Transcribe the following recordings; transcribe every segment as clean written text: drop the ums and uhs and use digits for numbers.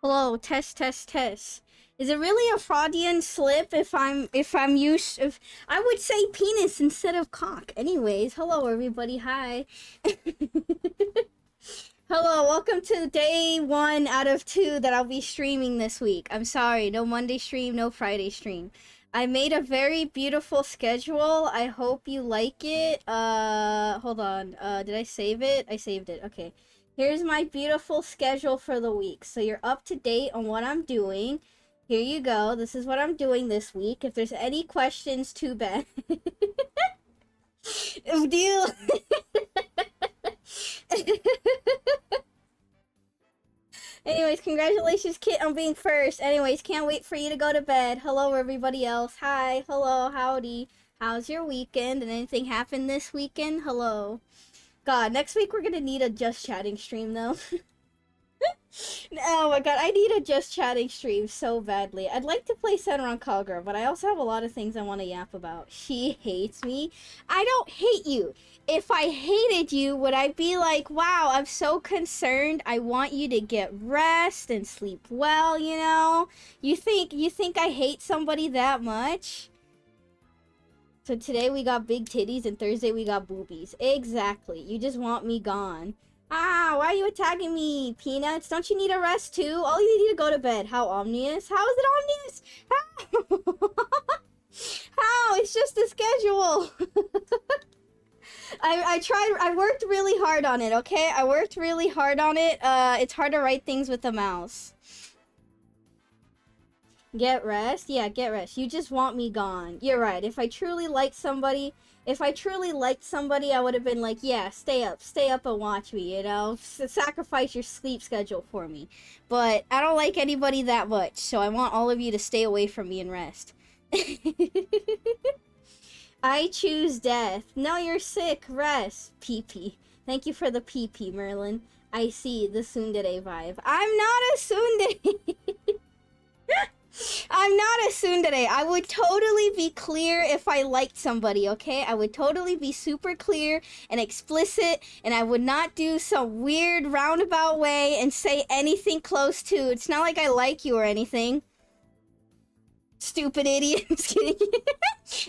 Hello, test, test, test. Is it really a Freudian slip if I would say penis instead of cock? Anyways, hello everybody. Hi. Hello, welcome to day 1 out of 2 that I'll be streaming this week. I'm sorry, no Monday stream, no Friday stream. I made a very beautiful schedule. I hope you like it. Hold on. Did I save it? I saved it. Okay. Here's my beautiful schedule for the week. So you're up to date on what I'm doing. Here you go. This is what I'm doing this week. If there's any questions, too bad. Deal. Anyways, congratulations, Kit, on being first. Anyways, can't wait for you to go to bed. Hello, everybody else. Hi. Hello. Howdy. How's your weekend? Did anything happen this weekend? Hello. God, next week we're gonna need a Just Chatting stream, though. Oh my god, I need a Just Chatting stream so badly. I'd like to play Senran Kagura, but I also have a lot of things I want to yap about. She hates me. I don't hate you. If I hated you, would I be like, wow, I'm so concerned. I want you to get rest and sleep well, you know? You think I hate somebody that much? So today we got big titties and Thursday we got boobies. Exactly. You just want me gone. Ah, why are you attacking me, Peanuts? Don't you need a rest too? All you need to go to bed. How omnious? How is it omnious? How? How? It's just a schedule. I worked really hard on it, okay? I worked really hard on it. It's hard to write things with the mouse. Get rest? Yeah, get rest. You just want me gone. You're right. If I truly liked somebody, I would have been like, yeah, stay up and watch me, you know? Sacrifice your sleep schedule for me. But I don't like anybody that much, so I want all of you to stay away from me and rest. I choose death. No, you're sick. Rest. Pee-pee. Thank you for the pee-pee, Merlin. I see the tsundere vibe. I'm not a tsundere! I'm not a tsundere. I would totally be clear if I liked somebody, okay? I would totally be super clear and explicit, and I would not do some weird roundabout way and say anything close to, it's not like I like you or anything. Stupid idiot. I'm just kidding.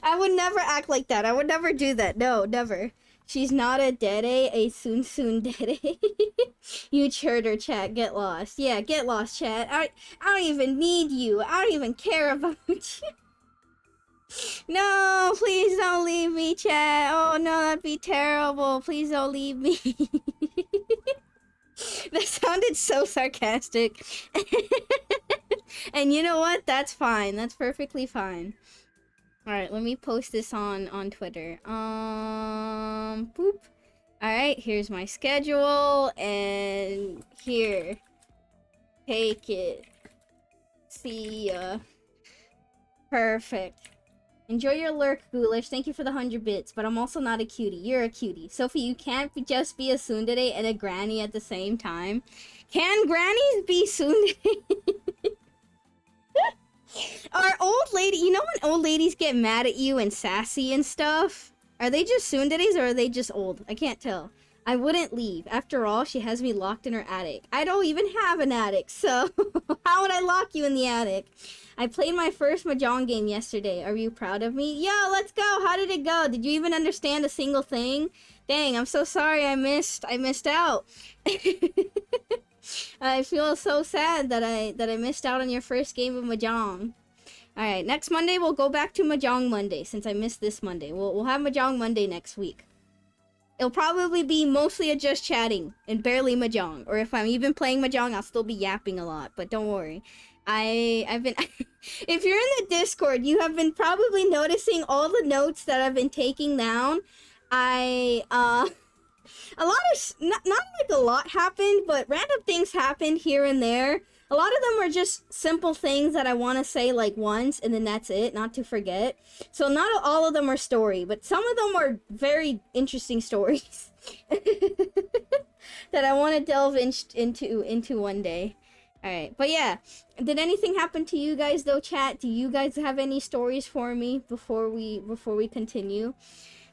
I would never act like that. I would never do that. No, never. She's not a dere, a soon dere. Huge herder, chat. Get lost. Yeah, get lost, chat. I don't even need you. I don't even care about you. No, please don't leave me, chat. Oh no, that'd be terrible. Please don't leave me. That sounded so sarcastic. And you know what? That's fine. That's perfectly fine. Alright, let me post this on Twitter. Boop. Alright, here's my schedule, and here. Take it. See ya. Perfect. Enjoy your lurk, Ghoulish. Thank you for the 100 bits, but I'm also not a cutie. You're a cutie. Sophie, you can't just be a tsundere and a granny at the same time. Can grannies be tsundere? Are old lady, you know when old ladies get mad at you and sassy and stuff? Are they just tsunderes or are they just old? I can't tell. I wouldn't leave. After all, she has me locked in her attic. I don't even have an attic, so how would I lock you in the attic? I played my first Mahjong game yesterday. Are you proud of me? Yo, let's go. How did it go? Did you even understand a single thing? Dang, I'm so sorry I missed out. I feel so sad that I missed out on your first game of Mahjong. Alright, next Monday we'll go back to Mahjong Monday since I missed this Monday. We'll have Mahjong Monday next week. It'll probably be mostly a just chatting and barely Mahjong. Or if I'm even playing Mahjong, I'll still be yapping a lot, but don't worry. I've been if you're in the Discord, you have been probably noticing all the notes that I've been taking down. A lot of, not like a lot happened, but random things happened here and there. A lot of them are just simple things that I want to say like once, and then that's it, not to forget. So not all of them are story, but some of them are very interesting stories that I want to delve into one day. Alright, but yeah, did anything happen to you guys though, chat? Do you guys have any stories for me before we continue?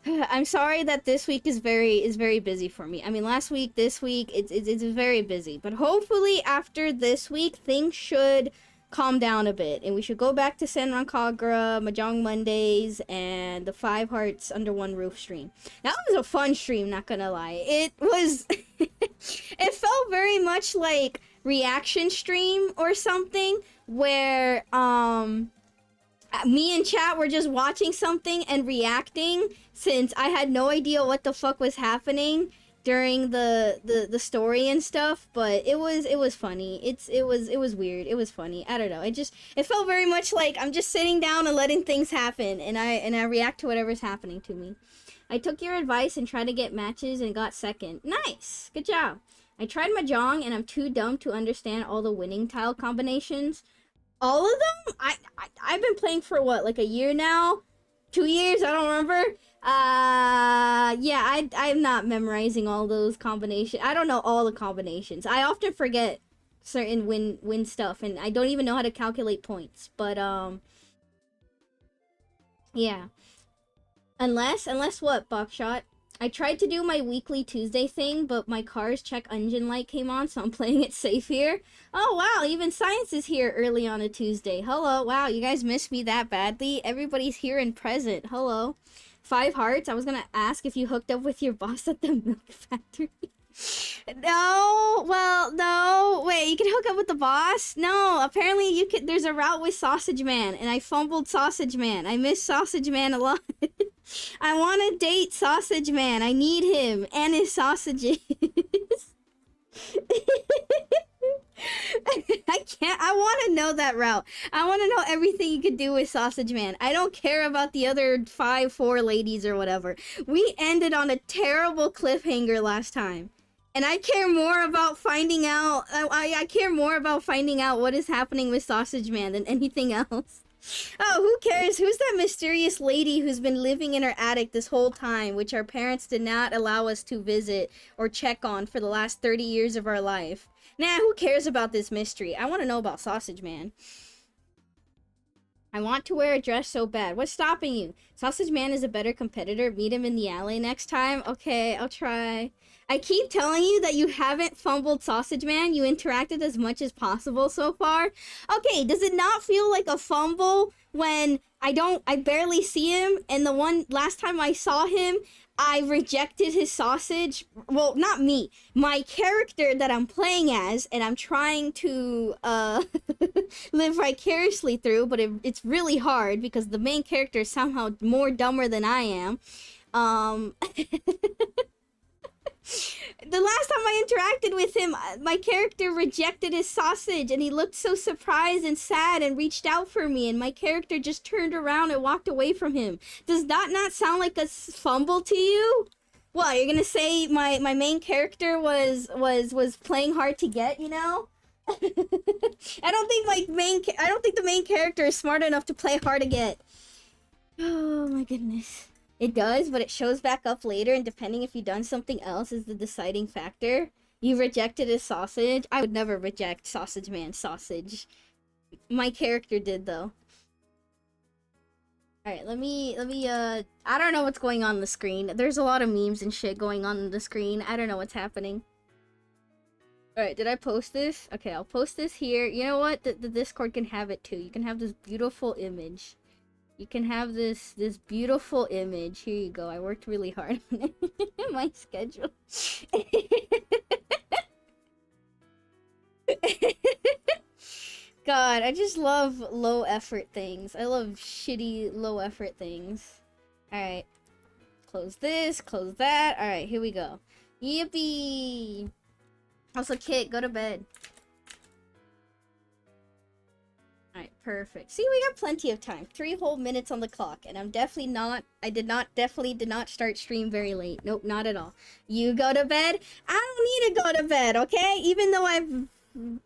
I'm sorry that this week is very busy for me. I mean, last week, this week, it's very busy. But hopefully after this week, things should calm down a bit, and we should go back to Senran Kagura, Mahjong Mondays, and the Five Hearts Under One Roof stream. That was a fun stream, not gonna lie. It was, it felt very much like reaction stream or something, where me and chat were just watching something and reacting, since I had no idea what the fuck was happening during the story and stuff. But it was funny. It was weird. It was funny. I don't know. It felt very much like I'm just sitting down and letting things happen, and I react to whatever's happening to me. I took your advice and tried to get matches and got second. Nice. Good job. I tried Mahjong and I'm too dumb to understand all the winning tile combinations. All of them? I've been playing for what, like a year now? 2 years? I don't remember. Yeah, I'm not memorizing all those combinations. I don't know all the combinations. I often forget certain win stuff, and I don't even know how to calculate points. But yeah. Unless what, Buckshot? I tried to do my weekly Tuesday thing, but my car's check engine light came on, so I'm playing it safe here. Oh, wow, even Science is here early on a Tuesday. Hello, wow, you guys missed me that badly? Everybody's here and present. Hello. Five Hearts, I was gonna ask if you hooked up with your boss at the milk factory. No, well, no. Wait, you can hook up with the boss? No, apparently you can. There's a route with Sausage Man, and I fumbled Sausage Man. I miss Sausage Man a lot. I want to date Sausage Man. I need him and his sausages. I want to know that route. I want to know everything you could do with Sausage Man. I don't care about the other 4 ladies or whatever. We ended on a terrible cliffhanger last time. And I care more about finding out, I care more about finding out what is happening with Sausage Man than anything else. Oh, who cares? Who's that mysterious lady who's been living in her attic this whole time, which our parents did not allow us to visit or check on for the last 30 years of our life? Nah, who cares about this mystery? I want to know about Sausage Man. I want to wear a dress so bad. What's stopping you? Sausage Man is a better competitor. Meet him in the alley next time. Okay, I'll try. I keep telling you that you haven't fumbled Sausage Man. You interacted as much as possible so far. Okay, does it not feel like a fumble when I barely see him, and the one last time I saw him, I rejected his sausage? Well, not me. My character that I'm playing as, and I'm trying to live vicariously through, but it's really hard because the main character is somehow more dumber than I am. The last time I interacted with him, my character rejected his sausage, and he looked so surprised and sad and reached out for me, and my character just turned around and walked away from him. Does that not sound like a fumble to you? What, you're gonna say my main character was playing hard to get, you know? I don't think the main character is smart enough to play hard to get. Oh my goodness. It does, but it shows back up later, and depending if you've done something else is the deciding factor. You rejected his sausage. I would never reject Sausage Man's sausage. My character did, though. Alright, let me, I don't know what's going on the screen. There's a lot of memes and shit going on the screen. I don't know what's happening. Alright, did I post this? Okay, I'll post this here. You know what? The Discord can have it, too. You can have this beautiful image. You can have this beautiful image. Here you go. I worked really hard on it. My schedule. God, I just love low effort things. I love shitty low effort things. Alright. Close this, close that. Alright, here we go. Yippee! Also, Kit, go to bed. Alright, perfect. See, we got plenty of time. 3 whole minutes on the clock, and I'm definitely definitely did not start stream very late. Nope, not at all. You go to bed? I don't need to go to bed, okay? Even though I've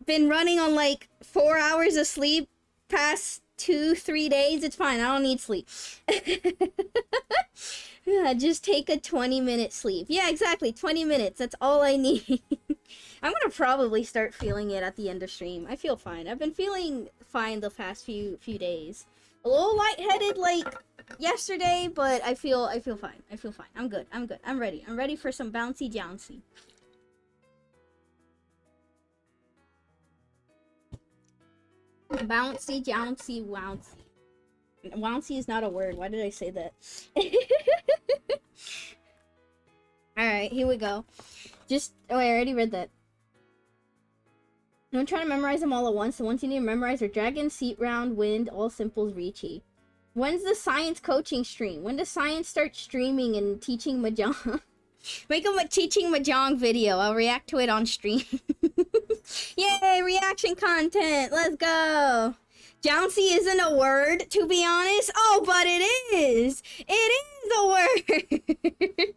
been running on like 4 hours of sleep past 2-3 days, it's fine. I don't need sleep. Yeah, just take a 20-minute sleep. Yeah, exactly. 20 minutes. That's all I need. I'm gonna probably start feeling it at the end of stream. I feel fine. I've been feeling fine the past few days. A little lightheaded, like yesterday, but I feel fine. I feel fine. I'm good. I'm good. I'm ready. I'm ready for some bouncy jouncy. Bouncy jouncy wouncy. Wouncy is not a word. Why did I say that? Alright, here we go. Just, oh, I already read that. Don't try to memorize them all at once. The ones you need to memorize are Dragon, Seat Round, Wind, All Simples, Ricci. When's the science coaching stream? When does science start streaming and teaching Mahjong? Make a teaching Mahjong video. I'll react to it on stream. Yay, reaction content. Let's go. Jouncy isn't a word, to be honest. Oh, but it is. It is a word.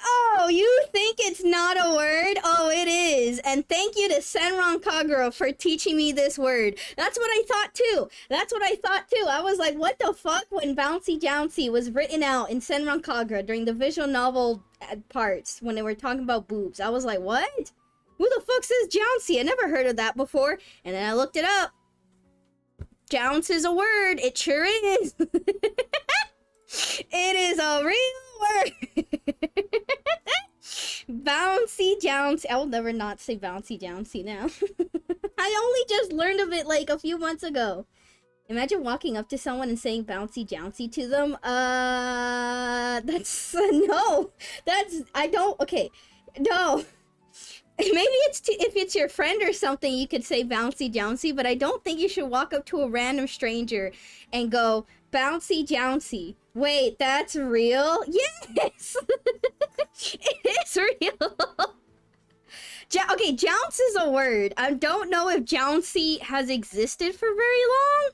Oh, you think it's not a word? Oh, it is. And thank you to Senran Kagura for teaching me this word. That's what I thought too. That's what I thought too. I was like, what the fuck, when Bouncy Jouncy was written out in Senran Kagura during the visual novel parts when they were talking about boobs. I was like, what? Who the fuck says Jouncy? I never heard of that before. And then I looked it up. Jounce is a word. It sure is. It is a real word. Bouncy Jouncy. I will never not say Bouncy Jouncy now. I only just learned of it like a few months ago. Imagine walking up to someone and saying Bouncy Jouncy to them. That's no. That's I don't. Okay, no. Maybe it's if it's your friend or something, you could say Bouncy Jouncy, but I don't think you should walk up to a random stranger and go Bouncy Jouncy. Wait, that's real? Yes! It is real. Okay, Jounce is a word. I don't know if Jouncy has existed for very long.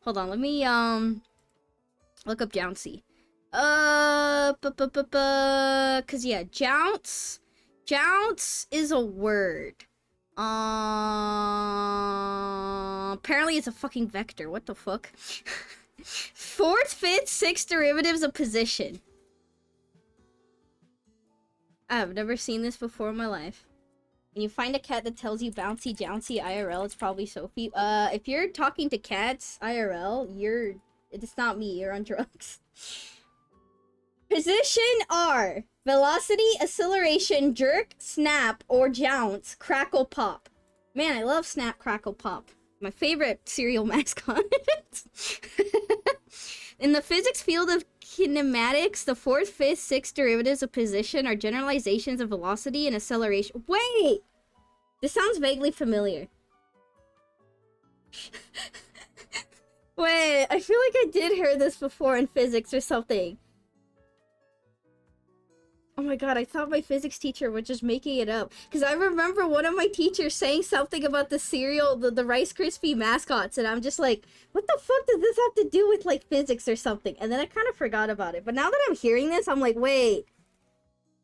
Hold on, let me look up Jouncy. Cause yeah, Jounce is a word. Apparently it's a fucking vector. What the fuck? Fourth, fifth, sixth derivatives of position. I've never seen this before in my life. When you find a cat that tells you Bouncy Jouncy IRL, it's probably Sophie. If you're talking to cats IRL, it's not me, you're on drugs. Position R. Velocity, acceleration, jerk, snap, or jounce, crackle, pop. Man, I love Snap, Crackle, Pop. My favorite cereal mascot. In the physics field of kinematics, the fourth, fifth, sixth derivatives of position are generalizations of velocity and acceleration. Wait! This sounds vaguely familiar. Wait, I feel like I did hear this before in physics or something. Oh my god, I thought my physics teacher was just making it up. Because I remember one of my teachers saying something about the cereal, the Rice Krispie mascots, and I'm just like, what the fuck does this have to do with, like, physics or something? And then I kind of forgot about it. But now that I'm hearing this, I'm like, wait.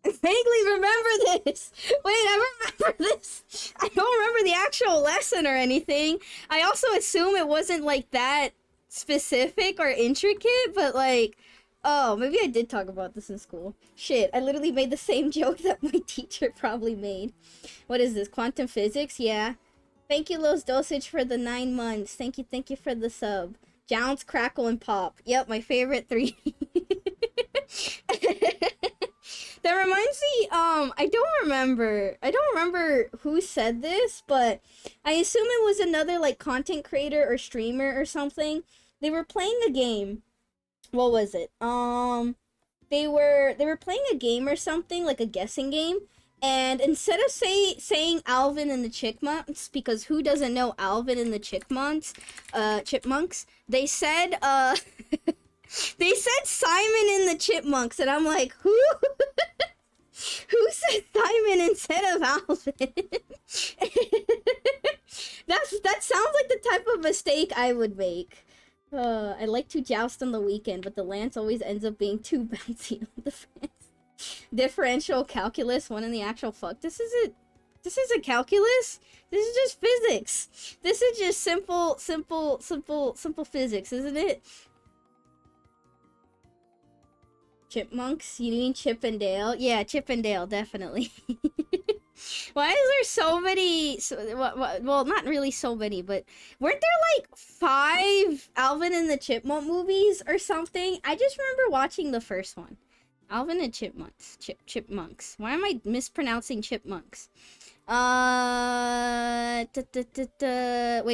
I vaguely remember this. Wait, I remember this. I don't remember the actual lesson or anything. I also assume it wasn't, like, that specific or intricate, but, like... Oh, maybe I did talk about this in school. Shit, I literally made the same joke that my teacher probably made. What is this, quantum physics? Yeah. Thank you, Los Dosage, for the 9 months. Thank you for the sub. Jounce, crackle, and pop. Yep, my favorite 3. That reminds me, I don't remember who said this, but I assume it was another, like, content creator or streamer or something. They were playing a game. What was it? They were playing a game or something, like a guessing game, and instead of saying Alvin and the Chipmunks, because who doesn't know Alvin and the Chipmunks, they said they said Simon and the Chipmunks, and I'm like, who who said Simon instead of Alvin? That sounds like the type of mistake I would make. I like to joust on the weekend, but the lance always ends up being too bouncy on the fence. Differential calculus, one in the actual fuck. This isn't calculus. This is just physics. This is just simple physics, isn't it? Chipmunks? You mean Chip and Dale? Yeah, Chip and Dale, definitely. Why is there so many? Well, not really so many, but weren't there like 5 Alvin and the Chipmunk movies or something? I just remember watching the first one. Alvin and Chipmunks. Chipmunks. Why am I mispronouncing chipmunks? Wait,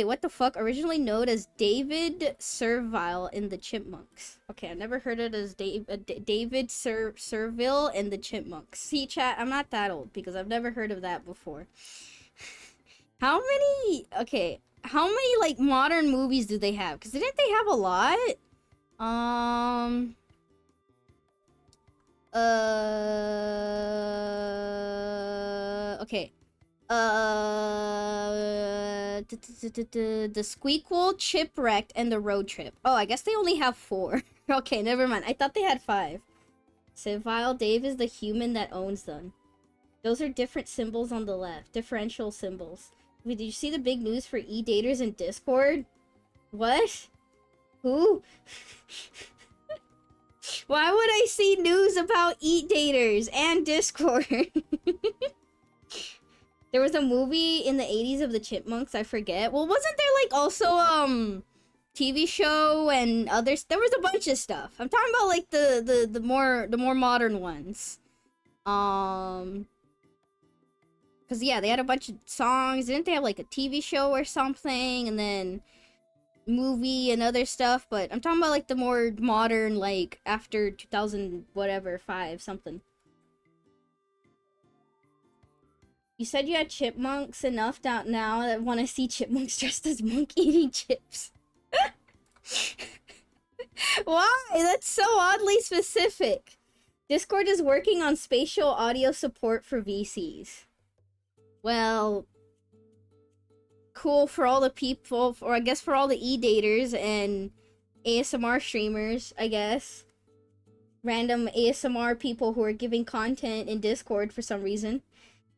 what the fuck? Originally known as David Servile in the Chipmunks. Okay, I've never heard it as David Servile in the Chipmunks. See, chat, I'm not that old because I've never heard of that before. How many like modern movies do they have? Because didn't they have a lot? Okay. The Squeakquel, Chipwrecked, and the Road Trip. Oh, I guess they only have 4. Okay, never mind. I thought they had 5. Servile Dave is the human that owns them. Those are different symbols on the left. Differential symbols. Wait, did you see the big news for e-daters in Discord? What? Who? Why would I see news about e-daters and Discord? There was a movie in the 80s of the Chipmunks, I forget. Well, wasn't there like also TV show and others? There was a bunch of stuff. I'm talking about like the more modern ones. Cause yeah, they had a bunch of songs. Didn't they have like a TV show or something? And then movie and other stuff, but I'm talking about like the more modern, like after 2000 whatever 5 something. You said you had chipmunks enough out now that want to see chipmunks dressed as monk eating chips. Why? That's so oddly specific. Discord is working on spatial audio support for VCs. Well, cool for all the people, or I guess for all the e-daters and ASMR streamers, I guess. Random ASMR people who are giving content in Discord for some reason.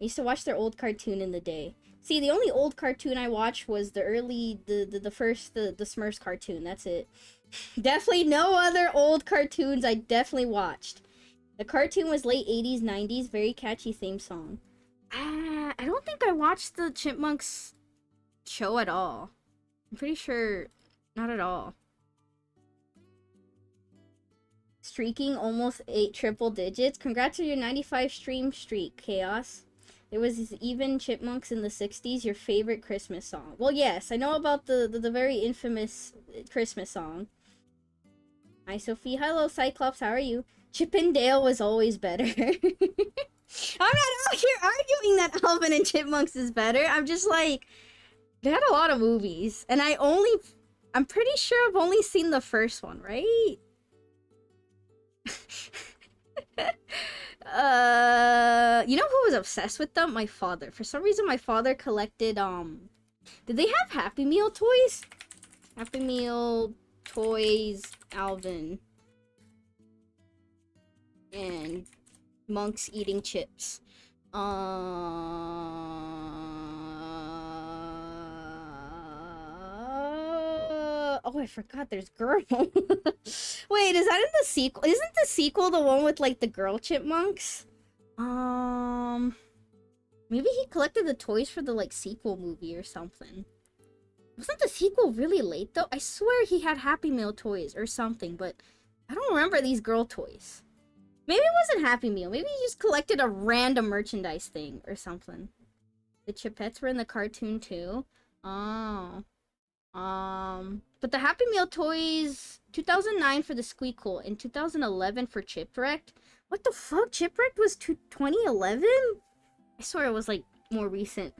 I used to watch their old cartoon in the day. See, the only old cartoon I watched was the first Smurfs cartoon. That's it. Definitely no other old cartoons I definitely watched. The cartoon was late 80s, 90s, very catchy theme song. I don't think I watched the Chipmunks show at all. I'm pretty sure not at all. Streaking almost 8 triple digits. Congrats on your 95 stream streak, Chaos. There was even Chipmunks in the 60s, your favorite Christmas song. Well, yes, I know about the very infamous Christmas song. Hi, Sophie. Hello, Cyclops. How are you? Chip and Dale was always better. I'm not out here arguing that Alvin and Chipmunks is better. I'm just like, they had a lot of movies. And I'm pretty sure I've only seen the first one, right? You know who was obsessed with them? My father. For some reason, my father collected, did they have Happy Meal toys? Happy Meal toys, Alvin. And monks eating chips. Oh, I forgot there's girl. Wait, is that in the sequel? Isn't the sequel the one with like the girl chipmunks? Maybe he collected the toys for the like sequel movie or something. Wasn't the sequel really late though? I swear he had Happy Meal toys or something, but I don't remember these girl toys. Maybe it wasn't Happy Meal. Maybe he just collected a random merchandise thing or something. The Chipettes were in the cartoon too. Oh. But the Happy Meal toys, 2009 for the Squeakquel and 2011 for Chipwrecked. What the fuck? Chipwrecked was 2011? I swear it was like more recent.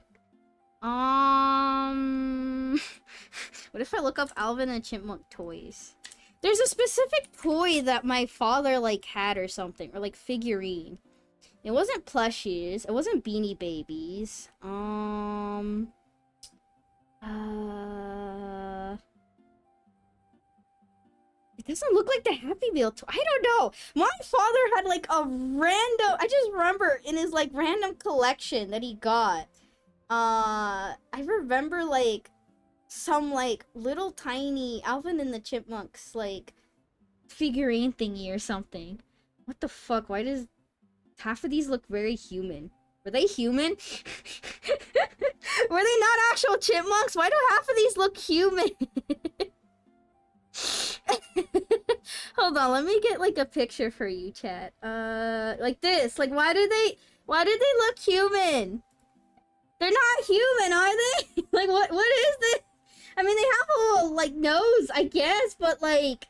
What if I look up Alvin and Chipmunk toys? There's a specific toy that my father like had or something, or like figurine. It wasn't plushies. It wasn't Beanie Babies. It doesn't look like the Happy Meal toy. I don't know. My father had like a random, I just remember in his like random collection that he got. I remember like some like little tiny Alvin and the Chipmunks like figurine thingy or something. What the fuck? Why does half of these look very human? Were they human? Were they not actual chipmunks? Why do half of these look human? Hold on, let me get like a picture for you, chat. Like this. Like why did they look human? They're not human, are they? Like what is this? I mean, they have a little like nose, I guess, but like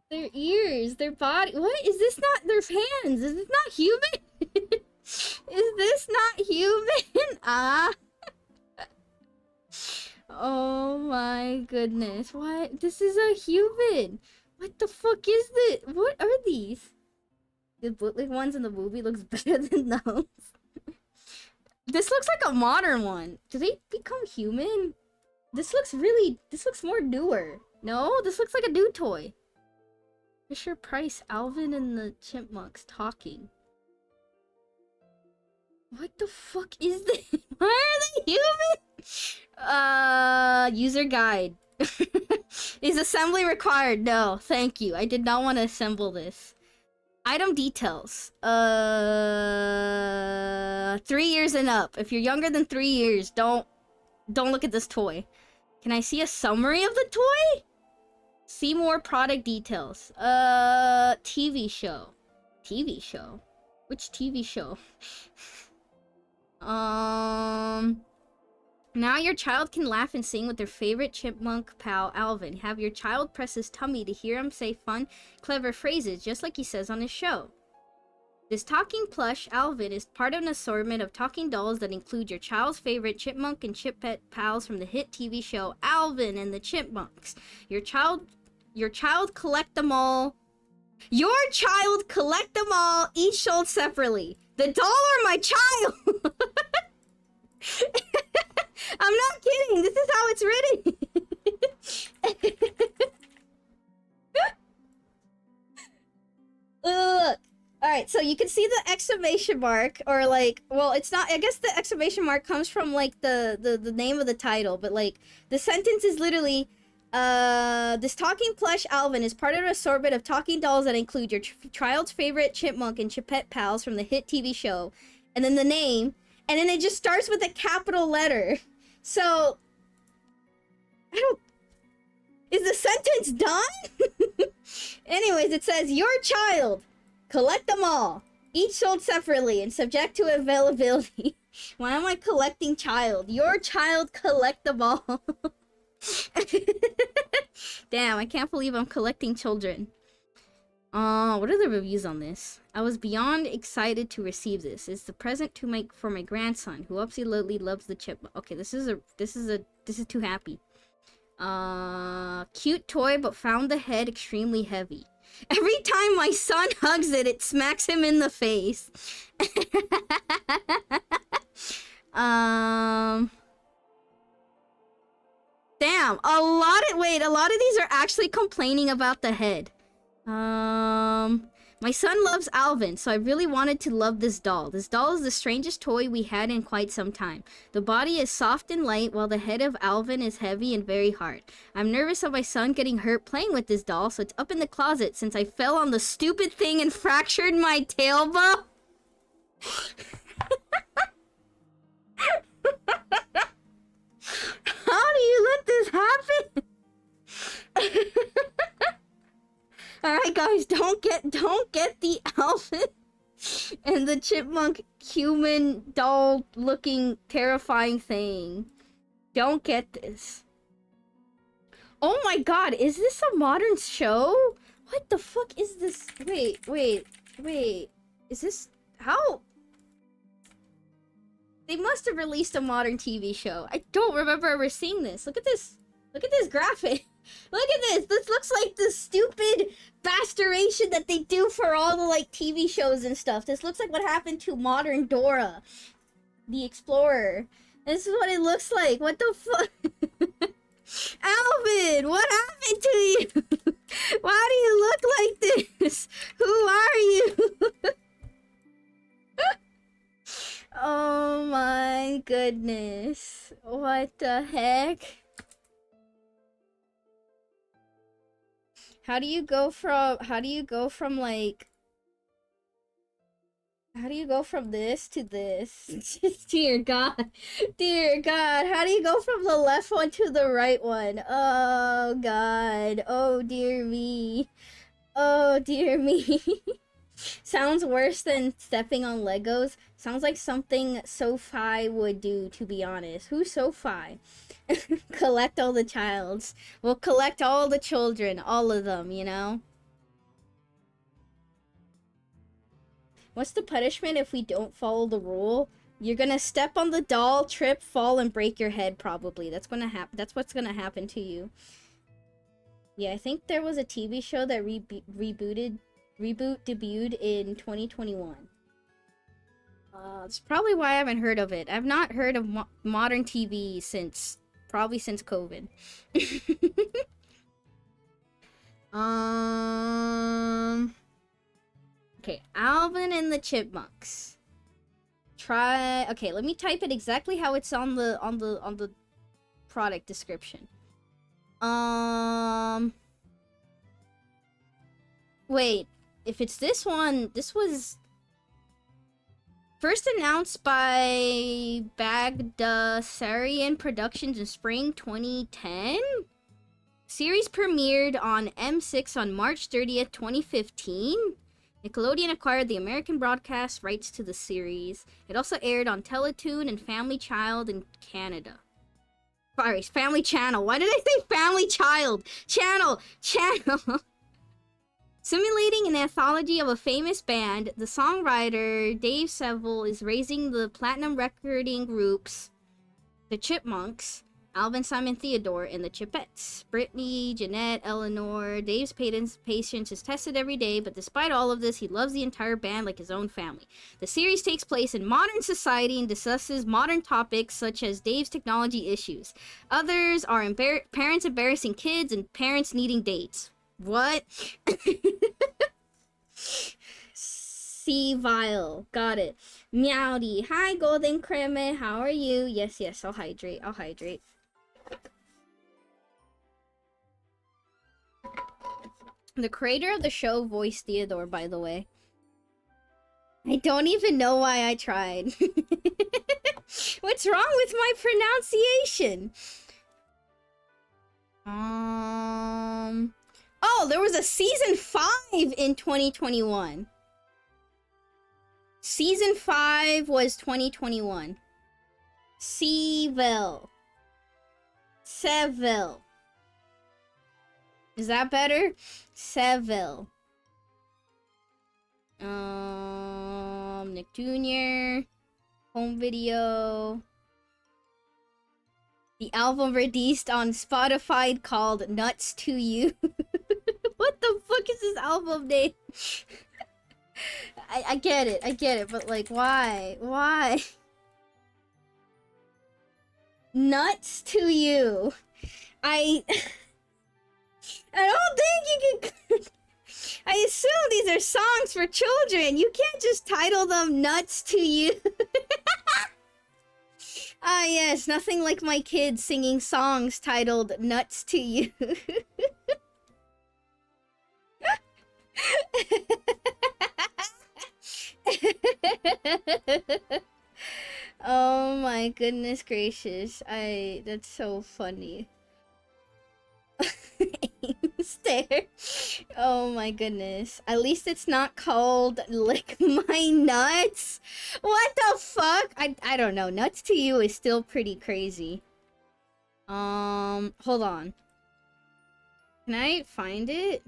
their ears, their body. What is this? Not their hands? Is this not human? Is this not human? Ah. Oh my goodness. What? This is a human. What the fuck is this? What are these? The bootleg ones in the movie looks better than those. This looks like a modern one. Do they become human? This looks more newer. No, this looks like a new toy. Fisher Price, Alvin and the Chipmunks talking. What the fuck is this? Why are they human? User guide. Is assembly required? No, thank you. I did not want to assemble this. Item details. 3 years and up. If you're younger than 3 years, don't look at this toy. Can I see a summary of the toy? See more product details. TV show. TV show? Which TV show? Now your child can laugh and sing with their favorite chipmunk pal, Alvin. Have your child press his tummy to hear him say fun, clever phrases, just like he says on his show. This talking plush, Alvin, is part of an assortment of talking dolls that include your child's favorite chipmunk and chip-pet pals from the hit TV show Alvin and the Chipmunks. Your child collect them all. Your child collect them all, each sold separately. The doll or my child? I'm not kidding. This is how it's written. Look. Alright, so you can see the exclamation mark, or like, well, it's not, I guess the exclamation mark comes from like the name of the title, but like, the sentence is literally, this talking plush Alvin is part of an assortment of talking dolls that include your child's favorite chipmunk and chipette pals from the hit TV show, and then the name, and then it just starts with a capital letter. So, is the sentence done? Anyways, it says, your child, collect them all, each sold separately and subject to availability. Why am I collecting child? Your child, collect them all. Damn, I can't believe I'm collecting children. What are the reviews on this? I was beyond excited to receive this. It's the present to make for my grandson, who absolutely loves the chip. Okay, this is too happy. Cute toy, but found the head extremely heavy. Every time my son hugs it, it smacks him in the face. Damn, a lot of these are actually complaining about the head. My son loves Alvin, so I really wanted to love this doll. This doll is the strangest toy we had in quite some time. The body is soft and light, while the head of Alvin is heavy and very hard. I'm nervous of my son getting hurt playing with this doll, so it's up in the closet since I fell on the stupid thing and fractured my tailbone. How do you let this happen? Alright guys, don't get the Alvin and the chipmunk human doll looking terrifying thing. Don't get this. Oh my god, is this a modern show? What the fuck is this? Wait. Is this how? They must have released a modern TV show. I don't remember ever seeing this. Look at this. Look at this graphic. Look at this. This looks like the stupid bastardization that they do for all the like TV shows and stuff. This looks like what happened to modern Dora the Explorer. This is what it looks like. What the fuck? Alvin, what happened to you? Why do you look like this? Who are you? Oh my goodness. What the heck? How do you go from like How do you go from this to this? Dear God. Dear God. How do you go from the left one to the right one? Oh, God. Oh, dear me. Oh, dear me. Sounds worse than stepping on Legos. Sounds like something Sophie would do, to be honest. Who's Sophie? Collect all the childs. We'll collect all the children. All of them, you know? What's the punishment if we don't follow the rule? You're gonna step on the doll, trip, fall, and break your head, probably. That's what's gonna happen to you. Yeah, I think there was a TV show that debuted in 2021. That's probably why I haven't heard of it. I've not heard of modern TV probably since COVID. Okay, Alvin and the Chipmunks. Okay, let me type it exactly how it's on the product description. Wait, if it's this one, this was first announced by Bagdasarian Productions in spring 2010. Series premiered on M6 on March 30th, 2015. Nickelodeon acquired the American broadcast rights to the series. It also aired on Teletoon and Family Child in Canada. Sorry, Family Channel. Why did I say Family Child? Channel! Simulating an anthology of a famous band, the songwriter Dave Seville is raising the platinum recording groups, the Chipmunks, Alvin, Simon, Theodore, and the Chipettes. Brittany, Jeanette, Eleanor. Dave's patience is tested every day, but despite all of this, he loves the entire band like his own family. The series takes place in modern society and discusses modern topics such as Dave's technology issues. Others are parents embarrassing kids and parents needing dates. What? Vile. Got it. Meowdy. Hi, Golden Creme. How are you? Yes, I'll hydrate. The creator of the show voiced Theodore, by the way. I don't even know why I tried. What's wrong with my pronunciation? Oh, there was a season 5 in 2021. Season 5 was 2021. Seville. Is that better? Seville. Nick Jr. Home video. The album released on Spotify called Nuts to You. What the fuck is this album name? I get it, but like, why? Why? Nuts to You. I don't think you can... I assume these are songs for children. You can't just title them Nuts to You. Ah, yes, nothing like my kids singing songs titled Nuts to You. Oh my goodness gracious. That's so funny. Stare. Oh my goodness. At least it's not called Lick My Nuts. What the fuck? I don't know. Nuts to You is still pretty crazy. Hold on. Can I find it?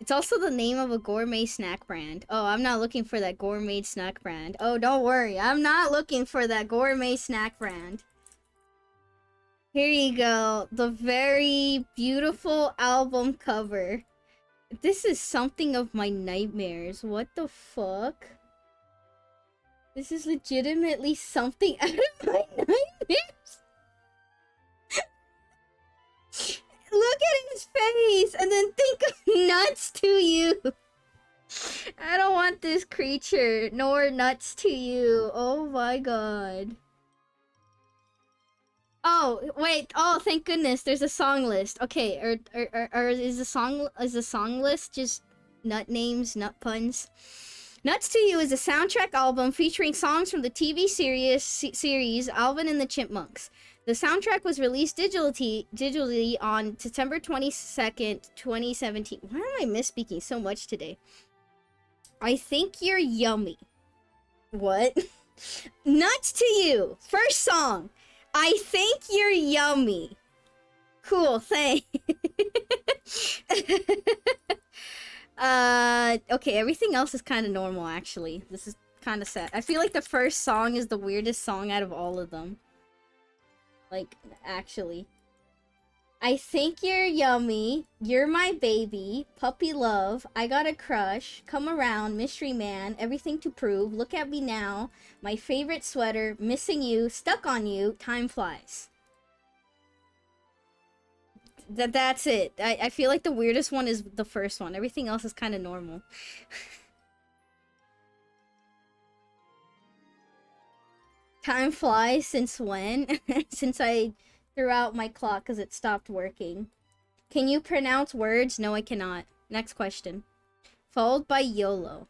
It's also the name of a gourmet snack brand. Oh, I'm not looking for that gourmet snack brand. Oh, don't worry. I'm not looking for that gourmet snack brand. Here you go. The very beautiful album cover. This is something of my nightmares. What the fuck? This is legitimately something out of my nightmares. Look at his face and then think of Nuts to You. I don't want this creature nor Nuts to You. Oh my god. Oh, wait. Oh, thank goodness there's a song list. Okay, or is the song list just nut names, nut puns. Nuts to You is a soundtrack album featuring songs from the TV series Alvin and the Chipmunks. The soundtrack was released digitally on September 22nd, 2017. Why am I misspeaking so much today? I think you're yummy. What? Nuts to You. First song. I think you're yummy. Cool, thanks. Okay, everything else is kind of normal, actually. This is kind of sad. I feel like the first song is the weirdest song out of all of them. Like, actually. I think you're yummy. You're my baby. Puppy love. I got a crush. Come around. Mystery man. Everything to prove. Look at me now. My favorite sweater. Missing you. Stuck on you. Time flies. That's it. I feel like the weirdest one is the first one. Everything else is kind of normal. Time flies. Since when? Since I threw out my clock because it stopped working. Can you pronounce words? No, I cannot. Next question. Followed by YOLO.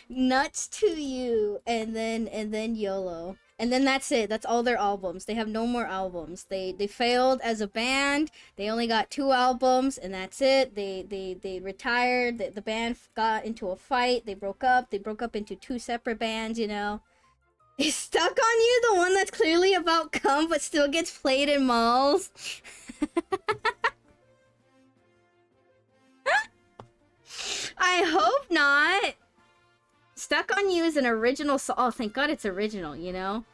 Nuts to You, and then YOLO. And then that's it. That's all their albums. They have no more albums. They failed as a band. They only got 2 albums, and that's it. They retired. The band got into a fight. They broke up. They broke up into 2 separate bands, you know. Is Stuck on You the one that's clearly about cum but still gets played in malls? I hope not. Stuck on You is an original song. Oh, thank God it's original, you know?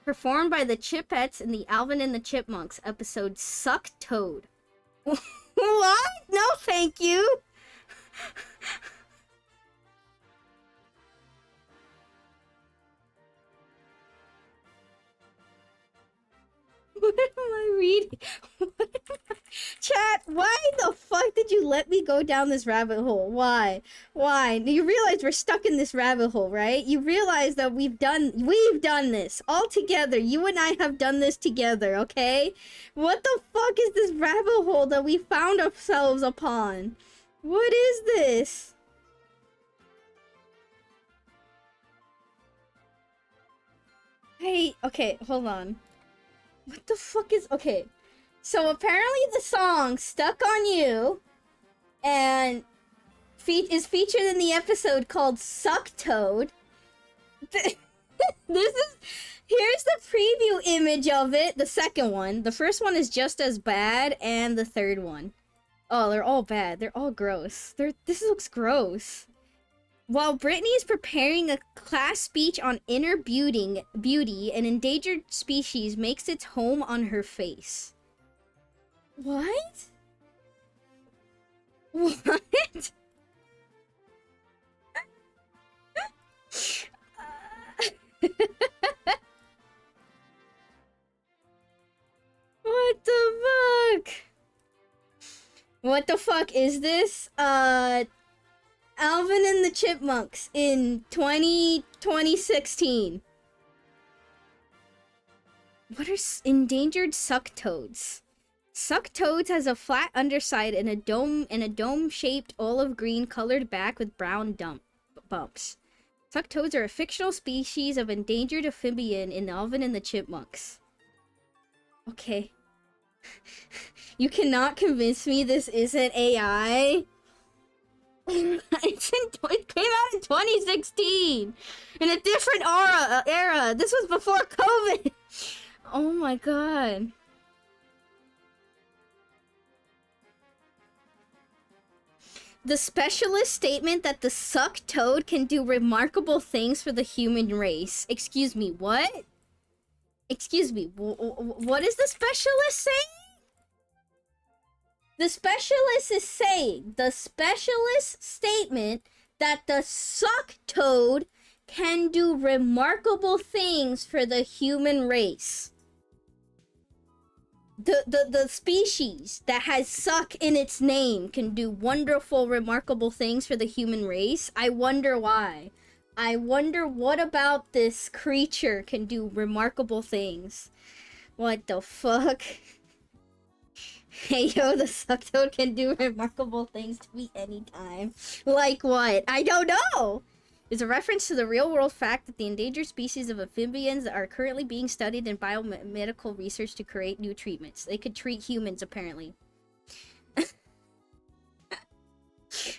Performed by the Chipettes in the Alvin and the Chipmunks episode Suck Toad. What? No, thank you. What am I reading? Chat, why the fuck did you let me go down this rabbit hole? Why? Why? You realize we're stuck in this rabbit hole, right? You realize that we've done this all together. You and I have done this together, okay? What the fuck is this rabbit hole that we found ourselves upon? What is this? Hey, okay, hold on. What the fuck is... Okay. So apparently the song Stuck on You and is featured in the episode called Suck Toad. Here's the preview image of it, the second one. The first one is just as bad, and the third one. Oh, they're all bad. They're all gross. This looks gross. While Britney is preparing a class speech on inner beauty, an endangered species makes its home on her face. What? What? What the fuck? What the fuck is this? Alvin and the Chipmunks in 2016. What are endangered suck toads? Suck toads has a flat underside and a dome-shaped olive green colored back with brown bumps. Suck toads are a fictional species of endangered amphibian in Alvin and the Chipmunks. Okay. You cannot convince me this isn't AI. It came out in 2016 in a different era. This was before COVID. Oh my god. The specialist statement that the suck toad can do remarkable things for the human race. Excuse me, what? Excuse me, what is the specialist saying? The specialist is saying, the specialist statement that the suck toad can do remarkable things for the human race. The species that has suck in its name can do wonderful, remarkable things for the human race. I wonder why. I wonder what about this creature can do remarkable things. What the fuck? Hey yo, the Sucktoad can do remarkable things to me anytime. Like what? I don't know! Is a reference to the real-world fact that the endangered species of amphibians are currently being studied in biomedical research to create new treatments. They could treat humans, apparently.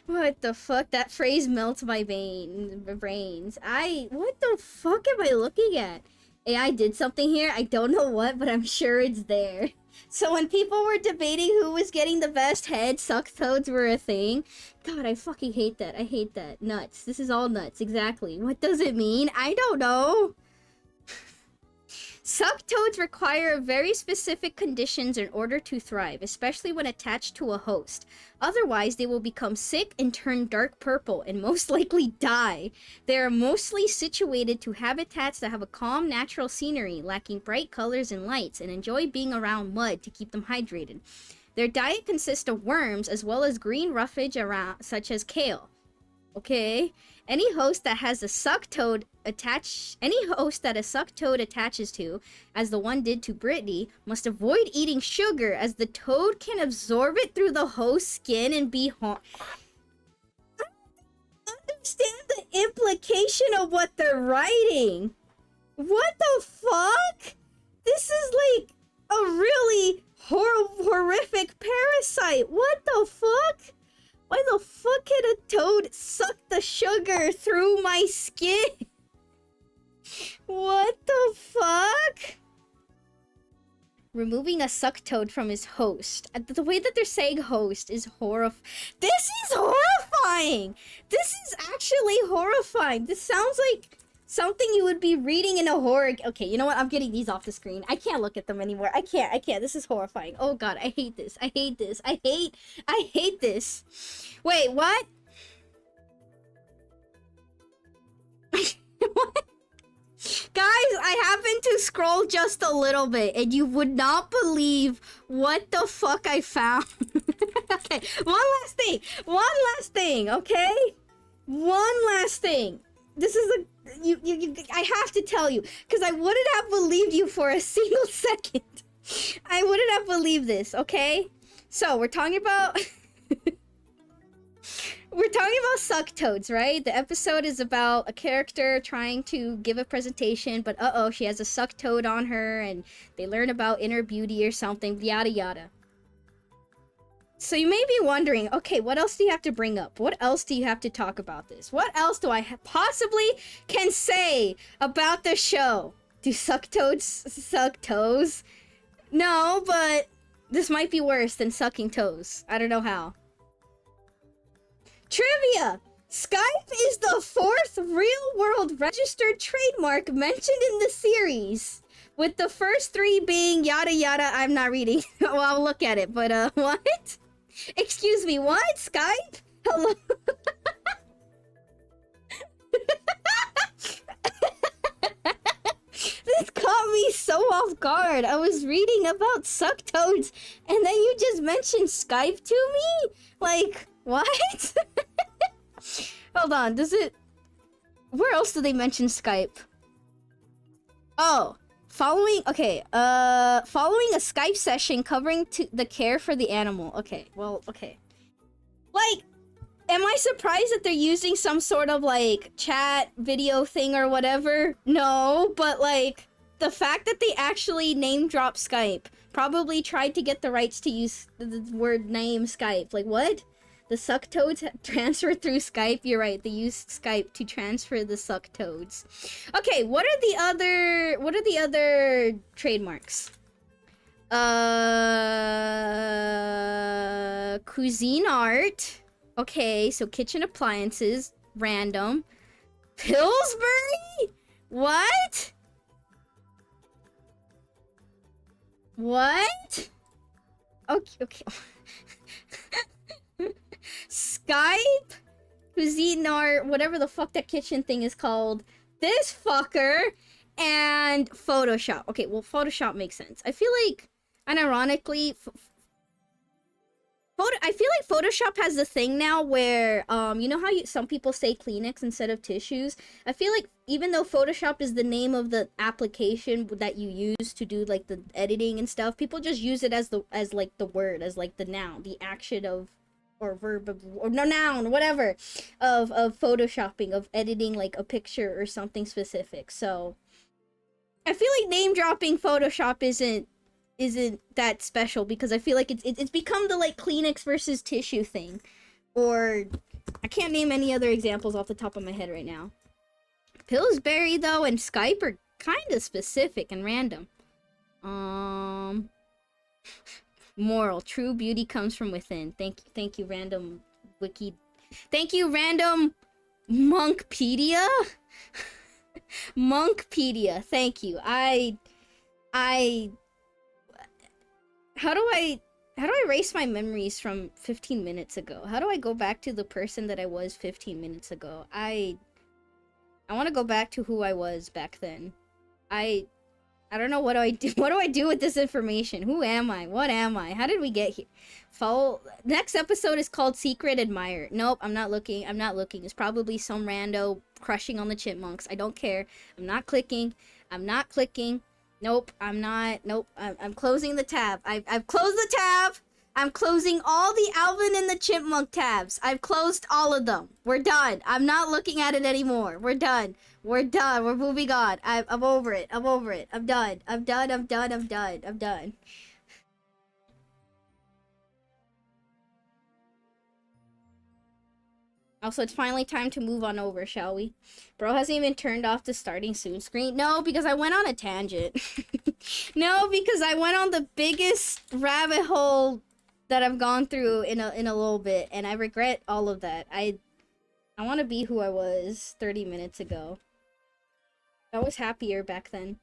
What the fuck? That phrase melts my brains. What the fuck am I looking at? AI did something here. I don't know what, but I'm sure it's there. So when people were debating who was getting the best head, Sucktoads were a thing. God, I fucking hate that. I hate that. Nuts. This is all nuts. Exactly. What does it mean? I don't know. Sucktoads require very specific conditions in order to thrive, especially when attached to a host. Otherwise, they will become sick and turn dark purple and most likely die. They are mostly situated to habitats that have a calm, natural scenery, lacking bright colors and lights, and enjoy being around mud to keep them hydrated. Their diet consists of worms as well as green roughage around, such as kale. Okay. Any host that a Sucktoad attaches to, as the one did to Brittany, must avoid eating sugar as the toad can absorb it through the host's skin and be harmed. I don't understand the implication of what they're writing. What the fuck? This is like a really horrific parasite. What the fuck? Why the fuck can a toad suck the sugar through my skin? What the fuck? Removing a Sucktoad from his host. The way that they're saying host is This is horrifying! This is actually horrifying. This sounds like something you would be reading in a horror... Okay, you know what? I'm getting these off the screen. I can't look at them anymore. I can't. This is horrifying. Oh god, I hate this. I hate this. I hate this. Wait, what? What? Guys, I happened to scroll just a little bit, and you would not believe what the fuck I found. Okay, one last thing, okay? One last thing. This is I have to tell you, because I wouldn't have believed you for a single second. I wouldn't have believed this, okay? So, we're talking about... We're talking about Sucktoads, right? The episode is about a character trying to give a presentation, but uh-oh, she has a Sucktoad on her, and they learn about inner beauty or something, yada yada. So you may be wondering, okay, what else do you have to bring up? What else do you have to talk about this? What else do I possibly can say about the show? Do Sucktoads suck toes? No, but this might be worse than sucking toes. I don't know how. Trivia! Skype is the 4th real-world registered trademark mentioned in the series. With the first 3 being yada yada, I'm not reading. Well, I'll look at it, but what? Excuse me, what? Skype? Hello? This caught me so off guard. I was reading about Sucktoads, and then you just mentioned Skype to me? Like, what? Hold on, does it... Where else do they mention Skype? Oh, following a Skype session covering the care for the animal. Okay, well, okay. Like, am I surprised that they're using some sort of, like, chat video thing or whatever? No, but, like, the fact that they actually name drop Skype, probably tried to get the rights to use the word name Skype. Like, what? The Sucktoads transfer through Skype? You're right, they use Skype to transfer the Sucktoads. Okay, what are the other trademarks? Cuisine art. Okay, so kitchen appliances, random. Pillsbury? What? What? Okay. Skype, Cuisinart, whatever the fuck that kitchen thing is called, this fucker, and Photoshop. Okay, well, Photoshop makes sense. I feel like, unironically, I feel like Photoshop has the thing now where you know how some people say Kleenex instead of tissues. I feel like even though Photoshop is the name of the application that you use to do like the editing and stuff, people just use it as like the word, as like the noun, the action of, or verb of, or no, noun, whatever, of photoshopping, of editing like a picture or something specific. So I feel like name dropping Photoshop isn't that special, because I feel like it's become the like Kleenex versus tissue thing. Or I can't name any other examples off the top of my head right now. Pillsbury though and Skype are kind of specific and random. Moral: true beauty comes from within. Thank you, random wiki. Thank you, random Monkpedia. Monkpedia. Thank you. I how do I erase my memories from 15 minutes ago? How do I go back to the person that I was 15 minutes ago? I want to go back to who I was back then. I don't know, what do I do? What do I do with this information? Who am I? What am I? How did we get here? Next episode is called Secret Admirer. Nope, I'm not looking. I'm not looking. It's probably some rando crushing on the chipmunks. I don't care. I'm not clicking. I'm not clicking. Nope, I'm not. Nope, I'm closing the tab. I've closed the tab. I'm closing all the Alvin and the Chipmunk tabs. I've closed all of them. We're done. I'm not looking at it anymore. We're done. We're done. We're moving on. I'm over it. I'm over it. I'm done. I'm done. I'm done. I'm done. I'm done. Also, it's finally time to move on over, shall we? Bro hasn't even turned off the starting soon screen. No, because I went on a tangent. No, because I went on the biggest rabbit hole that I've gone through in a little bit, and I regret all of that. I want to be who I was 30 minutes ago. I was happier back then.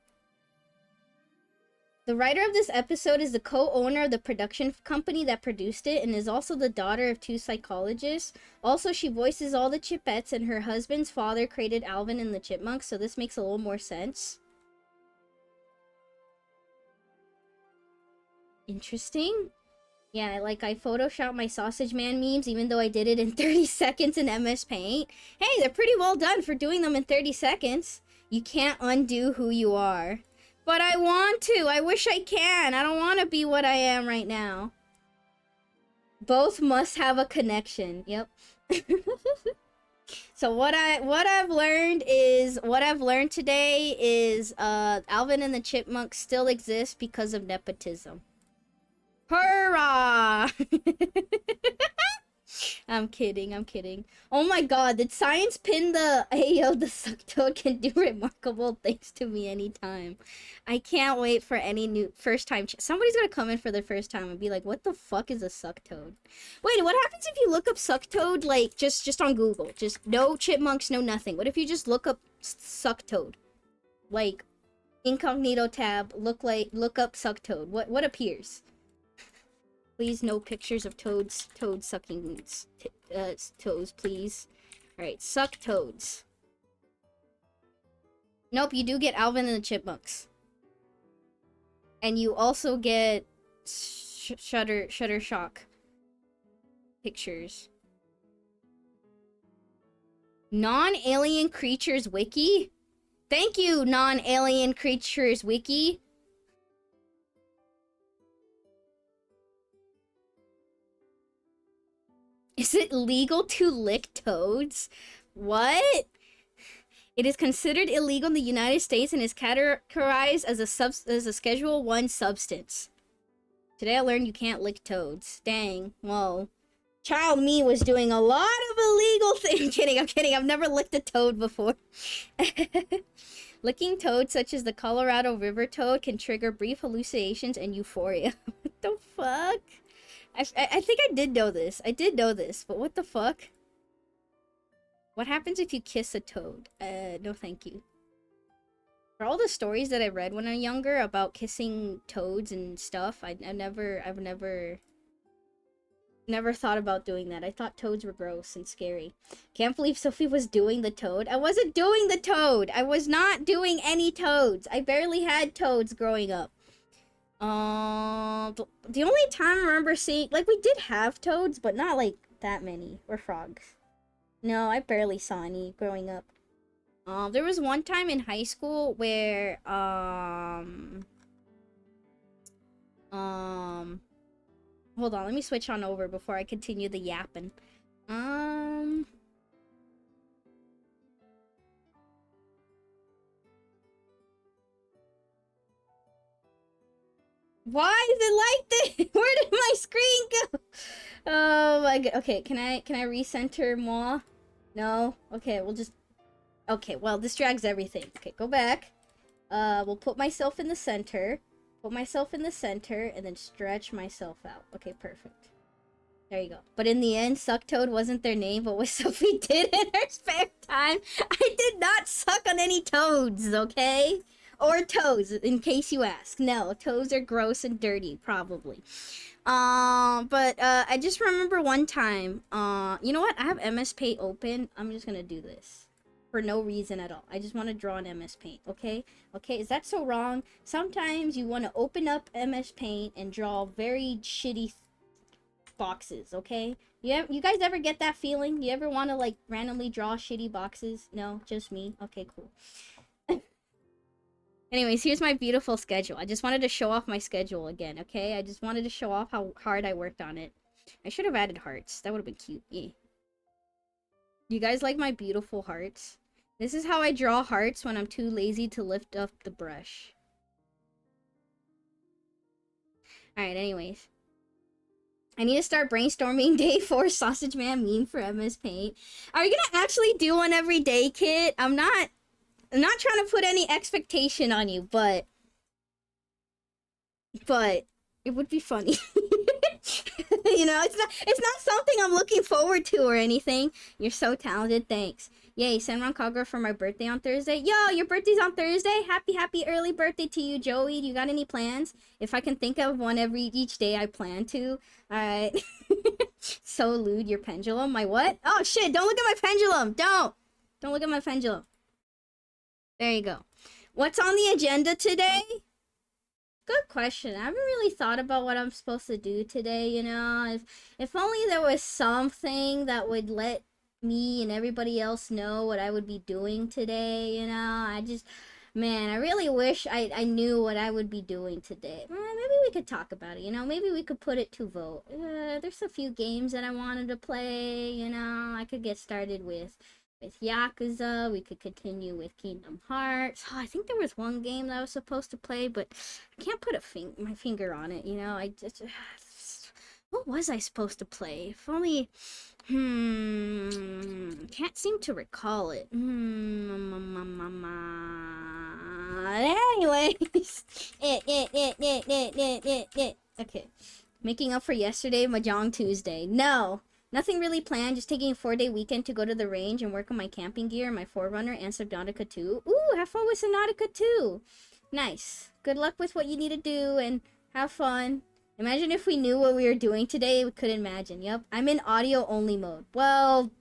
The writer of this episode is the co-owner of the production company that produced it, and is also the daughter of 2 psychologists. Also, she voices all the Chipettes, and her husband's father created Alvin and the Chipmunks, so this makes a little more sense. Interesting. Yeah, like I photoshopped my Sausage Man memes, even though I did it in 30 seconds in MS Paint. Hey, they're pretty well done for doing them in 30 seconds. You can't undo who you are. But I want to. I wish I can. I don't want to be what I am right now. Both must have a connection. Yep. So what I've learned today is Alvin and the Chipmunks still exist because of nepotism. Hurrah! I'm kidding. Oh my god, did science pin the Ayo, the Sucktoad can do remarkable things to me anytime. I can't wait for any new first time. Somebody's gonna come in for the first time and be like, what the fuck is a Sucktoad? Wait, what happens if you look up Sucktoad, like, just on Google? Just no chipmunks, no nothing. What if you just look up Sucktoad? Like, incognito tab, look up Sucktoad. What appears? Please, no pictures of toad sucking toes, please. Alright, suck toads. Nope, you do get Alvin and the Chipmunks. And you also get Shutterstock pictures. Non-alien creatures wiki? Thank you, non-alien creatures wiki. Is it legal to lick toads? What? It is considered illegal in the United States and is categorized as a Schedule 1 substance. Today I learned you can't lick toads. Dang. Whoa. Child me was doing a lot of illegal things. I'm kidding. I've never licked a toad before. Licking toads, such as the Colorado River toad, can trigger brief hallucinations and euphoria. What the fuck? I think I did know this. But what the fuck? What happens if you kiss a toad? No thank you. For all the stories that I read when I was younger about kissing toads and stuff, I've never thought about doing that. I thought toads were gross and scary. Can't believe Sophie was doing the toad. I wasn't doing the toad! I was not doing any toads! I barely had toads growing up. The only time I remember seeing, like, we did have toads, but not like that many, or frogs. No, I barely saw any growing up. There was one time in high school where hold on, let me switch on over before I continue the yapping. Why is it like this? Where did my screen go? Oh my god. Okay, can I recenter more? No? Okay, we'll just... Okay, well, this drags everything. Okay, go back. We'll put myself in the center. Put myself in the center, and then stretch myself out. Okay, perfect. There you go. But in the end, Sucktoad wasn't their name, but what Sophie did in her spare time. I did not suck on any toads, okay? Or toes, in case you ask. No, toes are gross and dirty, probably. I just remember one time, you know what? I have MS Paint open. I'm just gonna do this. For no reason at all. I just want to draw an MS Paint, okay? Okay, is that so wrong? Sometimes you want to open up MS Paint and draw very shitty boxes, okay? You guys ever get that feeling? You ever want to, like, randomly draw shitty boxes? No? Just me? Okay, cool. Anyways, here's my beautiful schedule. I just wanted to show off my schedule again, okay? I just wanted to show off how hard I worked on it. I should have added hearts. That would have been cute. Yeah. You guys like my beautiful hearts? This is how I draw hearts when I'm too lazy to lift up the brush. Alright, anyways. I need to start brainstorming day 4 Sausage Man meme for MS Paint. Are you gonna actually do one every day, Kit? I'm not trying to put any expectation on you, but it would be funny. You know, it's not something I'm looking forward to or anything. You're so talented, thanks. Yay, Senran Kagura for my birthday on Thursday. Yo, your birthday's on Thursday? Happy early birthday to you, Joey. Do you got any plans? If I can think of one each day, I plan to. Alright. So lewd, your pendulum. My what? Oh shit, don't look at my pendulum. Don't look at my pendulum. There you go. What's on the agenda today? Good question. I haven't really thought about what I'm supposed to do today, you know. If only there was something that would let me and everybody else know what I would be doing today, you know. Man, I really wish I knew what I would be doing today. Maybe we could talk about it, you know. Maybe we could put it to vote. There's a few games that I wanted to play, you know. I could get started with Yakuza. We could continue with Kingdom Hearts. Oh, I think there was one game that I was supposed to play, but I can't put my finger on it, you know. I just... What was I supposed to play? If only... Can't seem to recall it. Anyways. Okay. Making up for yesterday, Mahjong Tuesday. No. Nothing really planned, just taking a 4-day weekend to go to the range and work on my camping gear, my Forerunner, and Subnautica 2. Ooh, have fun with Subnautica 2! Nice. Good luck with what you need to do, and have fun. Imagine if we knew what we were doing today, we couldn't imagine. Yep, I'm in audio-only mode. Well,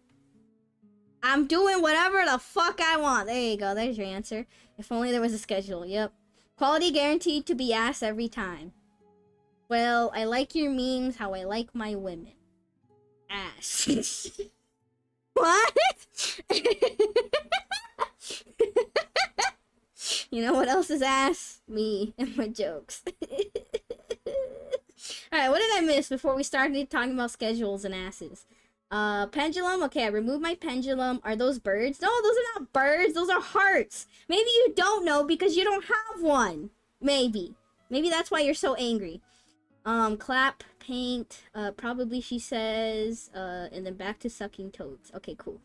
I'm doing whatever the fuck I want. There you go, there's your answer. If only there was a schedule, yep. Quality guaranteed to be asked every time. Well, I like your memes how I like my women. Ass. What? You know what else is ass? Me and my jokes. Alright, what did I miss before we started talking about schedules and asses? Pendulum. Okay, I removed my pendulum. Are those birds? No, those are not birds. Those are hearts. Maybe you don't know because you don't have one. Maybe. Maybe that's why you're so angry. Clap, paint, probably she says, and then back to sucking toads. Okay, cool.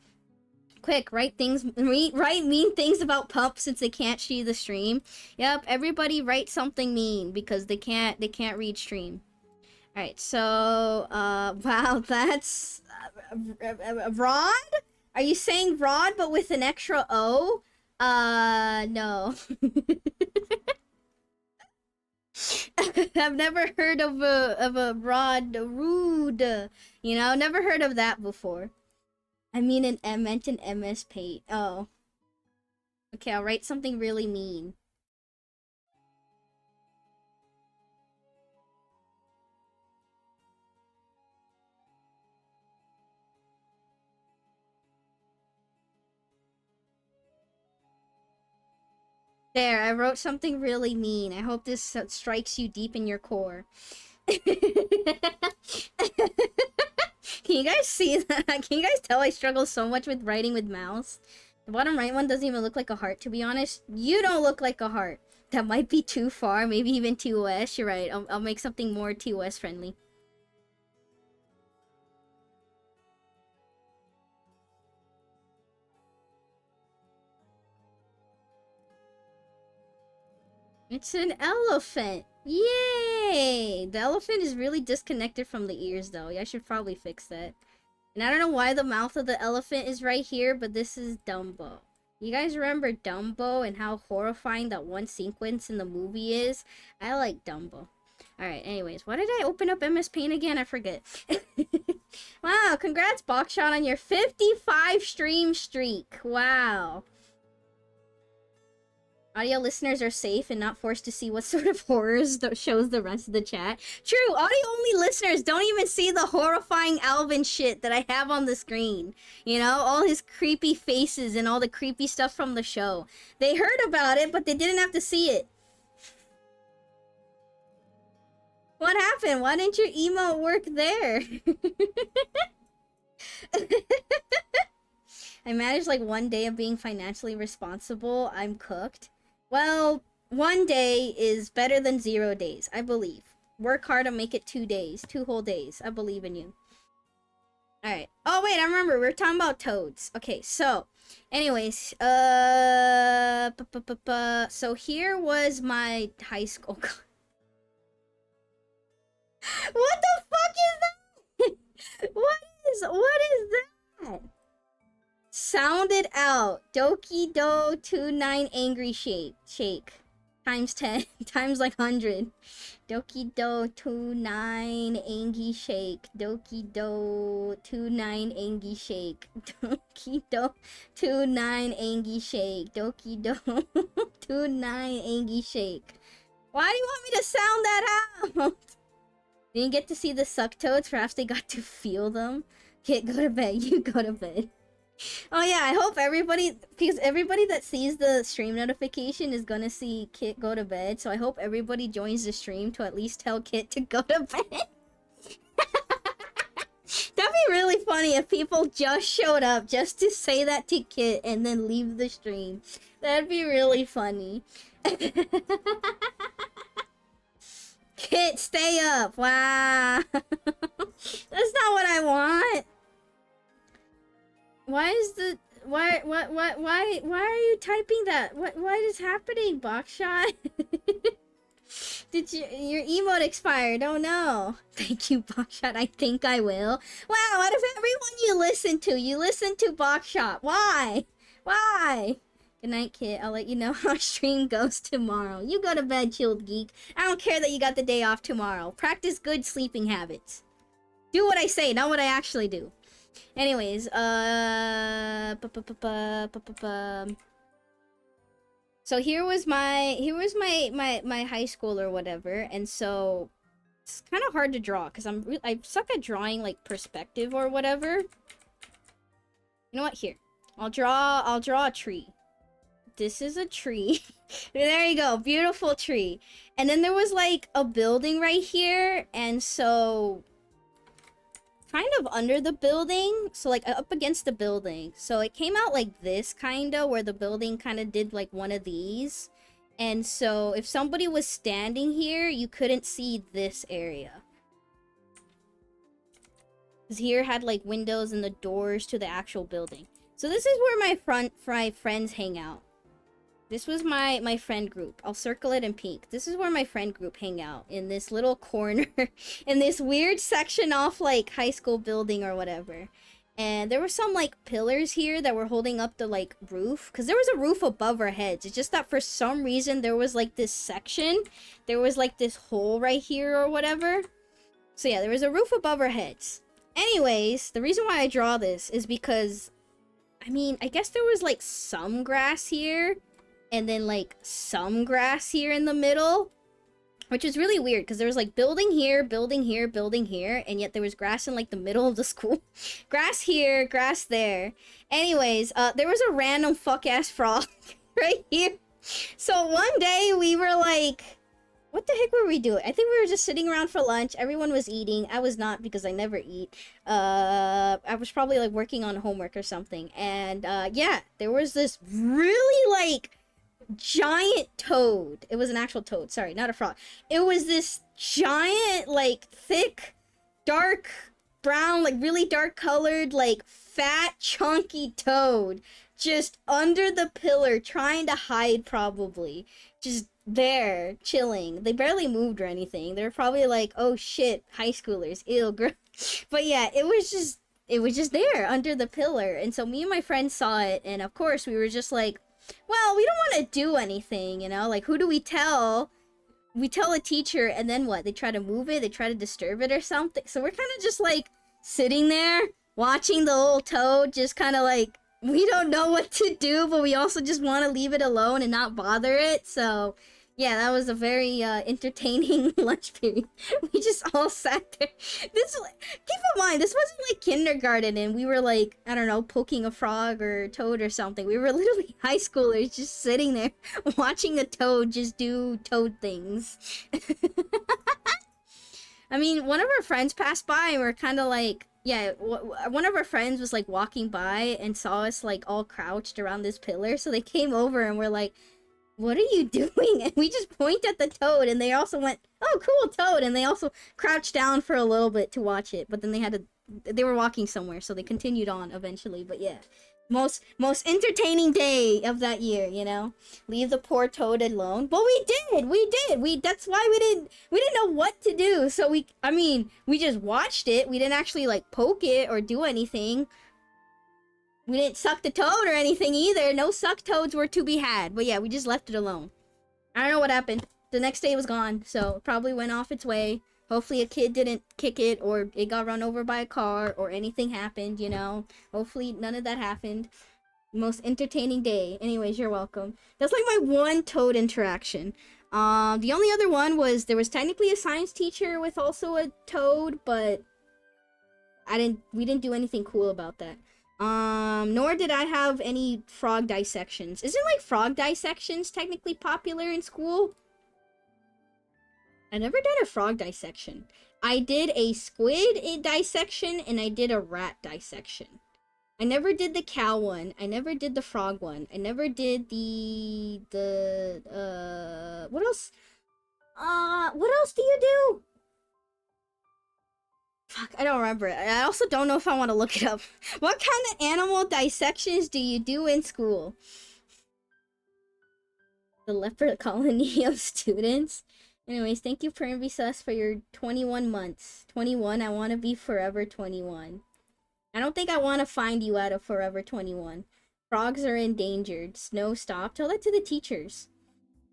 Quick, write mean things about Pump since they can't see the stream. Yep, everybody write something mean because they can't read stream. Alright, so, wow, that's, Rod? Are you saying Rod but with an extra O? No. I've never heard of a Rod rude, you know, never heard of that before. I meant an MS Paint. Oh. Okay, I'll write something really mean. There, I wrote something really mean. I hope this strikes you deep in your core. Can you guys see that? Can you guys tell I struggle so much with writing with mouse? The bottom right one doesn't even look like a heart, to be honest. You don't look like a heart. That might be too far, maybe even TOS. You're right. I'll make something more TOS friendly. It's an elephant. Yay! The elephant is really disconnected from the ears, though. I should probably fix that. And I don't know why the mouth of the elephant is right here, but this is Dumbo. You guys remember Dumbo and how horrifying that one sequence in the movie is? I like Dumbo. Alright, anyways, why did I open up MS Paint again? I forget. Wow, congrats, Boxshot, on your 55 stream streak. Wow. Audio listeners are safe and not forced to see what sort of horrors shows the rest of the chat. True, audio-only listeners don't even see the horrifying Alvin shit that I have on the screen. You know, all his creepy faces and all the creepy stuff from the show. They heard about it, but they didn't have to see it. What happened? Why didn't your emote work there? I managed like one day of being financially responsible. I'm cooked. Well, one day is better than 0 days, I believe. Work hard and make it 2 days. 2 whole days. I believe in you. Alright. Oh, wait, I remember. We were talking about toads. Okay, so, anyways, so here was my high school. What the fuck is that? What is that? Sound it out. Doki Do 29 angry shake. Times 10. Times like 100. Doki Do 29 angry shake. Doki Do 29 angry shake. Doki Do 29 angry shake. Doki Do 29 angry shake. Why do you want me to sound that out? Didn't get to see the suck toads. Perhaps they got to feel them. Kit, go to bed. You go to bed. Oh yeah, I hope everybody, because everybody that sees the stream notification is gonna see Kit go to bed, so I hope everybody joins the stream to at least tell Kit to go to bed. That'd be really funny if people just showed up just to say that to Kit and then leave the stream. That'd be really funny. Kit, stay up. Wow. That's not what I want. Why is the why are you typing that? What is happening, Boxshot? Did your emote expired? Oh no. Thank you, Boxshot. I think I will. Wow, out of everyone you listen to Boxshot. Why? Why? Good night, Kit. I'll let you know how stream goes tomorrow. You go to bed, chilled geek. I don't care that you got the day off tomorrow. Practice good sleeping habits. Do what I say, not what I actually do. Anyways, so here was my high school or whatever, and so it's kind of hard to draw because I suck at drawing like perspective or whatever. You know what? Here, I'll draw a tree. This is a tree. There you go, beautiful tree. And then there was like a building right here, and so kind of under the building, so like up against the building, so it came out like this kind of, where the building kind of did like one of these, and so if somebody was standing here you couldn't see this area because here had like windows and the doors to the actual building. So this is where my friends hang out. This was my friend group. I'll circle it in pink. This is where my friend group hang out, in this little corner, in this weird section off like high school building or whatever. And there were some like pillars here that were holding up the like roof, because there was a roof above our heads. It's just that for some reason there was like this section, there was like this hole right here or whatever. So yeah, there was a roof above our heads. Anyways, the reason why I draw this is because, I mean, I guess there was like some grass here, and then like some grass here in the middle, which is really weird because there was like building here, building here, building here, and yet there was grass in like the middle of the school. Grass here, grass there. Anyways, there was a random fuck ass frog right here. So one day we were like, what the heck were we doing? I think we were just sitting around for lunch. Everyone was eating. I was not because I never eat. I was probably like working on homework or something. And yeah, there was this really like giant toad. It was an actual toad. Sorry, not a frog. It was this giant, like thick, dark brown, like really dark colored, like fat, chunky toad just under the pillar trying to hide probably. Just there, chilling. They barely moved or anything. They're probably like, oh shit, high schoolers, ew, girl. But yeah, it was just there under the pillar. And so me and my friends saw it, and of course we were just like, well, we don't want to do anything, you know? Like, who do we tell? We tell a teacher, and then what? They try to move it, they try to disturb it or something. So we're kind of just like sitting there watching the little toad just kind of like, we don't know what to do, but we also just want to leave it alone and not bother it. So yeah, that was a very entertaining lunch period. We just all sat there. Keep in mind, this wasn't like kindergarten and we were like, I don't know, poking a frog or a toad or something. We were literally high schoolers just sitting there watching a toad just do toad things. I mean, one of our friends passed by and we're kind of like, yeah, one of our friends was like walking by and saw us like all crouched around this pillar. So they came over and were like, what are you doing? And we just point at the toad and they also went, oh, cool toad. And they also crouched down for a little bit to watch it. But then they were walking somewhere. So they continued on eventually. But yeah, most entertaining day of that year, you know? Leave the poor toad alone. But we did. That's why we didn't know what to do. So we just watched it. We didn't actually like poke it or do anything. We didn't suck the toad or anything either. No suck toads were to be had. But yeah, we just left it alone. I don't know what happened. The next day it was gone. So it probably went off its way. Hopefully a kid didn't kick it or it got run over by a car or anything happened, you know. Hopefully none of that happened. Most entertaining day. Anyways, you're welcome. That's like my one toad interaction. The only other one was there was technically a science teacher with also a toad, but we didn't do anything cool about that. Nor did I have any frog dissections. Isn't like frog dissections technically popular in school? I never did a frog dissection. I did a squid dissection and I did a rat dissection. I never did the cow one. I never did the frog one. I never did what else? What else do you do? Fuck, I don't remember. I also don't know if I want to look it up. What kind of animal dissections do you do in school? The leopard colony of students. Anyways, thank you, Primbisus, for your 21 months. 21, I want to be forever 21. I don't think I want to find you out of forever 21. Frogs are endangered. Snow, stop. Tell that to the teachers.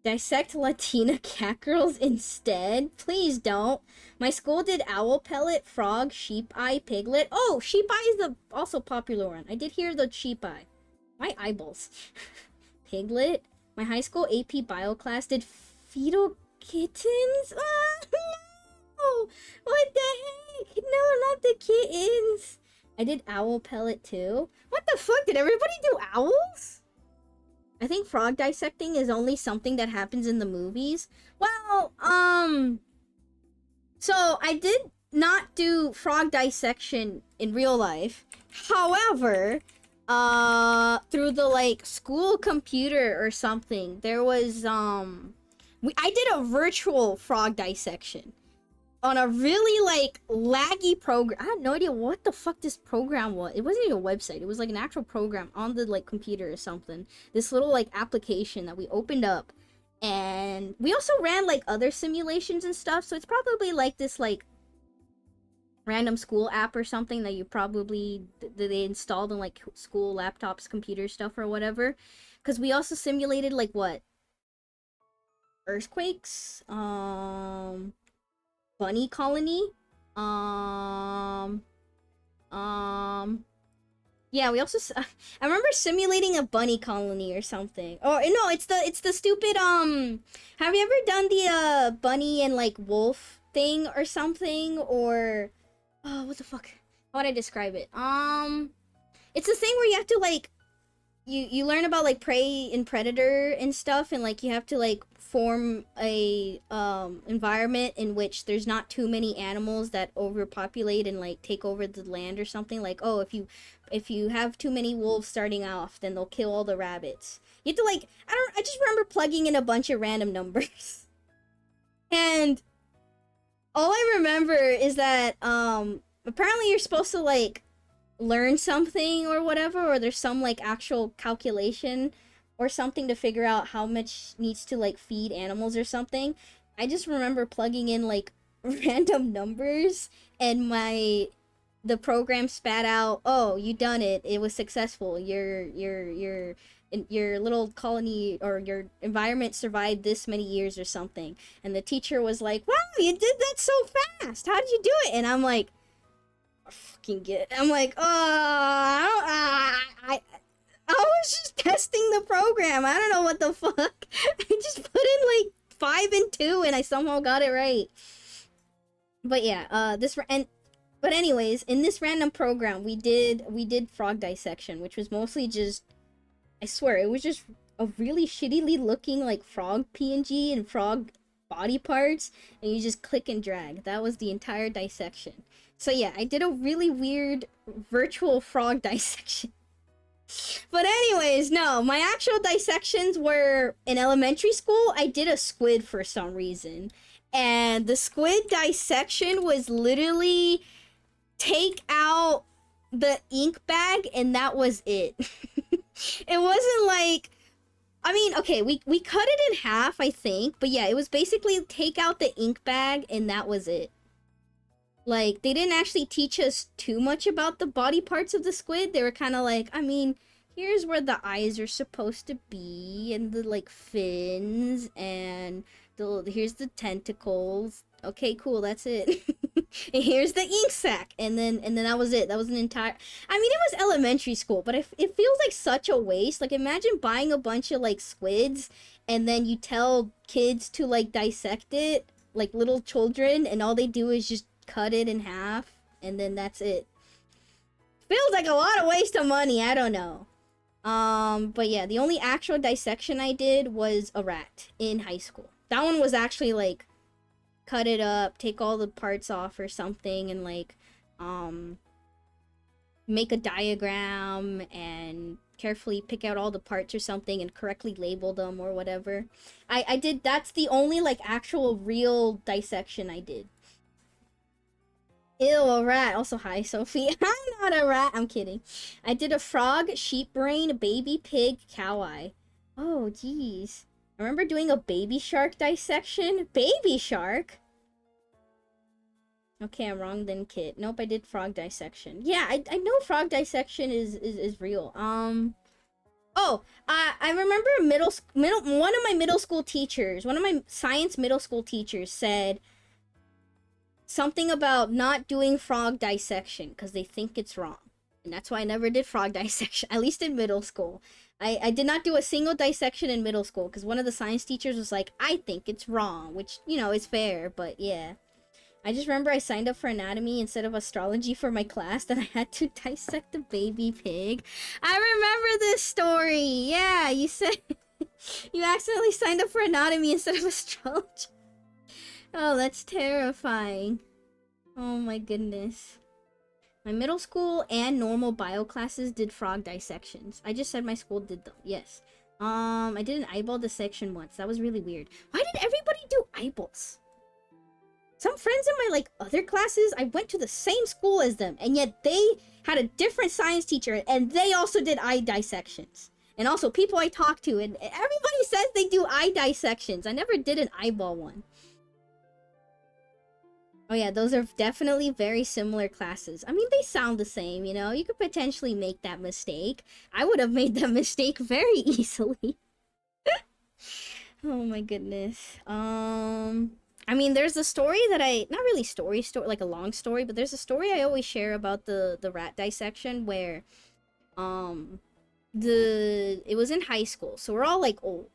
Dissect Latina cat girls instead? Please don't. My school did owl pellet, frog, sheep eye, piglet. Oh, sheep eye is the also popular one. I did hear the sheep eye. My eyeballs. Piglet. My high school AP bio class did fetal kittens? Oh, no! What the heck? No, not the kittens. I did owl pellet too. What the fuck? Did everybody do owls? I think frog dissecting is only something that happens in the movies. Well, so I did not do frog dissection in real life. However, through the like school computer or something, there was I did a virtual frog dissection on a really like laggy program. I had no idea what the fuck this program was. It wasn't even a website. It was like an actual program on the like computer or something. This little like application that we opened up, and we also ran like other simulations and stuff. So it's probably like this like random school app or something that you probably they installed on like school laptops, computer stuff or whatever. Because we also simulated like what? Earthquakes, bunny colony, yeah, we also I remember simulating a bunny colony or something. Oh no, it's the stupid have you ever done the bunny and like wolf thing or something? Or oh, what the fuck, how would I describe it? It's the thing where you have to like you learn about like prey and predator and stuff, and like you have to like form a environment in which there's not too many animals that overpopulate and like take over the land or something. Like, oh, if you have too many wolves starting off, then they'll kill all the rabbits. You have to like, I just remember plugging in a bunch of random numbers. And all I remember is that apparently you're supposed to like learn something or whatever, or there's some like actual calculation or something to figure out how much needs to like feed animals or something. I just remember plugging in like random numbers, and the program spat out, "Oh, you done it. It was successful. Your little colony or your environment survived this many years or something." And the teacher was like, "Wow, you did that so fast. How did you do it?" And I'm like, I'm like, oh, I was just testing the program. I don't know what the fuck. I just put in like 5 and 2, and I somehow got it right. But yeah, but anyways, in this random program, we did frog dissection, which was mostly just, I swear, it was just a really shittily looking like frog PNG and frog body parts, and you just click and drag. That was the entire dissection. So yeah, I did a really weird virtual frog dissection. But anyways, no, my actual dissections were in elementary school. I did a squid for some reason. And the squid dissection was literally take out the ink bag and that was it. It wasn't like, I mean, okay, we cut it in half, I think. But yeah, it was basically take out the ink bag and that was it. Like, they didn't actually teach us too much about the body parts of the squid. They were kind of like, I mean, here's where the eyes are supposed to be, and the, like, fins, and here's the tentacles. Okay, cool, that's it. And here's the ink sac, and then that was it. That was an entire, I mean, it was elementary school, but it feels like such a waste. Like, imagine buying a bunch of, like, squids, and then you tell kids to, like, dissect it, like little children, and all they do is just cut it in half, and then that's it. Feels like a lot of waste of money. I don't know. But yeah, the only actual dissection I did was a rat in high school. That one was actually like cut it up, take all the parts off or something, and like make a diagram and carefully pick out all the parts or something and correctly label them or whatever. I did, that's the only like actual real dissection I did. Ew, a rat. Also, hi, Sophie. I'm not a rat. I'm kidding. I did a frog, sheep brain, baby pig, cow eye. Oh, jeez. I remember doing a baby shark dissection. Baby shark? Okay, I'm wrong then, Kit. Nope, I did frog dissection. Yeah, I know frog dissection is real. Oh, I remember one of my middle school teachers, one of my science middle school teachers said something about not doing frog dissection because they think it's wrong. And that's why I never did frog dissection, at least in middle school. I did not do a single dissection in middle school because one of the science teachers was like, I think it's wrong, which, you know, is fair, but yeah. I just remember I signed up for anatomy instead of astrology for my class, and I had to dissect a baby pig. I remember this story. Yeah, you said you accidentally signed up for anatomy instead of astrology. Oh, that's terrifying. Oh my goodness. My middle school and normal bio classes did frog dissections. I just said my school did them. Yes. I did an eyeball dissection once. That was really weird. Why did everybody do eyeballs? Some friends in my, like, other classes, I went to the same school as them, and yet they had a different science teacher, and they also did eye dissections. And also, people I talked to, and everybody says they do eye dissections. I never did an eyeball one. Oh yeah, those are definitely very similar classes. I mean, they sound the same, you know? You could potentially make that mistake. I would have made that mistake very easily. Oh my goodness. I mean, there's a story that not really story, like a long story, but there's a story I always share about the rat dissection where, it was in high school, so we're all, like, old.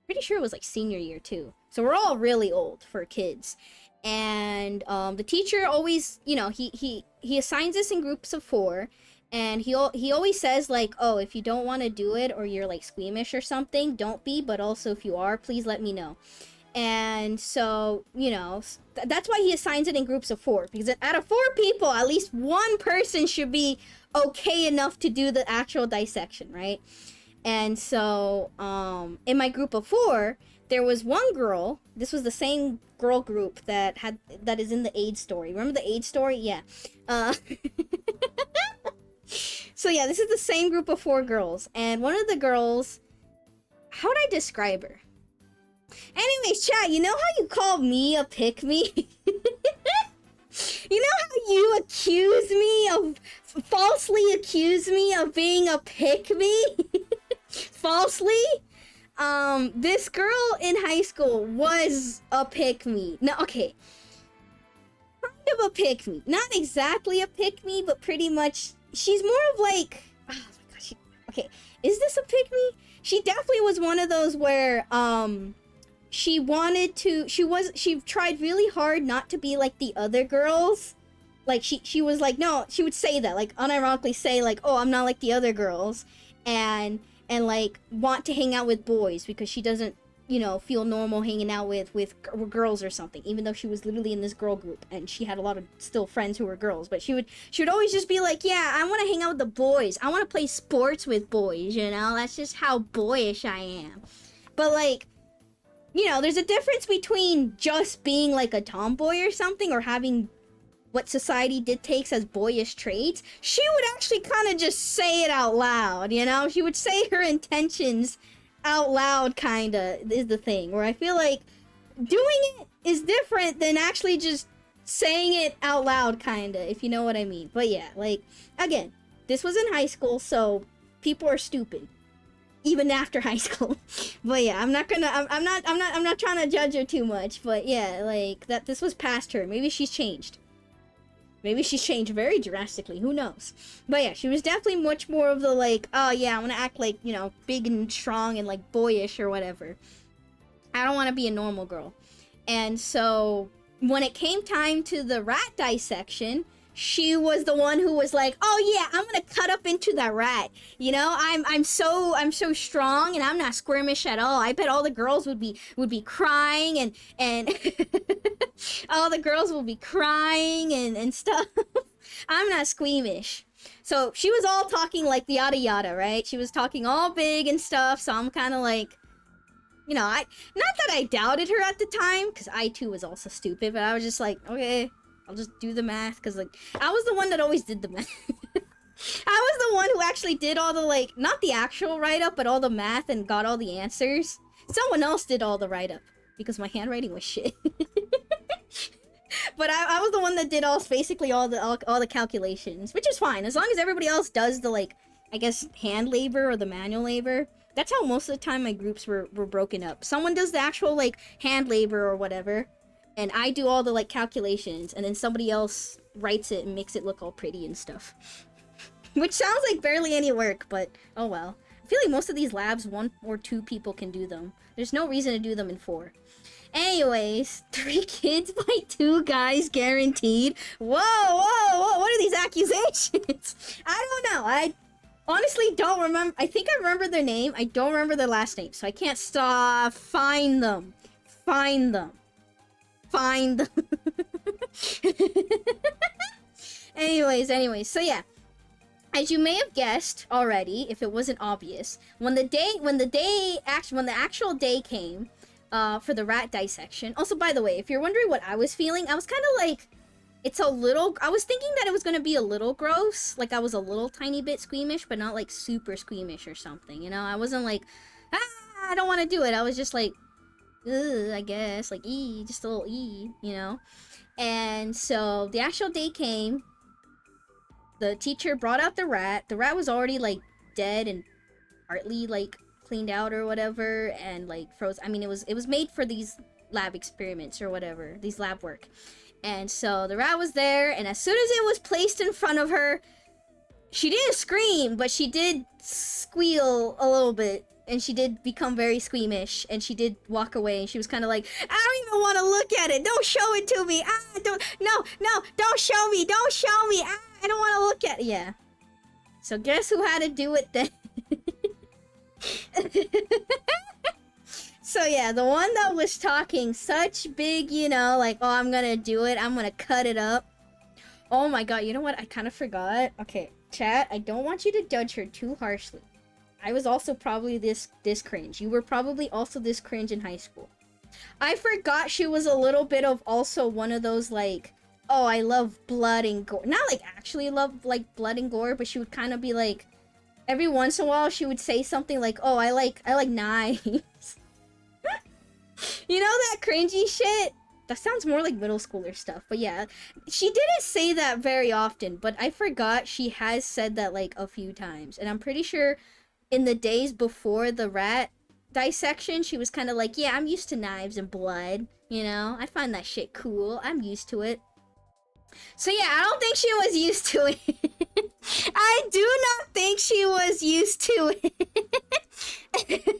Pretty sure it was, like, senior year, too. So we're all really old for kids. And, the teacher always, you know, he assigns us in groups of 4, And he always says like, oh, if you don't want to do it or you're like squeamish or something, don't be, but also if you are, please let me know. And so, you know, that's why he assigns it in groups of 4, because out of 4 people, at least one person should be okay enough to do the actual dissection, right? And so, in my group of 4, there was one girl. This was the same girl group that is in the AIDS story. Remember the AIDS story? Yeah. Uh, so yeah, this is the same group of 4 girls, and one of the girls, how would I describe her? Anyways, chat, you know how you call me a pick-me? You know how you falsely accuse me of being a pick-me? Falsely? This girl in high school was a pick-me. No, okay. Kind of a pick-me. Not exactly a pick-me, but pretty much, she's more of like, oh my gosh, okay, is this a pick-me? She definitely was one of those where, she tried really hard not to be like the other girls. Like, she was like, no, she would say that, like, unironically say, like, oh, I'm not like the other girls. And like, want to hang out with boys because she doesn't, you know, feel normal hanging out with girls or something, even though she was literally in this girl group and she had a lot of still friends who were girls. But she would always just be like, yeah, I want to hang out with the boys. I want to play sports with boys, you know? That's just how boyish I am. But, like, you know, there's a difference between just being like a tomboy or something, or having what society dictates as boyish traits. She would actually kind of just say it out loud, you know? She would say her intentions out loud, kind of, is the thing. Where I feel like doing it is different than actually just saying it out loud, kind of, if you know what I mean. But yeah, like, again, this was in high school, so people are stupid. Even after high school. But yeah, I'm not trying to judge her too much, but yeah, like, that this was past her. Maybe she's changed. Maybe she's changed very drastically, who knows? But yeah, she was definitely much more of the, like, oh yeah, I want to act like, you know, big and strong and like boyish or whatever. I don't want to be a normal girl. And so when it came time to the rat dissection, she was the one who was like, oh yeah, I'm gonna cut up into that rat. You know, I'm so strong and I'm not squirmish at all. I bet all the girls would be crying and all the girls will be crying and stuff. I'm not squeamish. So she was all talking like the yada yada, right? She was talking all big and stuff, so I'm kind of like, you know, not that I doubted her at the time, because I too was also stupid, but I was just like, okay, I'll just do the math, because, like, I was the one that always did the math. I was the one who actually did all the, like, not the actual write-up, but all the math and got all the answers. Someone else did all the write-up, because my handwriting was shit. But I was the one that did basically all the calculations, which is fine, as long as everybody else does the, like, I guess, hand labor or the manual labor. That's how most of the time my groups were broken up. Someone does the actual, like, hand labor or whatever, and I do all the, like, calculations, and then somebody else writes it and makes it look all pretty and stuff. Which sounds like barely any work, but oh well. I feel like most of these labs, 1 or 2 people can do them. There's no reason to do them in 4. Anyways, 3 kids by 2 guys guaranteed. Whoa, what are these accusations? I don't know. I honestly don't remember. I think I remember their name. I don't remember their last name, so I can't stop. Find them. Anyways, so yeah. As you may have guessed already, if it wasn't obvious, when the actual day came, for the rat dissection. Also, by the way, if you're wondering what I was feeling, I was kind of like, I was thinking that it was gonna be a little gross, like I was a little tiny bit squeamish, but not like super squeamish or something, you know? I wasn't like, I don't want to do it. I was just like, ugh, I guess, like, just a little you know? And so the actual day came, the teacher brought out the rat. The rat was already, like, dead and partly, like, cleaned out or whatever, and, like, froze. I mean, it was made for these lab experiments or whatever, these lab work. And so the rat was there, and as soon as it was placed in front of her, she didn't scream, but she did squeal a little bit, and she did become very squeamish, and she did walk away, and she was kind of like, I don't even want to look at it, don't show it to me, don't show me, I don't want to look at it, yeah. So guess who had to do it then? So yeah, the one that was talking such big, you know, like, oh, I'm gonna do it, I'm gonna cut it up. Oh my god, you know what? I kind of forgot. Okay, chat, I don't want you to judge her too harshly. I was also probably this cringe. You were probably also this cringe in high school. I forgot she was a little bit of also one of those like, oh, I love blood and gore. Not like actually love like blood and gore, but she would kind of be like, every once in a while she would say something like, oh, I like knives. You know that cringy shit? That sounds more like middle schooler stuff, but yeah. She didn't say that very often, but I forgot she has said that like a few times. And I'm pretty sure in the days before the rat dissection, she was kind of like, yeah, I'm used to knives and blood, you know? I find that shit cool. I'm used to it. So yeah, I don't think she was used to it. I do not think she was used to it.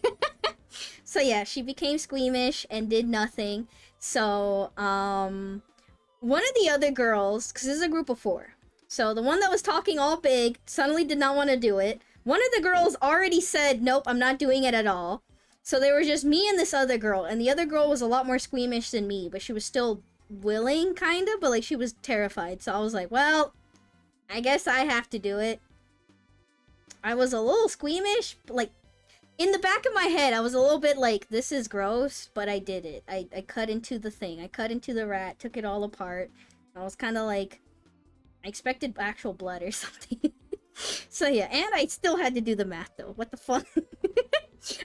So yeah, she became squeamish and did nothing. So, one of the other girls, because this is a group of 4. So the one that was talking all big suddenly did not want to do it. One of the girls already said, nope, I'm not doing it at all. So there was just me and this other girl. And the other girl was a lot more squeamish than me, but she was still willing, kind of. But like, she was terrified. So I was like, well, I guess I have to do it. I was a little squeamish, like, in the back of my head, I was a little bit like, this is gross, but I did it. I cut into the thing. I cut into the rat, took it all apart. I was kind of like, I expected actual blood or something. So yeah, and I still had to do the math though. What the fuck?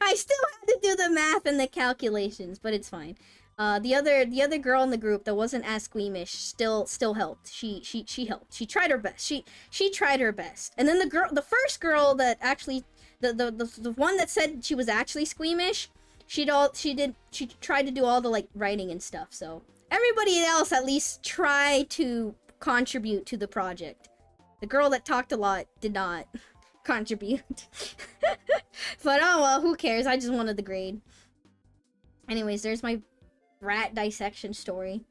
I still had to do the math and the calculations, but it's fine. The other girl in the group that wasn't as squeamish still helped. She helped. She tried her best. She tried her best. And then the first girl that actually the one that said she was actually squeamish, she tried to do all the like writing and stuff. So everybody else at least tried to contribute to the project. The girl that talked a lot did not contribute. But oh well, who cares? I just wanted the grade. Anyways, there's my rat dissection story.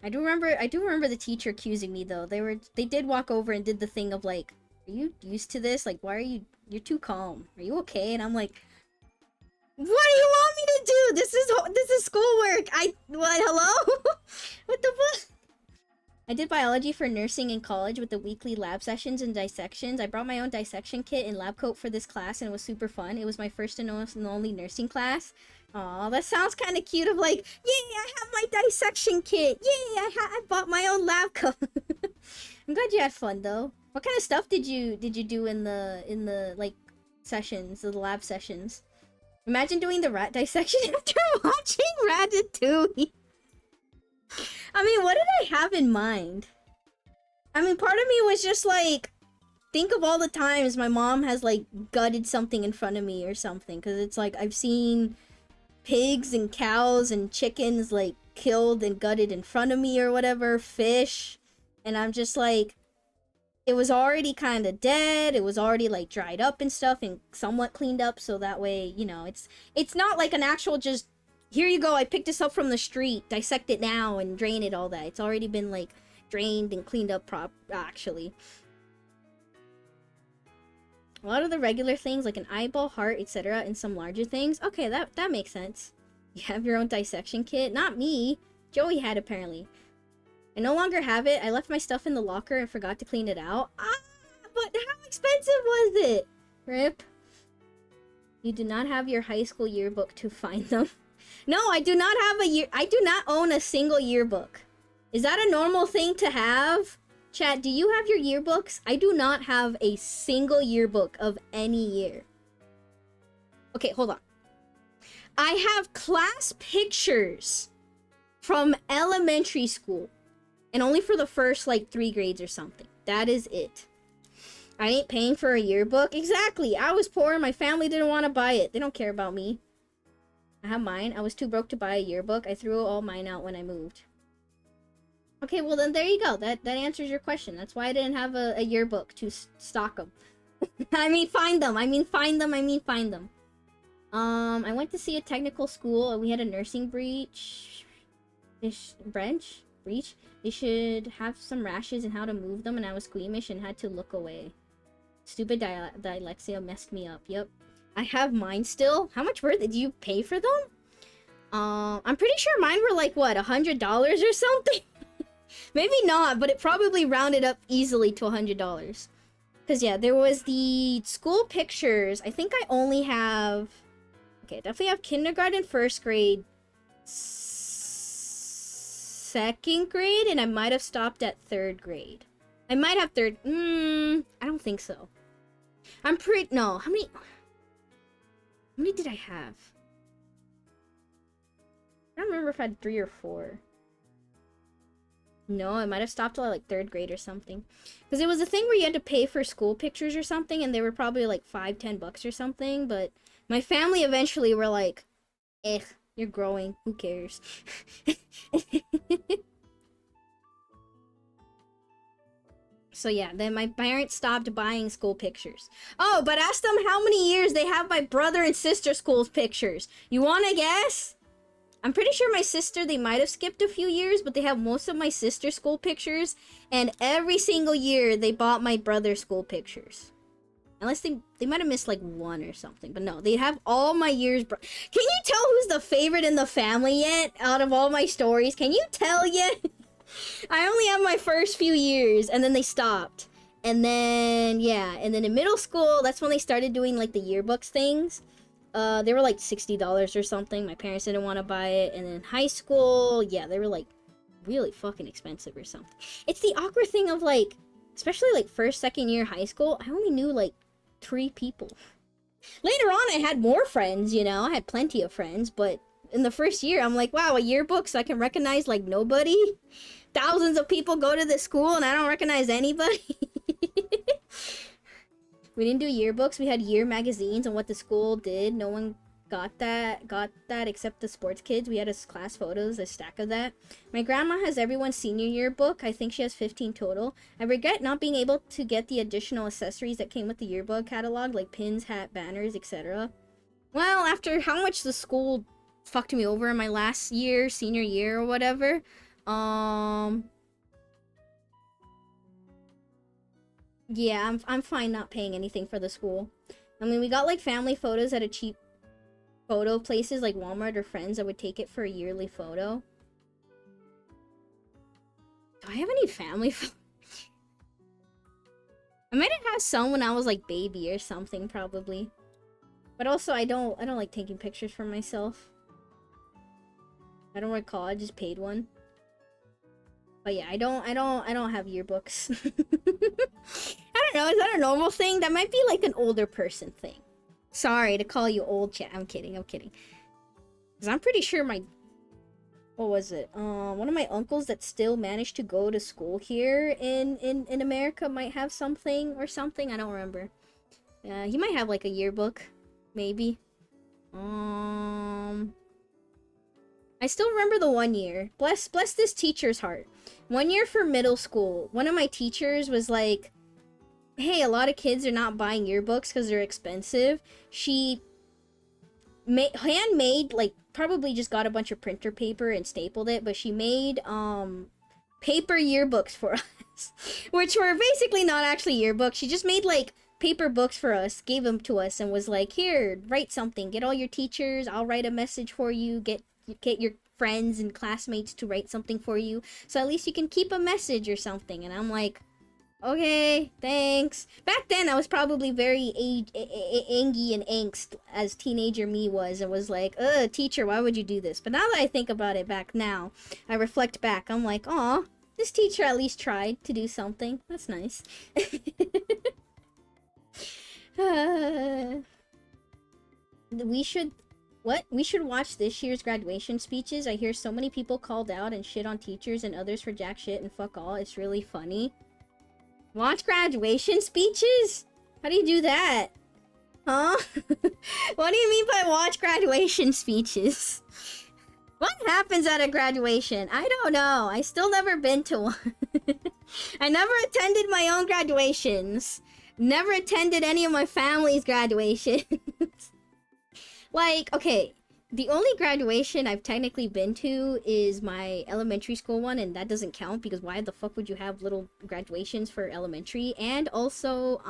I do remember the teacher accusing me though. They did walk over and did the thing of like, are you used to this? Like, why are you're too calm. Are you okay? And I'm like, what do you want me to do? This is schoolwork. What, hello? What the fuck? I did biology for nursing in college with the weekly lab sessions and dissections. I brought my own dissection kit and lab coat for this class and it was super fun. It was my first and only nursing class. Aw, that sounds kind of cute of like, yay, I have my dissection kit. Yay, I bought my own lab coat. I'm glad you had fun though. What kind of stuff did you do in the like sessions, the lab sessions? Imagine doing the rat dissection after watching Ratatouille. I mean, what did I have in mind? I mean, part of me was just like, think of all the times my mom has like gutted something in front of me or something. Because it's like, I've seen pigs and cows and chickens like killed and gutted in front of me or whatever, fish. And I'm just like, it was already kind of dead. It was already like dried up and stuff and somewhat cleaned up. So that way, you know, it's not like an actual just, here you go, I picked this up from the street, dissect it now and drain it, all that. It's already been like drained and cleaned up actually. A lot of the regular things like an eyeball, heart, etc. and some larger things. Okay, that makes sense. You have your own dissection kit? Not me. Joey had apparently. I no longer have it. I left my stuff in the locker and forgot to clean it out. Ah, but how expensive was it? Rip. You do not have your high school yearbook to find them. No, I do not have I do not own a single yearbook. Is that a normal thing to have? Chat, do you have your yearbooks? I do not have a single yearbook of any year. Okay, hold on. I have class pictures from elementary school. And only for the first, like, 3 grades or something. That is it. I ain't paying for a yearbook. Exactly. I was poor. My family didn't want to buy it. They don't care about me. I have mine. I was too broke to buy a yearbook. I threw all mine out when I moved. Okay, well then there you go. That answers your question. That's why I didn't have a yearbook to stock them. I mean, find them. I mean, find them. I went to see a technical school and we had a nursing breach. Breach? They should have some rashes and how to move them, and I was squeamish and had to look away. Stupid dyslexia messed me up. Yep. I have mine still. How much were they? Did you pay for them? I'm pretty sure mine were like, what, $100 or something? Maybe not, but it probably rounded up easily to $100. Because, yeah, there was the school pictures. I think I only have... Okay, definitely have kindergarten, first grade, second grade, and I might have stopped at third grade. I might have third... I don't think so. I'm pretty... No, how many did I have? I don't remember if I had 3 or 4. No, I might have stopped at like third grade or something. Because it was a thing where you had to pay for school pictures or something, and they were probably like $5-10 or something, but my family eventually were like, you're growing, who cares? So yeah, then my parents stopped buying school pictures. Oh, but ask them how many years they have my brother and sister school pictures. You wanna guess? I'm pretty sure my sister, they might have skipped a few years, but they have most of my sister's school pictures, and every single year they bought my brother's school pictures. Unless they might have missed like 1 or something, but no, they have all my years. Can you tell who's the favorite in the family yet out of all my stories? Can you tell yet? I only have my first few years, and then they stopped. And then, yeah, and then in middle school, that's when they started doing like the yearbooks things. They were like $60 or something. My parents didn't want to buy it. And then high school, yeah, they were like really fucking expensive or something. It's the awkward thing of like, especially like first, second year high school, I only knew like 3 people. Later on, I had more friends, you know, I had plenty of friends, but in the first year, I'm like, wow, a yearbook, so I can recognize like nobody. Thousands of people go to this school and I don't recognize anybody. We didn't do yearbooks. We had year magazines on what the school did. No one got that except the sports kids. We had class photos, a stack of that. My grandma has everyone's senior yearbook. I think she has 15 total. I regret not being able to get the additional accessories that came with the yearbook catalog, like pins, hat, banners, etc. Well, after how much the school fucked me over in my last year, senior year or whatever, yeah, I'm fine not paying anything for the school. I mean, we got like family photos at a cheap photo places like Walmart or Friends that would take it for a yearly photo. Do I have any family photos? I might have had some when I was like baby or something, probably. But also, I don't like taking pictures for myself. I don't recall. I just paid one. But yeah, I don't have yearbooks. I don't know. Is that a normal thing? That might be like an older person thing. Sorry to call you old, chat. I'm kidding. Because I'm pretty sure my... What was it? One of my uncles that still managed to go to school here in America might have something or something. I don't remember. He might have like a yearbook. Maybe. I still remember the 1 year. Bless this teacher's heart. 1 year for middle school. One of my teachers was like, hey, a lot of kids are not buying yearbooks because they're expensive. She handmade, like, probably just got a bunch of printer paper and stapled it, but she made paper yearbooks for us, which were basically not actually yearbooks. She just made like paper books for us, gave them to us, and was like, here, write something, get all your teachers, I'll write a message for you, get your friends and classmates to write something for you, so at least you can keep a message or something. And I'm like, okay, thanks. Back then, I was probably very angy and angst, as teenager me was, and was like, teacher, why would you do this? But now that I think about it back now, I reflect back, I'm like, aw, this teacher at least tried to do something. That's nice. We should watch this year's graduation speeches. I hear so many people called out and shit on teachers and others for jack shit and fuck all. It's really funny. Watch graduation speeches? How do you do that? Huh? What do you mean by watch graduation speeches? What happens at a graduation? I don't know. I still never been to one. I never attended my own graduations. Never attended any of my family's graduations. Like, okay, the only graduation I've technically been to is my elementary school one, and that doesn't count because why the fuck would you have little graduations for elementary? And also,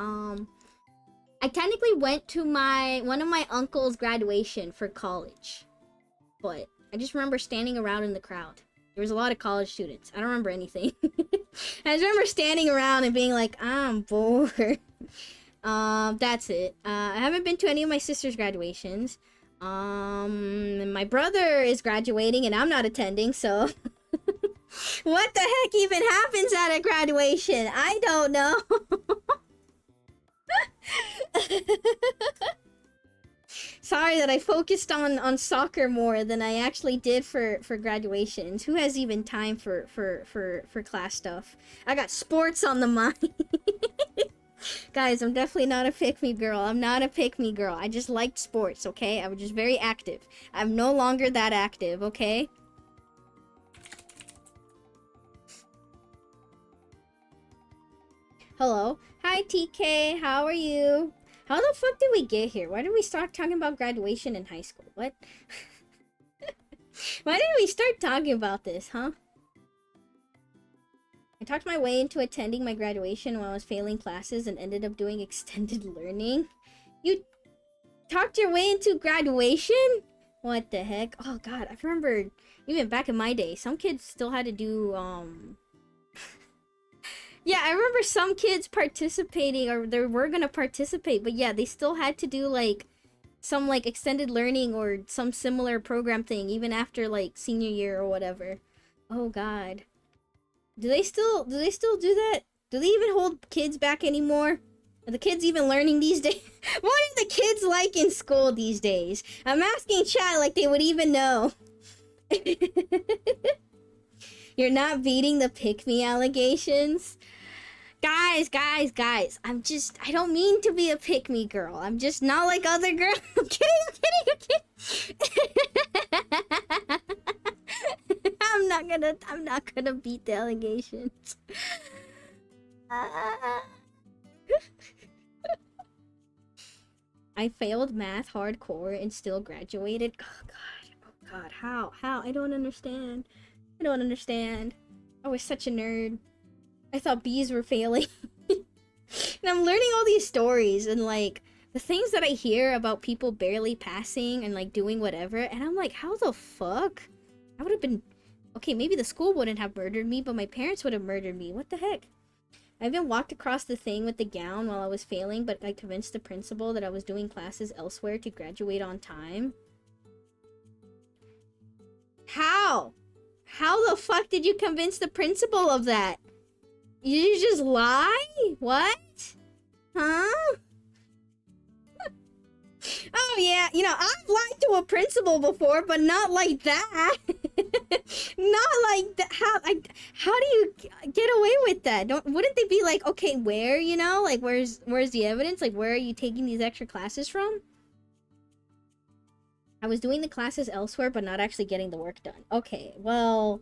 I technically went to one of my uncle's graduation for college, but I just remember standing around in the crowd. There was a lot of college students. I don't remember anything. I just remember standing around and being like, I'm bored. That's it. I haven't been to any of my sister's graduations. My brother is graduating and I'm not attending, so what the heck even happens at a graduation? I don't know. Sorry that I focused on soccer more than I actually did for graduations. Who has even time for class stuff? I got sports on the mind. Guys, I'm definitely not a pick-me girl. I'm not a pick-me girl. I just liked sports, okay? I was just very active. I'm no longer that active, okay? Hello. Hi, TK. How are you? How the fuck did we get here? Why did we start talking about graduation in high school? What? Why did we start talking about this, huh? I talked my way into attending my graduation while I was failing classes and ended up doing extended learning. You talked your way into graduation? What the heck? Oh god, I remember even back in my day, some kids still had to do, yeah, I remember some kids participating, or they were gonna participate, but yeah, they still had to do, like, some, like, extended learning or some similar program thing, even after, like, senior year or whatever. Oh, God. Do they still do that? Do they even hold kids back anymore? Are the kids even learning these days? What are the kids like in school these days? I'm asking chat like they would even know. You're not beating the pick-me allegations? Guys, I don't mean to be a pick-me girl. I'm just not like other girls. I'm kidding. I'm not gonna beat the allegations. I failed math hardcore and still graduated. Oh god, how? I don't understand. I was such a nerd. I thought B's were failing. And I'm learning all these stories and, like, the things that I hear about people barely passing and, like, doing whatever. And I'm like, how the fuck? I would have been... Okay, maybe the school wouldn't have murdered me, but my parents would have murdered me. What the heck? I even walked across the thing with the gown while I was failing, but I convinced the principal that I was doing classes elsewhere to graduate on time. How? How the fuck did you convince the principal of that? You just lie? What? Huh? Oh yeah, you know, I've lied to a principal before, but not like that. Not like that. How do you get away with that? Wouldn't they be like, okay, where, you know? Like, where's the evidence? Like, where are you taking these extra classes from? I was doing the classes elsewhere, but not actually getting the work done. Okay, well...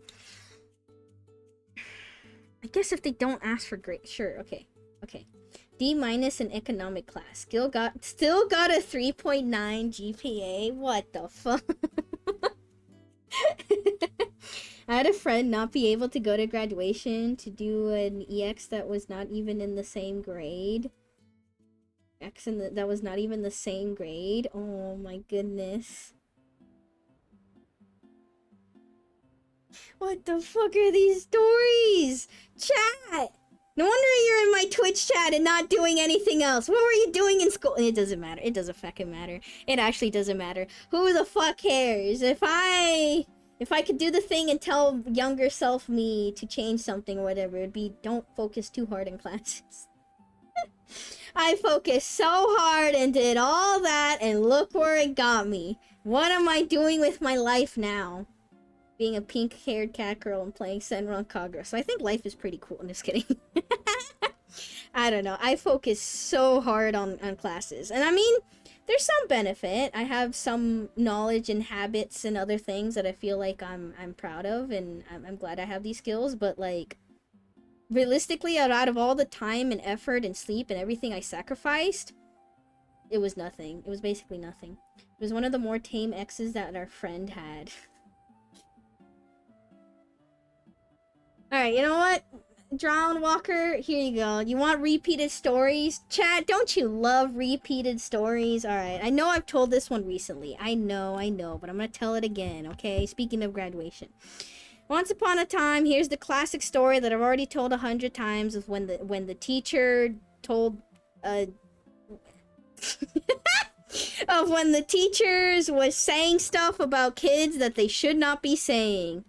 I guess if they don't ask for grade, sure, okay. D- in economic class. Still got a 3.9 GPA. What the fuck? I had a friend not be able to go to graduation to do an EX that was not even in the same grade. That was not even the same grade. Oh my goodness. What the fuck are these stories? Chat! No wonder you're in my Twitch chat and not doing anything else. What were you doing in school? It doesn't matter. It doesn't fucking matter. It actually doesn't matter. Who the fuck cares? If I could do the thing and tell younger self me to change something or whatever, it'd be don't focus too hard in classes. I focused so hard and did all that, and look where it got me. What am I doing with my life now? Being a pink-haired cat girl and playing Senran Kagura. So I think life is pretty cool. I'm just kidding. I don't know. I focus so hard on classes. And I mean, there's some benefit. I have some knowledge and habits and other things that I feel like I'm proud of, and I'm glad I have these skills, but like realistically, out of all the time and effort and sleep and everything I sacrificed, it was nothing. It was basically nothing. It was one of the more tame exes that our friend had. Alright, you know what? Drown Walker, here you go. You want repeated stories? Chat, don't you love repeated stories? Alright, I know I've told this one recently. I know, but I'm gonna tell it again, okay? Speaking of graduation. Once upon a time, here's the classic story that I've already told 100 times of when the teacher told of when the teachers was saying stuff about kids that they should not be saying.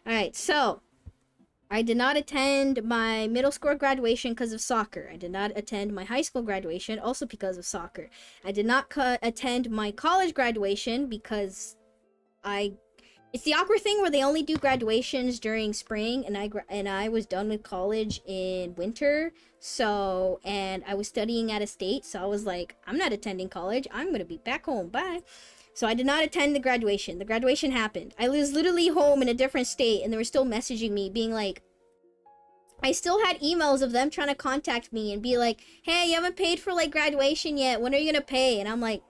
Alright, so I did not attend my middle school graduation because of soccer. I did not attend my high school graduation also because of soccer. I did not attend my college graduation because it's the awkward thing where they only do graduations during spring, and I was done with college in winter. So, and I was studying out of state, so I was like, I'm not attending college. I'm going to be back home. Bye. So I did not attend the graduation. The graduation happened. I was literally home in a different state, and they were still messaging me, being like, I still had emails of them trying to contact me and be like, hey, you haven't paid for, like, graduation yet. When are you going to pay? And I'm like,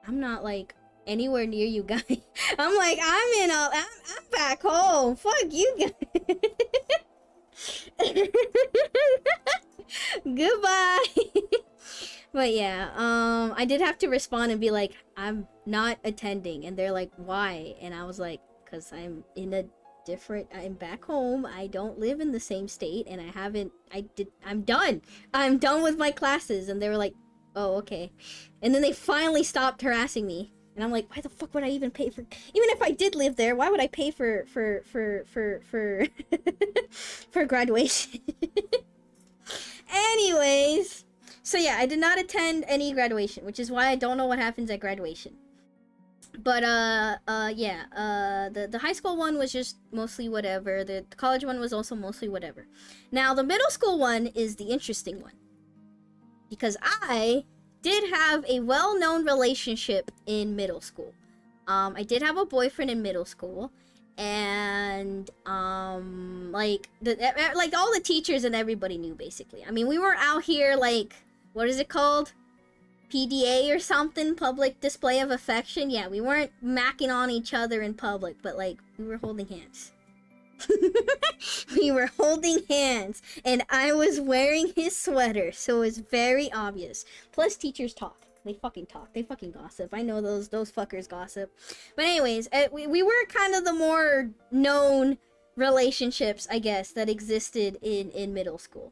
I'm not, like, anywhere near you guys. I'm like, I'm back home. Fuck you guys. Goodbye. But yeah, I did have to respond and be like, I'm not attending. And they're like, why? And I was like, because I'm back home. I don't live in the same state, and I'm done. I'm done with my classes. And they were like, oh, okay. And then they finally stopped harassing me. And I'm like, why the fuck would I even pay for, even if I did live there, why would I pay for for graduation? Anyways, so yeah, I did not attend any graduation, which is why I don't know what happens at graduation. But yeah, the high school one was just mostly whatever. The college one was also mostly whatever. Now the middle school one is the interesting one, because I did have a well-known relationship in middle school. I did have a boyfriend in middle school, and like all the teachers and everybody knew, basically. I mean, we were out here, like, what is it called? PDA or something, public display of affection. Yeah, we weren't macking on each other in public, but like, we were holding hands. We were holding hands, and I was wearing his sweater, so it was very obvious. Plus, teachers talk. They fucking talk. They fucking gossip. I know those fuckers gossip. But anyways, we were kind of the more known relationships, I guess, that existed in middle school.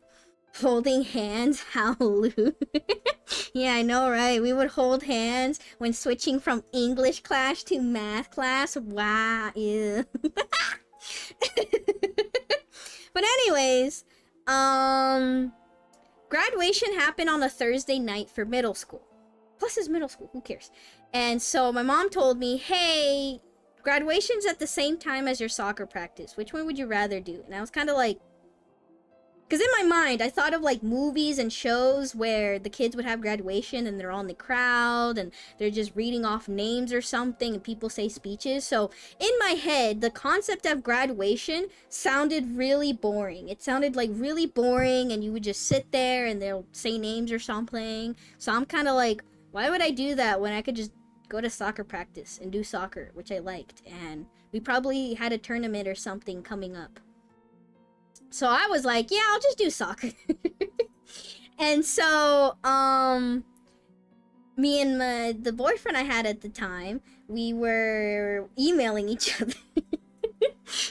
Holding hands, hallelujah. Yeah, I know, right? We would hold hands when switching from English class to math class. Wow, yeah. But anyways, graduation happened on a Thursday night for middle school. Plus it's middle school, who cares? And so my mom told me, hey, graduation's at the same time as your soccer practice. Which one would you rather do? And I was kind of like, because in my mind, I thought of like movies and shows where the kids would have graduation and they're all in the crowd and they're just reading off names or something and people say speeches. So in my head, the concept of graduation sounded really boring. It sounded like really boring, and you would just sit there and they'll say names or something. So I'm kind of like, why would I do that when I could just go to soccer practice and do soccer, which I liked, and we probably had a tournament or something coming up. So I was like, yeah, I'll just do soccer. And so, me and the boyfriend I had at the time, we were emailing each other.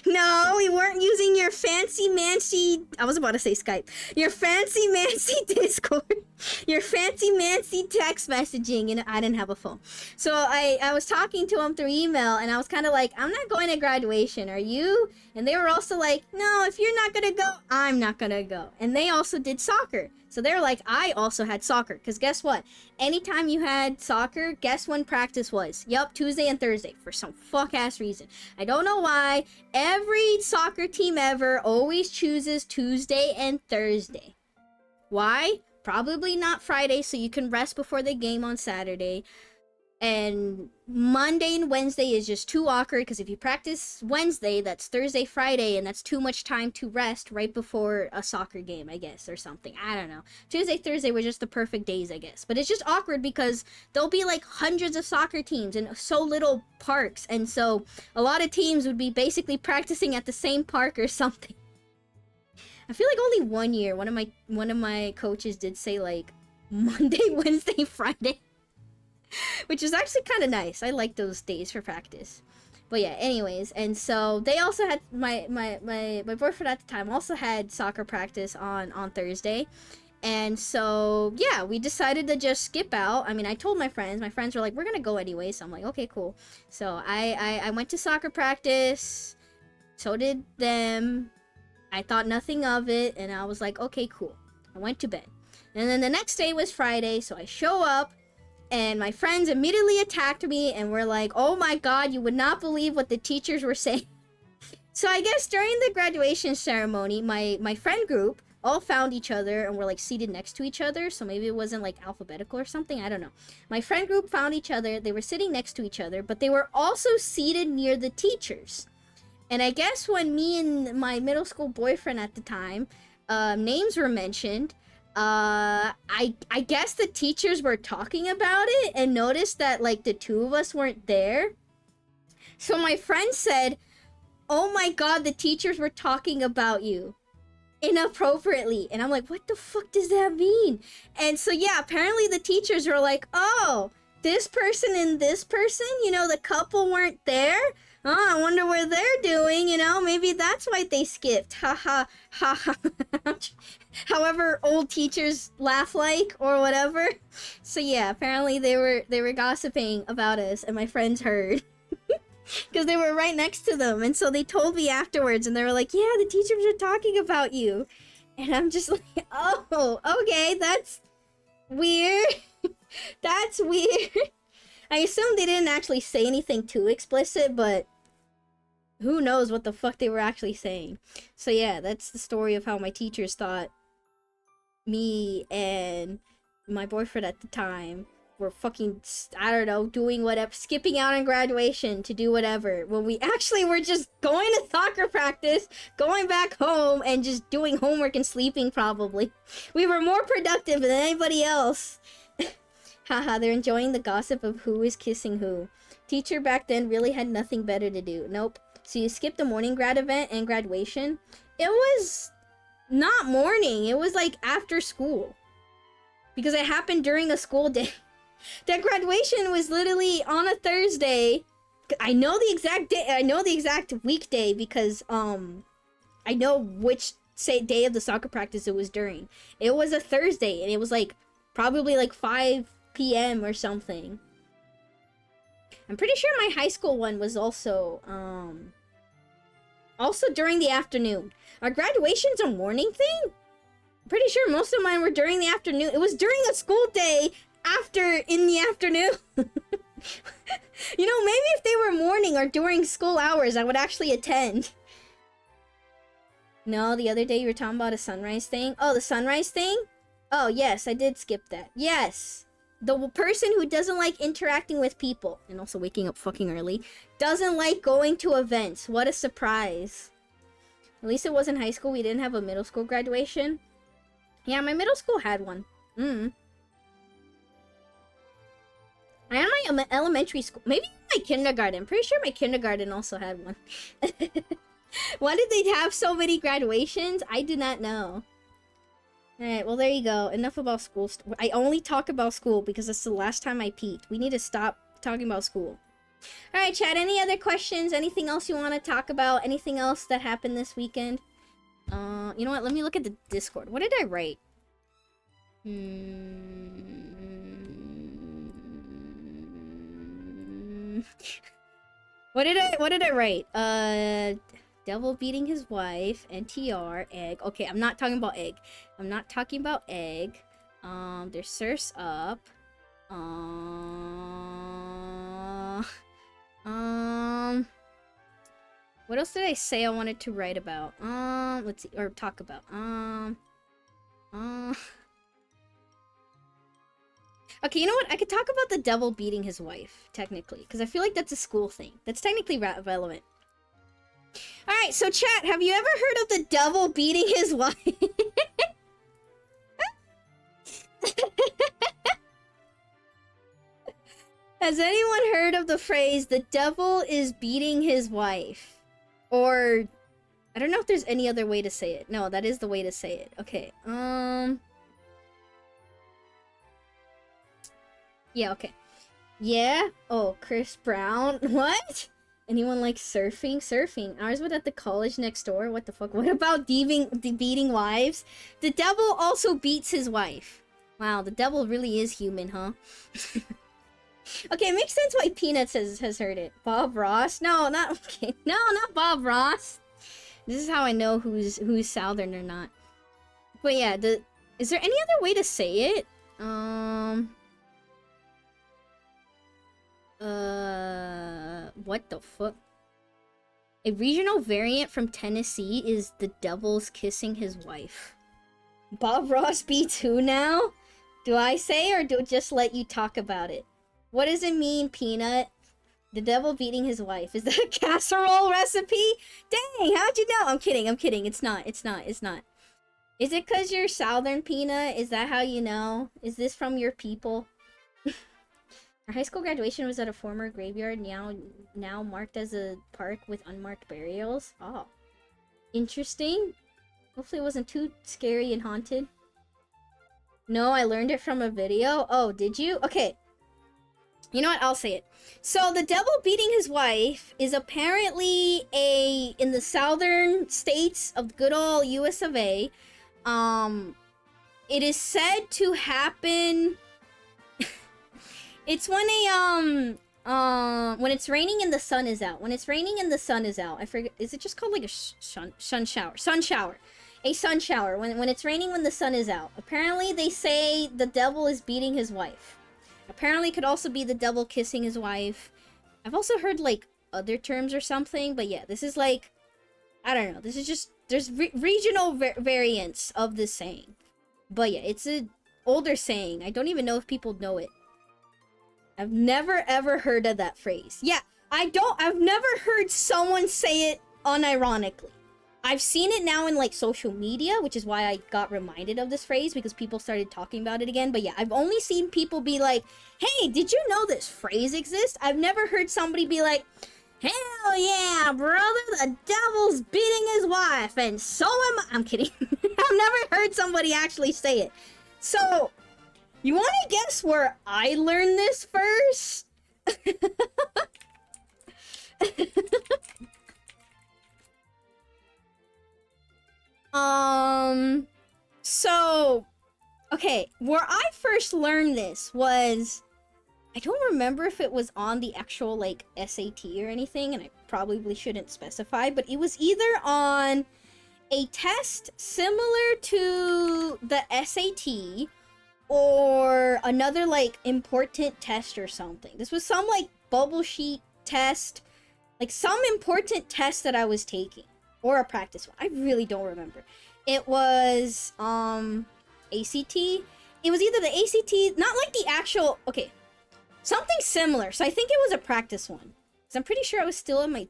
No, we weren't using your fancy-mancy, I was about to say Skype. Your fancy-mancy Discord. Your fancy-mancy text messaging, and I didn't have a phone. So I was talking to him through email, and I was kind of like, I'm not going to graduation, are you? And they were also like, no, if you're not going to go, I'm not going to go. And they also did soccer. So they're like, I also had soccer. Because guess what? Anytime you had soccer, guess when practice was? Yup, Tuesday and Thursday. For some fuck-ass reason. I don't know why. Every soccer team ever always chooses Tuesday and Thursday. Why? Probably not Friday, so you can rest before the game on Saturday. And Monday and Wednesday is just too awkward because if you practice Wednesday, that's Thursday, Friday, and that's too much time to rest right before a soccer game, I guess, or something. I don't know. Tuesday, Thursday were just the perfect days, I guess. But it's just awkward because there'll be like hundreds of soccer teams in so little parks, and so a lot of teams would be basically practicing at the same park or something. I feel like only one year, one of my coaches did say like Monday, Wednesday, Friday. Which is actually kind of nice. I like those days for practice. But yeah, anyways, and so they also had my boyfriend at the time also had soccer practice on Thursday. And so yeah, we decided to just skip out. I mean, I told my friends. My friends were like, "We're going to go anyway." So I'm like, "Okay, cool." So I went to soccer practice. So did them. I thought nothing of it, and I was like, "Okay, cool." I went to bed. And then the next day was Friday, so I show up. And my friends immediately attacked me and were like, "Oh my god, you would not believe what the teachers were saying." So I guess during the graduation ceremony, my friend group all found each other and were like seated next to each other. So maybe it wasn't like alphabetical or something. I don't know. My friend group found each other. They were sitting next to each other, but they were also seated near the teachers. And I guess when me and my middle school boyfriend at the time, names were mentioned, I guess the teachers were talking about it and noticed that like the two of us weren't there. So my friend said, "Oh my god, the teachers were talking about you inappropriately." And I'm like, "What the fuck does that mean?" And so yeah, apparently the teachers were like, "Oh, this person and this person, you know, the couple weren't there. Oh, I wonder what they're doing, you know, maybe that's why they skipped." Ha ha ha ha. However old teachers laugh like or whatever. So yeah, apparently they were gossiping about us and my friends heard. Because they were right next to them, and so they told me afterwards and they were like, "Yeah, the teachers are talking about you." And I'm just like, "Oh, okay, that's weird." That's weird. I assume they didn't actually say anything too explicit, but who knows what the fuck they were actually saying. So yeah, that's the story of how my teachers thought me and my boyfriend at the time were fucking, I don't know, doing whatever, skipping out on graduation to do whatever, when we actually were just going to soccer practice, going back home, and just doing homework and sleeping probably. We were more productive than anybody else. Haha, they're enjoying the gossip of who is kissing who. Teacher back then really had nothing better to do. Nope. So you skipped the morning grad event and graduation? It was not morning. It was like after school. Because it happened during a school day. That graduation was literally on a Thursday. I know the exact day. I know the exact weekday because I know which day of the soccer practice it was during. It was a Thursday and it was like probably like 5 p.m. or something. I'm pretty sure my high school one was also during the afternoon. Are graduations a morning thing? I'm pretty sure most of mine were during the afternoon. It was during a school day in the afternoon. You know, maybe if they were morning or during school hours, I would actually attend. No, the other day you were talking about a sunrise thing. Oh, the sunrise thing? Oh, yes, I did skip that. Yes. The person who doesn't like interacting with people, and also waking up fucking early, doesn't like going to events. What a surprise. At least it wasn't high school. We didn't have a middle school graduation. Yeah, my middle school had one. And my elementary school. Maybe my kindergarten. I'm pretty sure my kindergarten also had one. Why did they have so many graduations? I do not know. Alright, well there you go. Enough about school. I only talk about school because it's the last time I peeked. We need to stop talking about school. Alright, chat, any other questions? Anything else you want to talk about? Anything else that happened this weekend? You know what? Let me look at the Discord. What did I write? What did I write? Devil beating his wife, NTR, egg. Okay, I'm not talking about egg. I'm not talking about egg. There's Circe up. What else did I say I wanted to write about? Let's see, or talk about. Okay, you know what? I could talk about the devil beating his wife, technically, because I feel like that's a school thing. That's technically relevant. Alright, so chat, have you ever heard of the devil beating his wife? Has anyone heard of the phrase, the devil is beating his wife? Or, I don't know if there's any other way to say it. No, that is the way to say it. Okay, yeah, okay. Yeah? Oh, Chris Brown? What? Anyone like surfing? Surfing. Ours was at the college next door. What the fuck? What about beating wives? The devil also beats his wife. Wow, the devil really is human, huh? Okay, it makes sense why Peanuts has heard it. Bob Ross? No, not okay. No, not Bob Ross. This is how I know who's Southern or not. But yeah, is there any other way to say it? What the fuck? A regional variant from Tennessee is the devil's kissing his wife. Bob Ross beats who now? Do I say or do I just let you talk about it? What does it mean, Peanut? The devil beating his wife. Is that a casserole recipe? Dang, how'd you know? I'm kidding, I'm kidding. It's not. Is it because you're Southern, Peanut? Is that how you know? Is this from your people? Our high school graduation was at a former graveyard, now marked as a park with unmarked burials. Oh. Interesting. Hopefully it wasn't too scary and haunted. No, I learned it from a video. Oh, did you? Okay. You know what? I'll say it. So, the devil beating his wife is apparently in the southern states of the good old US of A. It is said to happen... It's when when it's raining and the sun is out. When it's raining and the sun is out. I forget, is it just called like a sun shower? Sun shower. A sun shower. When it's raining when the sun is out. Apparently they say the devil is beating his wife. Apparently it could also be the devil kissing his wife. I've also heard like other terms or something, but yeah, this is like, I don't know. This is just, there's regional variants of this saying. But yeah, it's an older saying. I don't even know if people know it. I've never ever heard of that phrase. Yeah, I've never heard someone say it unironically. I've seen it now in like social media, which is why I got reminded of this phrase because people started talking about it again. But yeah, I've only seen people be like, hey, did you know this phrase exists? I've never heard somebody be like, hell yeah, brother, the devil's beating his wife, and so am I. I'm kidding. I've never heard somebody actually say it. So, you want to guess where I learned this first? So, okay, where I first learned this was, I don't remember if it was on the actual, like, SAT or anything, and I probably shouldn't specify, but it was either on a test similar to the SAT, or another, like, important test or something. This was some, like, bubble sheet test, like, some important test that I was taking, or a practice one. I really don't remember. It was, ACT. It was either the ACT, not like the actual, okay, something similar. So I think it was a practice one. Because I'm pretty sure I was still in my,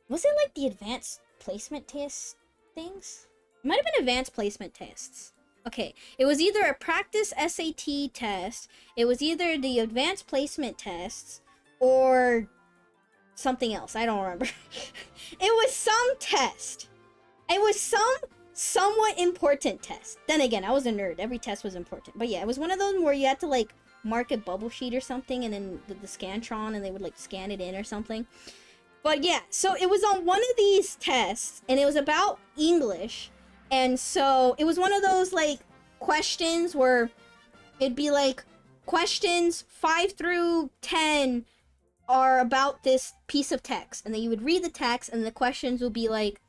was it like the advanced placement test things? It might have been advanced placement tests. Okay, it was either a practice SAT test, it was either the advanced placement tests, or something else. I don't remember. It was some test. It was some somewhat important test. Then again, I was a nerd. Every test was important. But yeah, it was one of those where you had to like mark a bubble sheet or something, and then the Scantron, and they would like scan it in or something. But yeah, so it was on one of these tests, and it was about English. And so it was one of those like questions where it'd be like questions 5 through 10 are about this piece of text, and then you would read the text, and the questions would be like,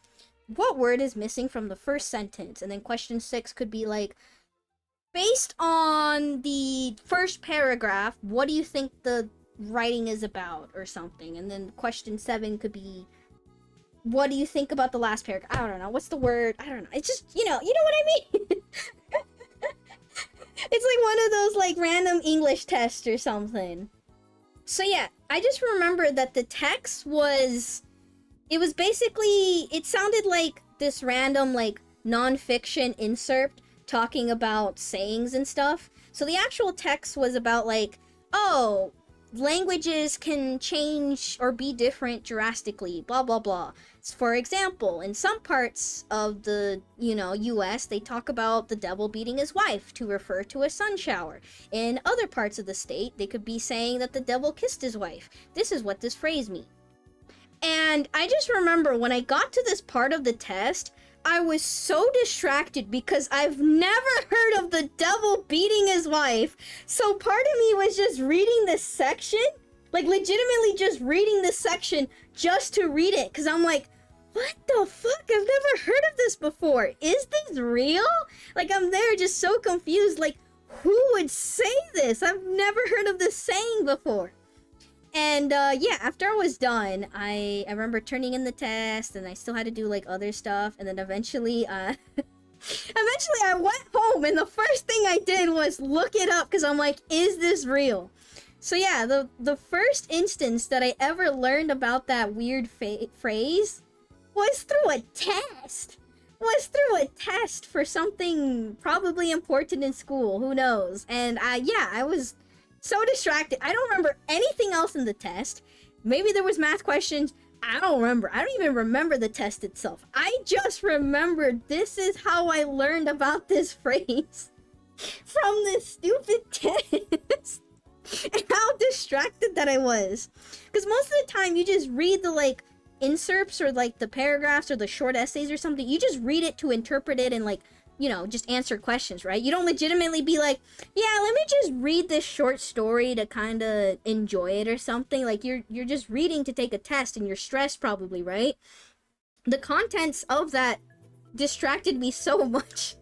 what word is missing from the first sentence? And then question 6 could be like, based on the first paragraph, what do you think the writing is about, or something? And then question 7 could be, what do you think about the last paragraph? I don't know. What's the word? I don't know. It's just, you know what I mean? It's like one of those like random English tests or something. So yeah, I just remember that the text was, it was basically, it sounded like this random like non-fiction insert talking about sayings and stuff. So the actual text was about like, oh, languages can change or be different drastically, blah blah blah. For example, in some parts of the, US, they talk about the devil beating his wife to refer to a sun shower. In other parts of the state, they could be saying that the devil kissed his wife. This is what this phrase means. And I just remember when I got to this part of the test, I was so distracted because I've never heard of the devil beating his wife. So part of me was just reading this section, like legitimately just reading this section just to read it. Because I'm like, what the fuck? I've never heard of this before. Is this real? Like, I'm there just so confused. Like, who would say this? I've never heard of this saying before. And yeah, after I was done, I remember turning in the test, and I still had to do like other stuff. And then eventually I went home, and the first thing I did was look it up because I'm like, is this real? So yeah, the first instance that I ever learned about that weird phrase was through a test. For something probably important in school. Who knows? And I was so distracted. I don't remember anything else in the test. Maybe there was math questions. I don't remember. I don't even remember the test itself. I just remembered this is how I learned about this phrase from this stupid test. And how distracted that I was. Because most of the time you just read the like inserts or like the paragraphs or the short essays or something. You just read it to interpret it and like, just answer questions, right? You don't legitimately be like, yeah, let me just read this short story to kind of enjoy it or something. Like, you're just reading to take a test and you're stressed probably, right? The contents of that distracted me so much.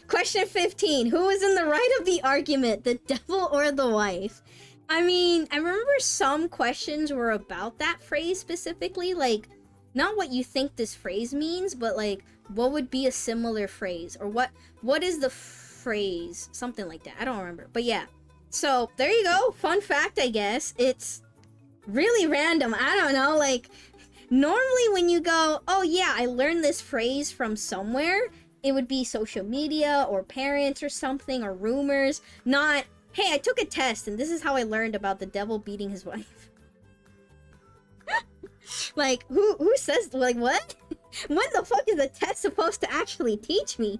Question 15. Who is in the right of the argument, the devil or the wife? I mean, I remember some questions were about that phrase specifically, like, not what you think this phrase means, but like, what would be a similar phrase? Or what is the phrase? Something like that. I don't remember. But yeah. So, there you go. Fun fact, I guess. It's really random. I don't know. Like, normally when you go, oh yeah, I learned this phrase from somewhere, it would be social media or parents or something or rumors. Not, hey, I took a test and this is how I learned about the devil beating his wife. Like, who says, like, what? When the fuck is a test supposed to actually teach me?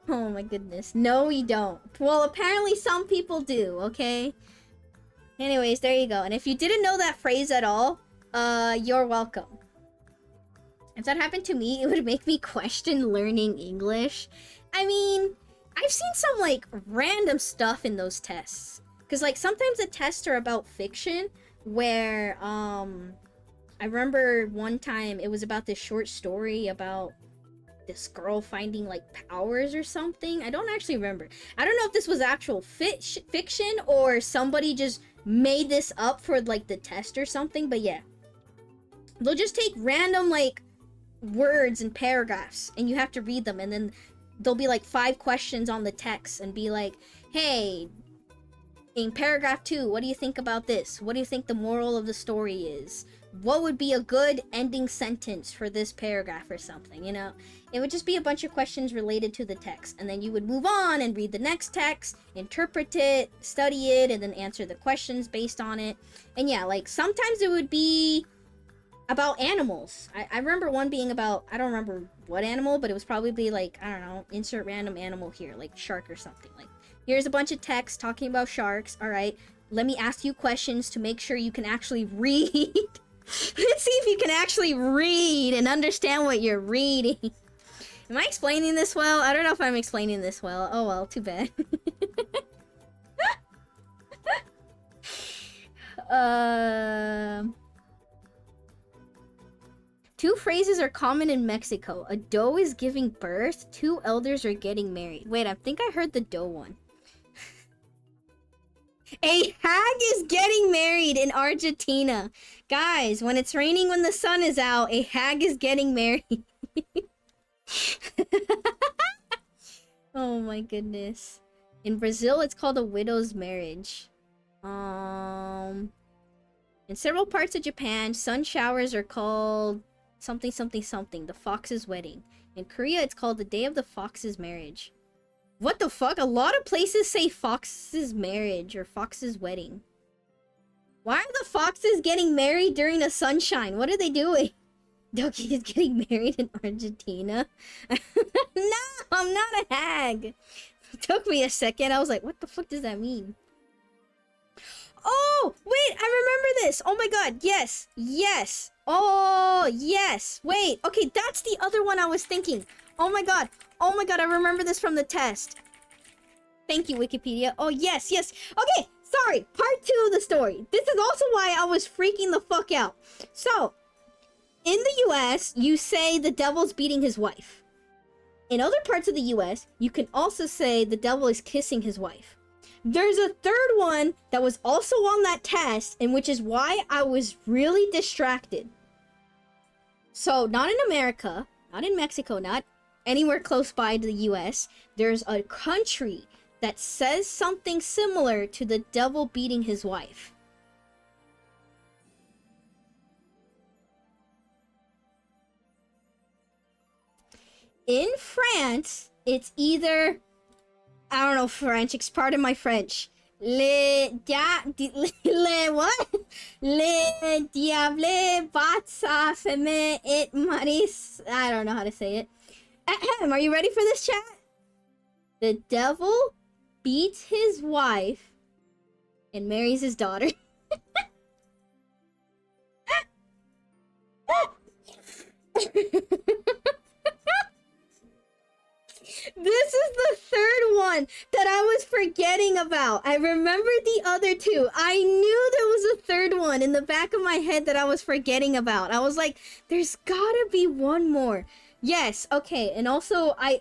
Oh my goodness. No, we don't. Well, apparently some people do, okay? Anyways, there you go. And if you didn't know that phrase at all, you're welcome. If that happened to me, it would make me question learning English. I mean, I've seen some, like, random stuff in those tests. Because, like, sometimes the tests are about fiction, where, I remember one time it was about this short story about this girl finding like powers or something. I don't actually remember. I don't know if this was actual fiction or somebody just made this up for like the test or something, but yeah. They'll just take random like words and paragraphs and you have to read them, and then there'll be like 5 questions on the text and be like, hey, in paragraph 2, what do you think about this? What do you think the moral of the story is? What would be a good ending sentence for this paragraph or something, It would just be a bunch of questions related to the text. And then you would move on and read the next text, interpret it, study it, and then answer the questions based on it. And yeah, like sometimes it would be about animals. I remember one being about, I don't remember what animal, but it was probably like, I don't know, insert random animal here, like shark or something. Like, here's a bunch of text talking about sharks. All right, let me ask you questions to make sure you can actually read. Let's see if you can actually read and understand what you're reading. Am I explaining this well? I don't know if I'm explaining this well. Oh well, too bad. Two phrases are common in Mexico. A doe is giving birth. 2 elders are getting married. Wait, I think I heard the doe one. A hag is getting married in Argentina. Guys, when it's raining when the sun is out, a hag is getting married. Oh my goodness. In Brazil, it's called a widow's marriage. In several parts of Japan, sun showers are called something something something, the fox's wedding. In Korea, it's called the day of the fox's marriage. What the fuck? A lot of places say fox's marriage or fox's wedding. Why are the foxes getting married during the sunshine? What are they doing? Doki is getting married in Argentina. No, I'm not a hag. It took me a second. I was like, what the fuck does that mean? Oh, wait, I remember this. Oh my god, yes, yes. Oh, yes. Wait, okay, that's the other one I was thinking. Oh my god, I remember this from the test. Thank you, Wikipedia. Oh, yes, yes. Okay, sorry, part 2 of the story. This is also why I was freaking the fuck out. So, in the US, you say the devil's beating his wife. In other parts of the US, you can also say the devil is kissing his wife. There's a third one that was also on that test, and which is why I was really distracted. So, not in America, not in Mexico, not anywhere close by to the US, there's a country that says something similar to the devil beating his wife. In France, it's either, I don't know French, pardon my French. Le what? Le diable bat sa femme et maris. I don't know how to say it. Ahem, are you ready for this, chat? The devil beats his wife and marries his daughter. This is the third one that I was forgetting about. I remembered the other two. I knew there was a third one in the back of my head that I was forgetting about. I was like, there's gotta be one more. Yes, okay, and also I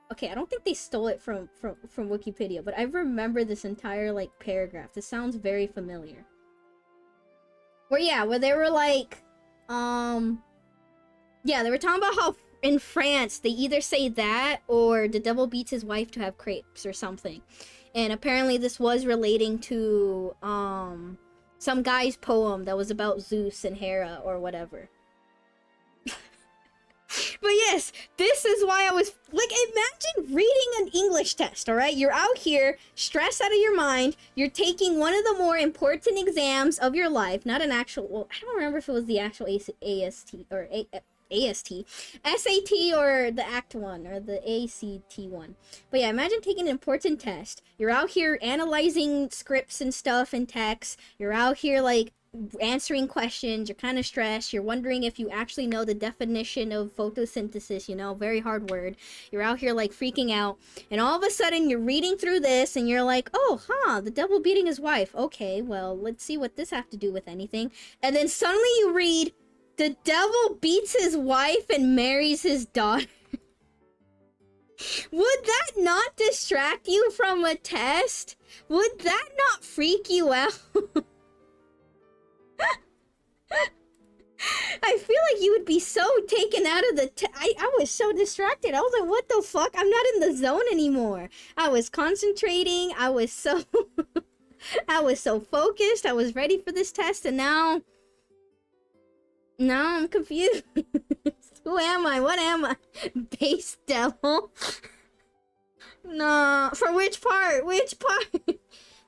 don't think they stole it from Wikipedia, but I remember this entire like paragraph. This sounds very familiar. Where they were like, yeah, they were talking about how in France, they either say that or the devil beats his wife to have crepes or something. And apparently this was relating to some guy's poem that was about Zeus and Hera or whatever. But yes, this is why I was like, imagine reading an English test, all right? You're out here, stressed out of your mind. You're taking one of the more important exams of your life, not an actual, well, I don't remember if it was the actual AST or SAT or the ACT one or the ACT one. But yeah, imagine taking an important test. You're out here analyzing scripts and stuff and text. You're out here like answering questions. You're kind of stressed. You're wondering if you actually know the definition of photosynthesis, you know, very hard word. You're out here like freaking out. And all of a sudden you're reading through this and you're like, oh, the devil beating his wife. Okay, well, let's see what this have to do with anything. And then suddenly you read, the devil beats his wife and marries his daughter. Would that not distract you from a test? Would that not freak you out? I feel like you would be so taken out of the I was so distracted. I was like, what the fuck? I'm not in the zone anymore. I was concentrating. I was so I was so focused. I was ready for this test, and now I'm confused. Who am I? What am I? Base devil? No. For which part? Which part?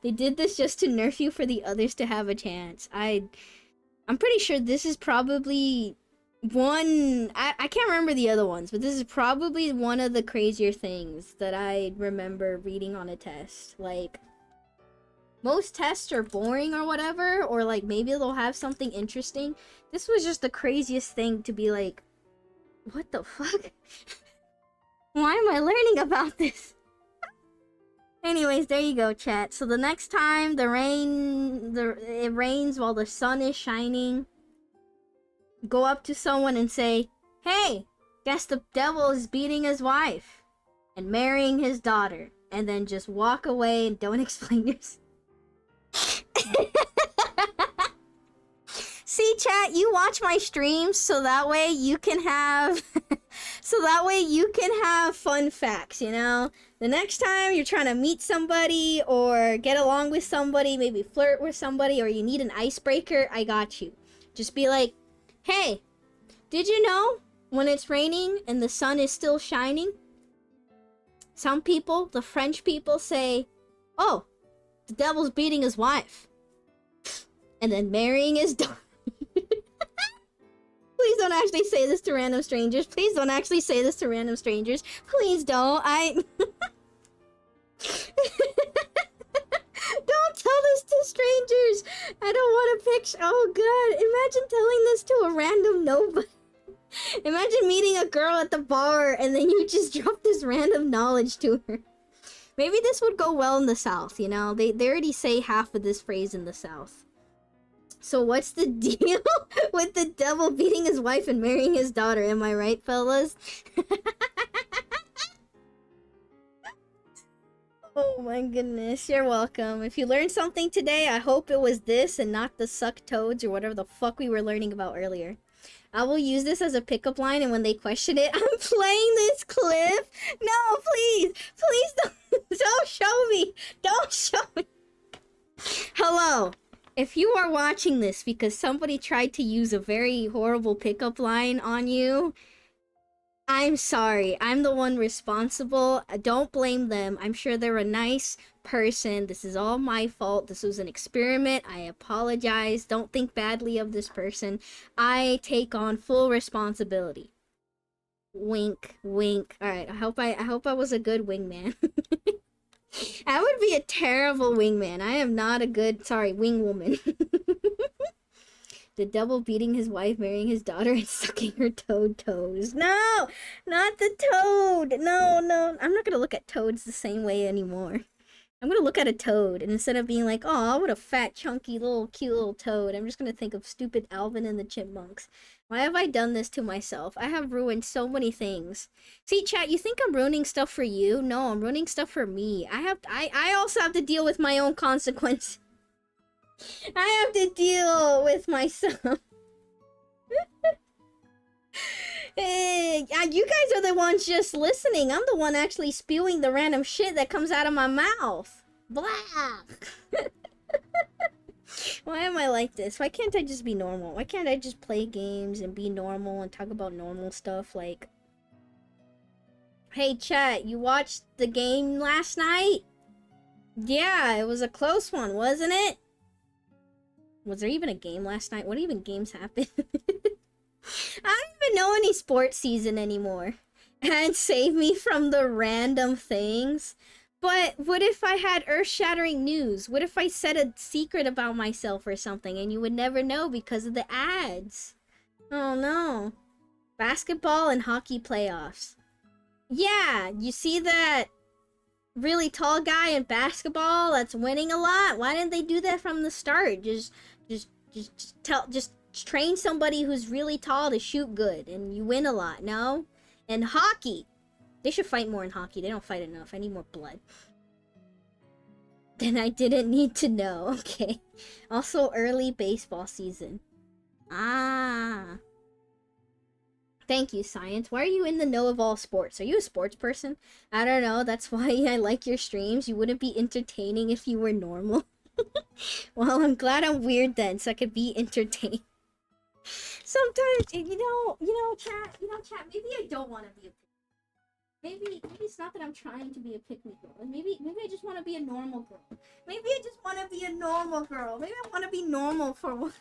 They did this just to nerf you for the others to have a chance. I'm pretty sure this is probably one... I can't remember the other ones, but this is probably one of the crazier things that I remember reading on a test. Like, most tests are boring or whatever, or like maybe they'll have something interesting. This was just the craziest thing to be like, what the fuck? Why am I learning about this? Anyways, there you go, chat. So the next time it rains while the sun is shining, go up to someone and say, hey, guess the devil is beating his wife and marrying his daughter. And then just walk away and don't explain yourself. See, chat, you watch my streams so that way you can have fun facts, you know? The next time you're trying to meet somebody or get along with somebody, maybe flirt with somebody, or you need an icebreaker, I got you. Just be like, hey, did you know when it's raining and the sun is still shining? Some people, the French people, say, oh, the devil's beating his wife. And then marrying his daughter. Please don't actually say this to random strangers. Please don't actually say this to random strangers. Please don't. Don't tell this to strangers. I don't want to picture. Oh god. Imagine telling this to a random nobody. Imagine meeting a girl at the bar and then you just drop this random knowledge to her. Maybe this would go well in the South, you know? They already say half of this phrase in the South. So what's the deal with the devil beating his wife and marrying his daughter? Am I right, fellas? Oh my goodness, you're welcome. If you learned something today, I hope it was this and not the suck toads or whatever the fuck we were learning about earlier. I will use this as a pickup line, and when they question it, I'm playing this clip. No, please, please don't show me. Don't show me. Hello. If you are watching this because somebody tried to use a very horrible pickup line on you, I'm sorry. I'm the one responsible. Don't blame them. I'm sure they're a nice person. This is all my fault. This was an experiment. I apologize. Don't think badly of this person. I take on full responsibility. Wink, wink. All right. I hope I was a good wingman. I would be a terrible wingman. I am not a good, wing woman. The devil beating his wife, marrying his daughter, and sucking her toad toes. No! Not the toad! No, no. I'm not gonna look at toads the same way anymore. I'm gonna look at a toad, and instead of being like, oh, what a fat, chunky, cute little toad, I'm just gonna think of stupid Alvin and the Chipmunks. Why have I done this to myself? I have ruined so many things. See, chat, you think I'm ruining stuff for you? No, I'm ruining stuff for me. I also have to deal with my own consequences. I have to deal with myself. Hey, you guys are the ones just listening. I'm the one actually spewing the random shit that comes out of my mouth. Blah. Why am I like this? Why can't I just be normal? Why can't I just play games and be normal and talk about normal stuff like... Hey, chat, you watched the game last night? Yeah, it was a close one, wasn't it? Was there even a game last night? What even games happened? I don't even know any sports season anymore. And save me from the random things. But what if I had earth-shattering news? What if I said a secret about myself or something and you would never know because of the ads? Oh no. Basketball and hockey playoffs. Yeah, you see that really tall guy in basketball that's winning a lot? Why didn't they do that from the start? Just train somebody who's really tall to shoot good and you win a lot, no? And hockey. They should fight more in hockey. They don't fight enough. I need more blood. Then I didn't need to know. Okay. Also, early baseball season. Ah. Thank you, science. Why are you in the know of all sports? Are you a sports person? I don't know. That's why I like your streams. You wouldn't be entertaining if you were normal. Well, I'm glad I'm weird then, so I could be entertained. Sometimes, you know, chat, maybe I don't want to be a Maybe it's not that I'm trying to be a pick-me girl. Maybe I just want to be a normal girl. Maybe I just want to be a normal girl. Maybe I want to be normal for once.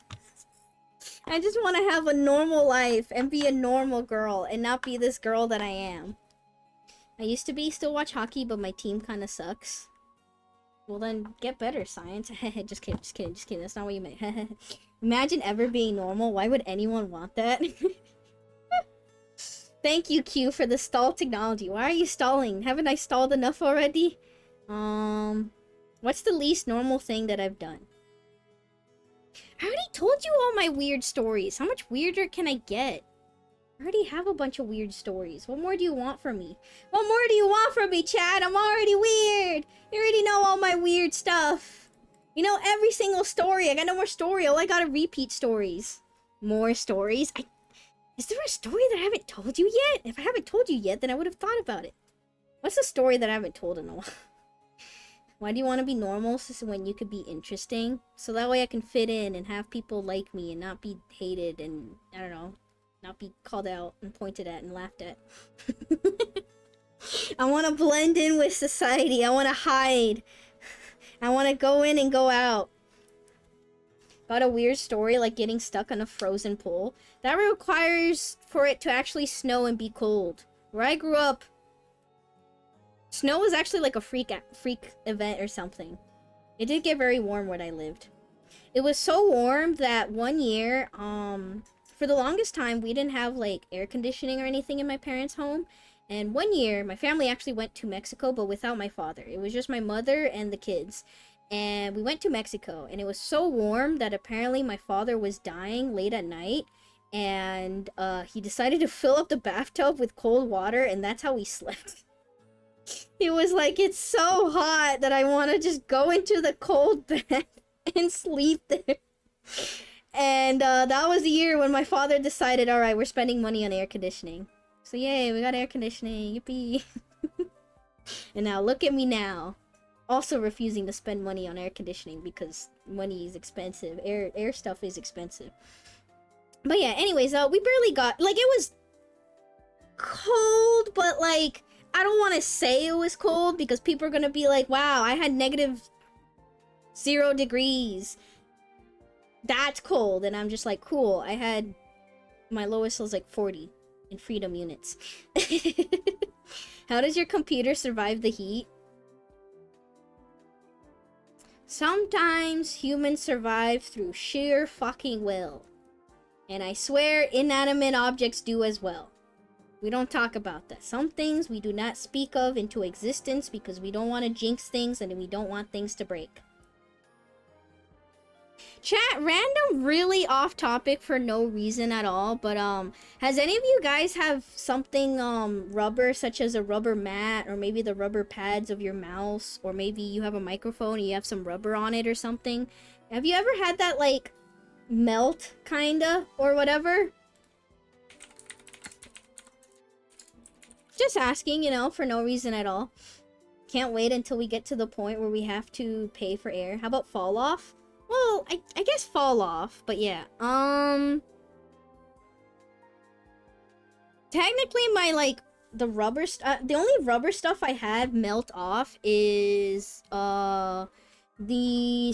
I just want to have a normal life and be a normal girl and not be this girl that I am. I used to still watch hockey, but my team kind of sucks. Well then, get better, science. Just kidding. That's not what you meant. Imagine ever being normal. Why would anyone want that? Thank you, Q, for the stall technology. Why are you stalling? Haven't I stalled enough already? What's the least normal thing that I've done? I already told you all my weird stories. How much weirder can I get? I already have a bunch of weird stories. What more do you want from me? What more do you want from me, Chad? I'm already weird. You already know all my weird stuff. You know every single story. I got no more story. All I got are repeat stories. more stories. Is there a story that I haven't told you yet? If I haven't told you yet, then I would have thought about it. What's the story that I haven't told in a while? Why do you want to be normal when you could be interesting? So that way I can fit in and have people like me and not be hated and, I don't know, not be called out and pointed at and laughed at. I want to blend in with society. I want to hide. I want to go in and go out. Got a weird story like getting stuck on a frozen pole. That requires for it to actually snow and be cold. Where I grew up, snow was actually like a freak event or something. It did get very warm where I lived. It was so warm that one year, for the longest time, we didn't have like air conditioning or anything in my parents' home. And one year, my family actually went to Mexico, but without my father. It was just my mother and the kids. And we went to Mexico, and it was so warm that apparently my father was dying late at night. And he decided to fill up the bathtub with cold water, and that's how we slept. It was like, it's so hot that I want to just go into the cold bed and sleep there. And that was the year when my father decided, all right, we're spending money on air conditioning. So yay, we got air conditioning, yippee. And now look at me now. Also refusing to spend money on air conditioning because money is expensive. Air stuff is expensive. But yeah, anyways, we barely got, like, it was cold, but like, I don't want to say it was cold because people are gonna be like, wow, I had -0 degrees. That's cold. And I'm just like, cool. I had, my lowest was like 40 in freedom units. How does your computer survive the heat? Sometimes humans survive through sheer fucking will. And I swear inanimate objects do as well. We don't talk about that. Some things we do not speak of into existence because we don't want to jinx things and we don't want things to break. Chat, random, really off topic for no reason at all, but has any of you guys have something rubber, such as a rubber mat, or maybe the rubber pads of your mouse, or maybe you have a microphone and you have some rubber on it or something? Have you ever had that like melt kinda or whatever? Just asking, you know, for no reason at all. Can't wait until we get to the point where we have to pay for air. How about fall off? Well, I guess fall off, but yeah. Technically my, like, the only rubber stuff I had melt off is, the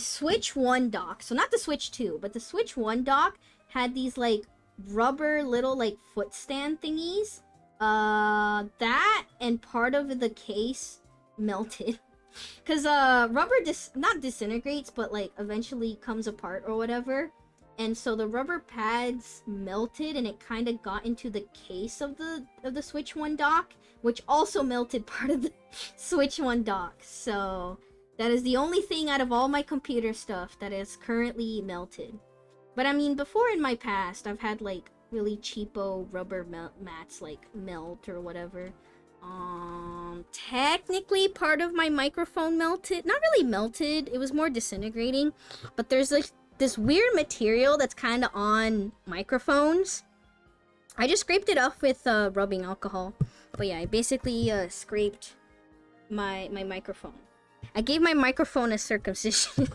Switch 1 dock. So not the Switch 2, but the Switch 1 dock had these, like, rubber little, like, foot stand thingies. That and part of the case melted. Because rubber not disintegrates, but like eventually comes apart or whatever. And so the rubber pads melted and it kind of got into the case of the Switch 1 dock, which also melted part of the Switch 1 dock. So that is the only thing out of all my computer stuff that is currently melted. But I mean, before in my past, I've had like really cheapo rubber mats like melt or whatever. Technically part of my microphone melted. Not really melted, it was more disintegrating. But there's like this weird material that's kind of on microphones. I just scraped it off with rubbing alcohol. But yeah, I basically scraped my microphone. I gave my microphone a circumcision.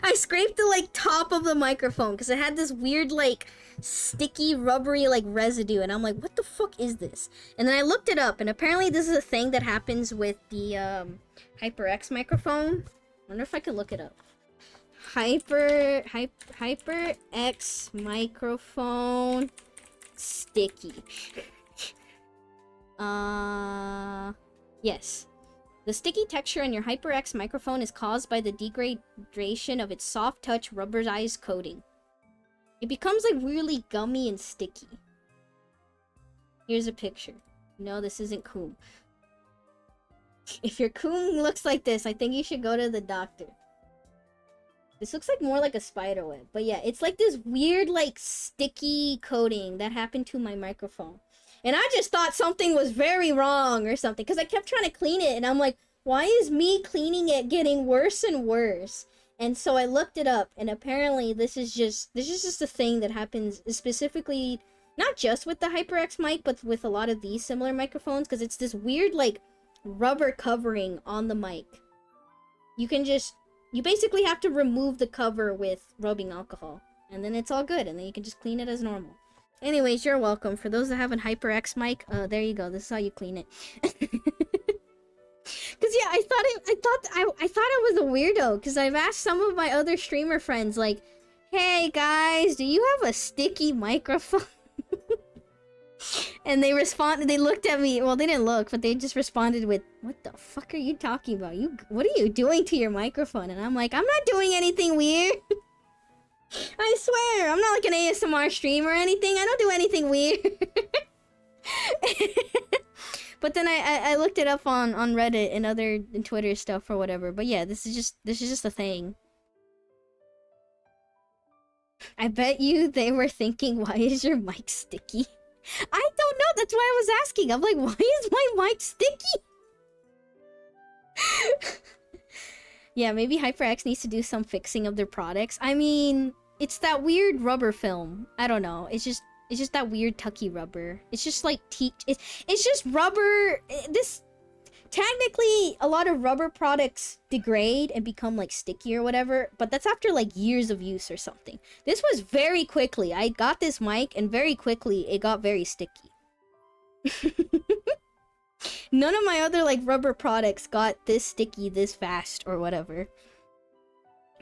I scraped the like top of the microphone because it had this weird like sticky rubbery like residue, and I'm like, what the fuck is this? And then I looked it up, and apparently this is a thing that happens with the HyperX microphone. I wonder if I could look it up. HyperX microphone sticky. Yes. The sticky texture in your HyperX microphone is caused by the degradation of its soft touch rubberized coating. It becomes like really gummy and sticky. Here's a picture. No, this isn't Coom. If your Coom looks like this, I think you should go to the doctor. This looks like more like a spider web. But yeah, it's like this weird like sticky coating that happened to my microphone. And I just thought something was very wrong or something. Because I kept trying to clean it. And I'm like, why is me cleaning it getting worse and worse? And so I looked it up, and apparently this is just a thing that happens specifically not just with the HyperX mic, but with a lot of these similar microphones, because it's this weird like rubber covering on the mic. You basically have to remove the cover with rubbing alcohol, and then it's all good, and then you can just clean it as normal. Anyways, you're welcome. For those that have an HyperX mic, there you go. This is how you clean it. Cause yeah, I thought I was a weirdo. Cause I've asked some of my other streamer friends, like, "Hey guys, do you have a sticky microphone?" And they responded. They looked at me. Well, they didn't look, but they just responded with, "What the fuck are you talking about? What are you doing to your microphone?" And I'm like, "I'm not doing anything weird. I swear, I'm not like an ASMR streamer or anything. I don't do anything weird." But then I looked it up on Reddit and other and Twitter stuff or whatever. But yeah, this is just a thing. I bet you they were thinking, why is your mic sticky? I don't know. That's why I was asking. I'm like, why is my mic sticky? Yeah, maybe HyperX needs to do some fixing of their products. I mean, it's that weird rubber film. I don't know. It's just that weird tucky rubber. It's just like it's just rubber. This technically a lot of rubber products degrade and become like sticky or whatever, but that's after like years of use or something. This was very quickly. I got this mic and very quickly it got very sticky. None of my other like rubber products got this sticky this fast or whatever.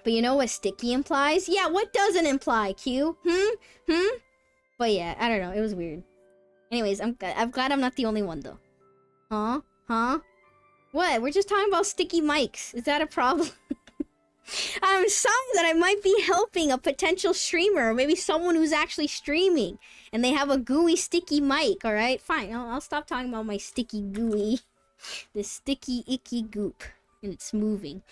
But you know what sticky implies? Yeah, what doesn't imply, Q? But yeah, I don't know. It was weird. Anyways, I'm glad I'm not the only one though. Huh? What? We're just talking about sticky mics. Is that a problem? I'm sorry that I might be helping a potential streamer, or maybe someone who's actually streaming, and they have a gooey, sticky mic, alright? Fine, I'll stop talking about my sticky gooey. This sticky, icky goop. And it's moving.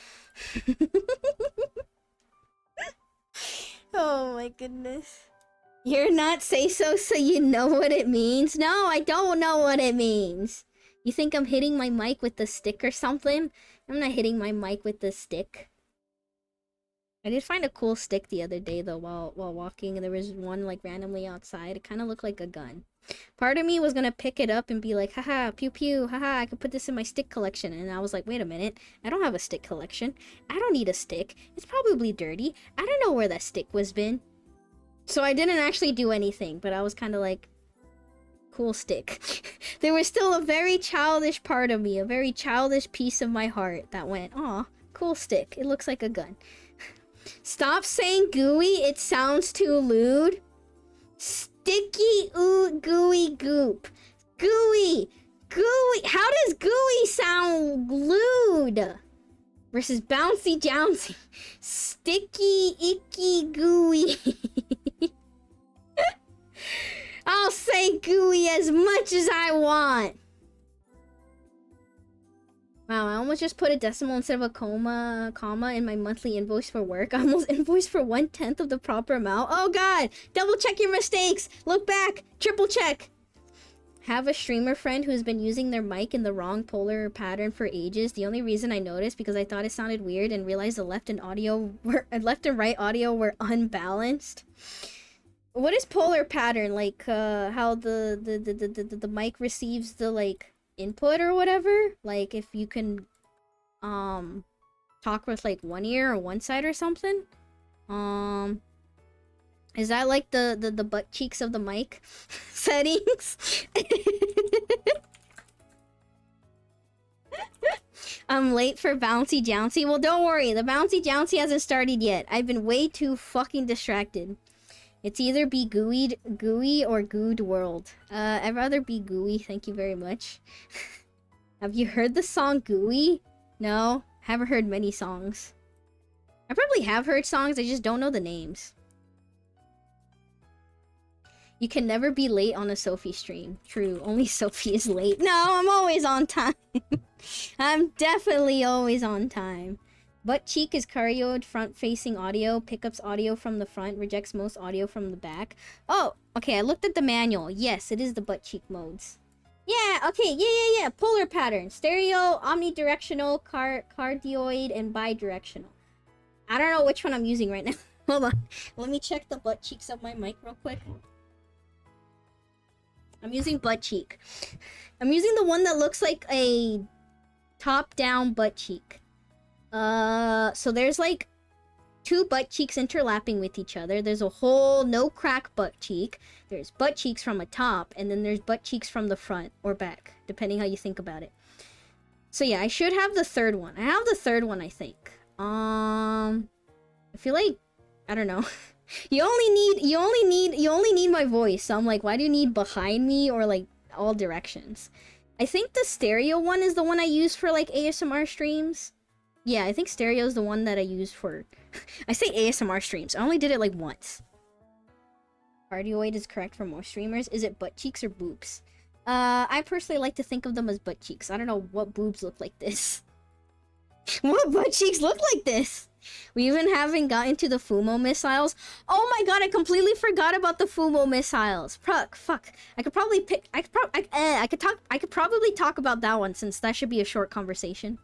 Oh my goodness. You're not say-so you know what it means? No, I don't know what it means. You think I'm hitting my mic with the stick or something? I'm not hitting my mic with the stick. I did find a cool stick the other day though while walking, and there was one like randomly outside. It kind of looked like a gun. Part of me was gonna pick it up and be like, haha, pew pew, haha, I could put this in my stick collection. And I was like, wait a minute, I don't have a stick collection. I don't need a stick. It's probably dirty. I don't know where that stick was been. So I didn't actually do anything, but I was kind of like, cool stick. There was still a very childish part of me, a very childish piece of my heart that went, aw, cool stick. It looks like a gun. Stop saying gooey, it sounds too lewd. Sticky, ooh, gooey, goop. Gooey, gooey. How does gooey sound lewd? Versus bouncy, jouncy. Sticky, icky, gooey. I'll say gooey as much as I want. Wow, I almost just put a decimal instead of a comma in my monthly invoice for work. I almost invoiced for 1/10 of the proper amount. Oh god! Double check your mistakes! Look back! Triple check! Have a streamer friend who's been using their mic in the wrong polar pattern for ages. The only reason I noticed because I thought it sounded weird and realized the left and right audio were unbalanced. What is polar pattern? Like how the mic receives the like input or whatever? Like if you can talk with like one ear or one side or something? Is that like the butt cheeks of the mic settings? I'm late for Bouncy Jouncy. Well, don't worry. The Bouncy Jouncy hasn't started yet. I've been way too fucking distracted. It's either be gooey or gooed world. I'd rather be gooey, thank you very much. Have you heard the song Gooey? No, haven't heard many songs. I probably have heard songs, I just don't know the names. You can never be late on a Sophie stream. True, only Sophie is late. No, I'm always on time. I'm definitely always on time. Butt cheek is carioed front-facing audio, pickups audio from the front, rejects most audio from the back. Oh, okay, I looked at the manual. Yes, it is the butt cheek modes. Yeah, okay, yeah. Polar pattern. Stereo, omnidirectional, cardioid, and bidirectional. I don't know which one I'm using right now. Hold on. Let me check the butt cheeks of my mic real quick. I'm using butt cheek. I'm using the one that looks like a top-down butt cheek. So there's like 2 butt cheeks interlapping with each other. There's a whole no crack butt cheek. There's butt cheeks from a top, and then there's butt cheeks from the front or back, depending how you think about it. So yeah, I should have the third one. I have the third one, I think. I feel like, I don't know. You only need my voice. So I'm like, why do you need behind me or like all directions? I think the stereo one is the one I use for like ASMR streams. Yeah, I think stereo is the one that I use for... I say ASMR streams. I only did it like once. Cardioid is correct for most streamers. Is it butt cheeks or boobs? I personally like to think of them as butt cheeks. I don't know what boobs look like this. What butt cheeks look like this? We even haven't gotten to the Fumo missiles. Oh my god, I completely forgot about the Fumo missiles. Fuck. I could probably I could probably talk about that one, since that should be a short conversation.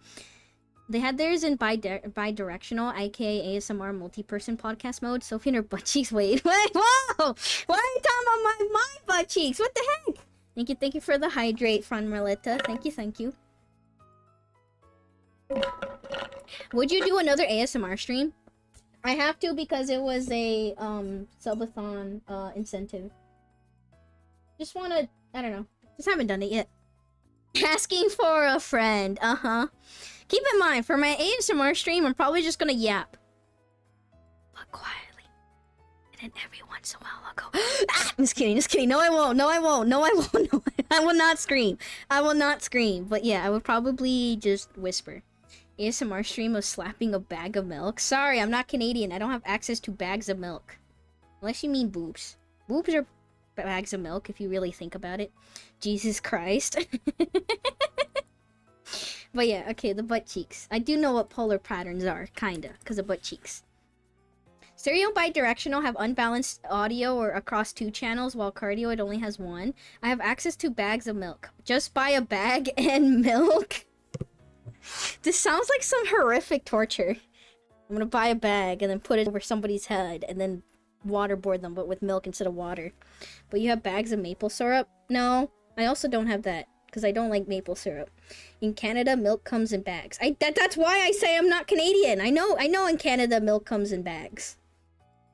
They had theirs in bi-directional, aka ASMR multi-person podcast mode. Sophie and her butt cheeks. Wait, whoa! Why are you talking about my butt cheeks? What the heck? Thank you for the hydrate, Fran Merletta. Thank you. Would you do another ASMR stream? I have to, because it was a subathon incentive. Just wanna, I don't know. Just haven't done it yet. Asking for a friend. Keep in mind, for my ASMR stream, I'm probably just gonna yap. But quietly. And then every once in a while, I'll go, ah! Just kidding. No, I won't. No, I will not scream. But yeah, I would probably just whisper. ASMR stream of slapping a bag of milk. Sorry, I'm not Canadian. I don't have access to bags of milk. Unless you mean boobs. Boobs are bags of milk, if you really think about it. Jesus Christ. But yeah, okay, the butt cheeks. I do know what polar patterns are, kinda, because of butt cheeks. Stereo bidirectional have unbalanced audio or across 2 channels, while cardioid only has 1. I have access to bags of milk. Just buy a bag and milk. This sounds like some horrific torture. I'm gonna buy a bag and then put it over somebody's head and then waterboard them, but with milk instead of water. But you have bags of maple syrup? No, I also don't have that, because I don't like maple syrup. In Canada, milk comes in bags. That's why I say I'm not Canadian. I know in Canada, milk comes in bags.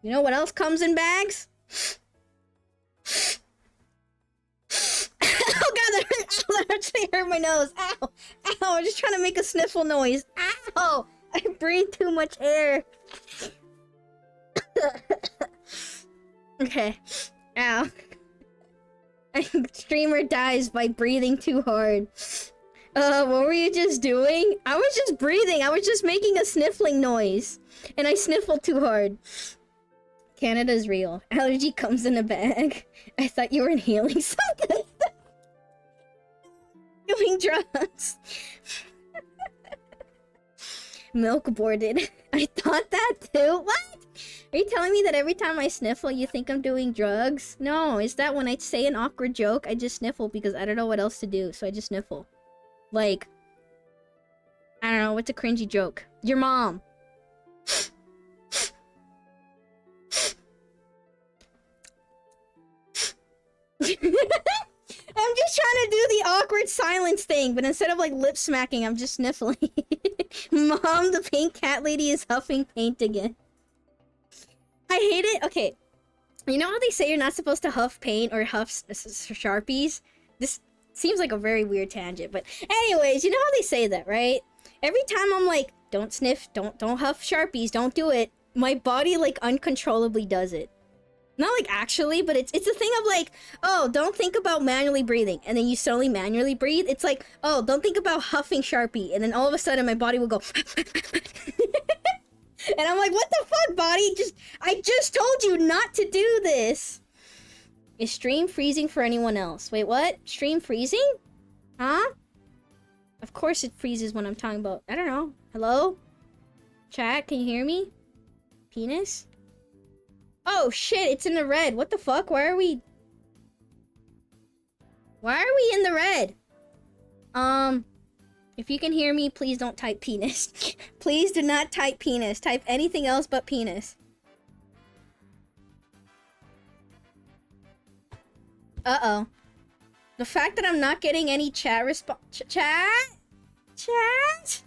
You know what else comes in bags? Oh god, that actually hurt my nose. Ow! I'm just trying to make a sniffle noise. Ow! I breathed too much air. Okay. Ow. A streamer dies by breathing too hard. What were you just doing? I was just breathing. I was just making a sniffling noise. And I sniffled too hard. Canada's real. Allergy comes in a bag. I thought you were inhaling something. Doing drugs. Milk boarded. I thought that too. What? Are you telling me that every time I sniffle, you think I'm doing drugs? No, is that when I say an awkward joke, I just sniffle because I don't know what else to do, so I just sniffle. Like, I don't know, what's a cringy joke? Your mom. I'm just trying to do the awkward silence thing, but instead of like lip smacking, I'm just sniffling. Mom, the pink cat lady is huffing paint again. I hate it. Okay, you know how they say you're not supposed to huff paint or huff Sharpies? This seems like a very weird tangent, but anyways, you know how they say that, right? Every time I'm like, don't sniff, don't huff Sharpies, don't do it, my body like uncontrollably does it. Not like actually, but it's a thing of like, oh, don't think about manually breathing, and then you suddenly manually breathe. It's like, oh, don't think about huffing Sharpie, and then all of a sudden my body will go. And I'm like, what the fuck, body? I just told you not to do this. Is stream freezing for anyone else? Wait, what? Stream freezing? Huh? Of course it freezes when I'm talking about, I don't know. Hello? Chat, can you hear me? Penis? Oh shit, it's in the red. What the fuck? Why are we in the red? If you can hear me, please don't type penis. Please do not type penis. Type anything else but penis. Uh-oh. The fact that I'm not getting any chat response... Chat? Chat?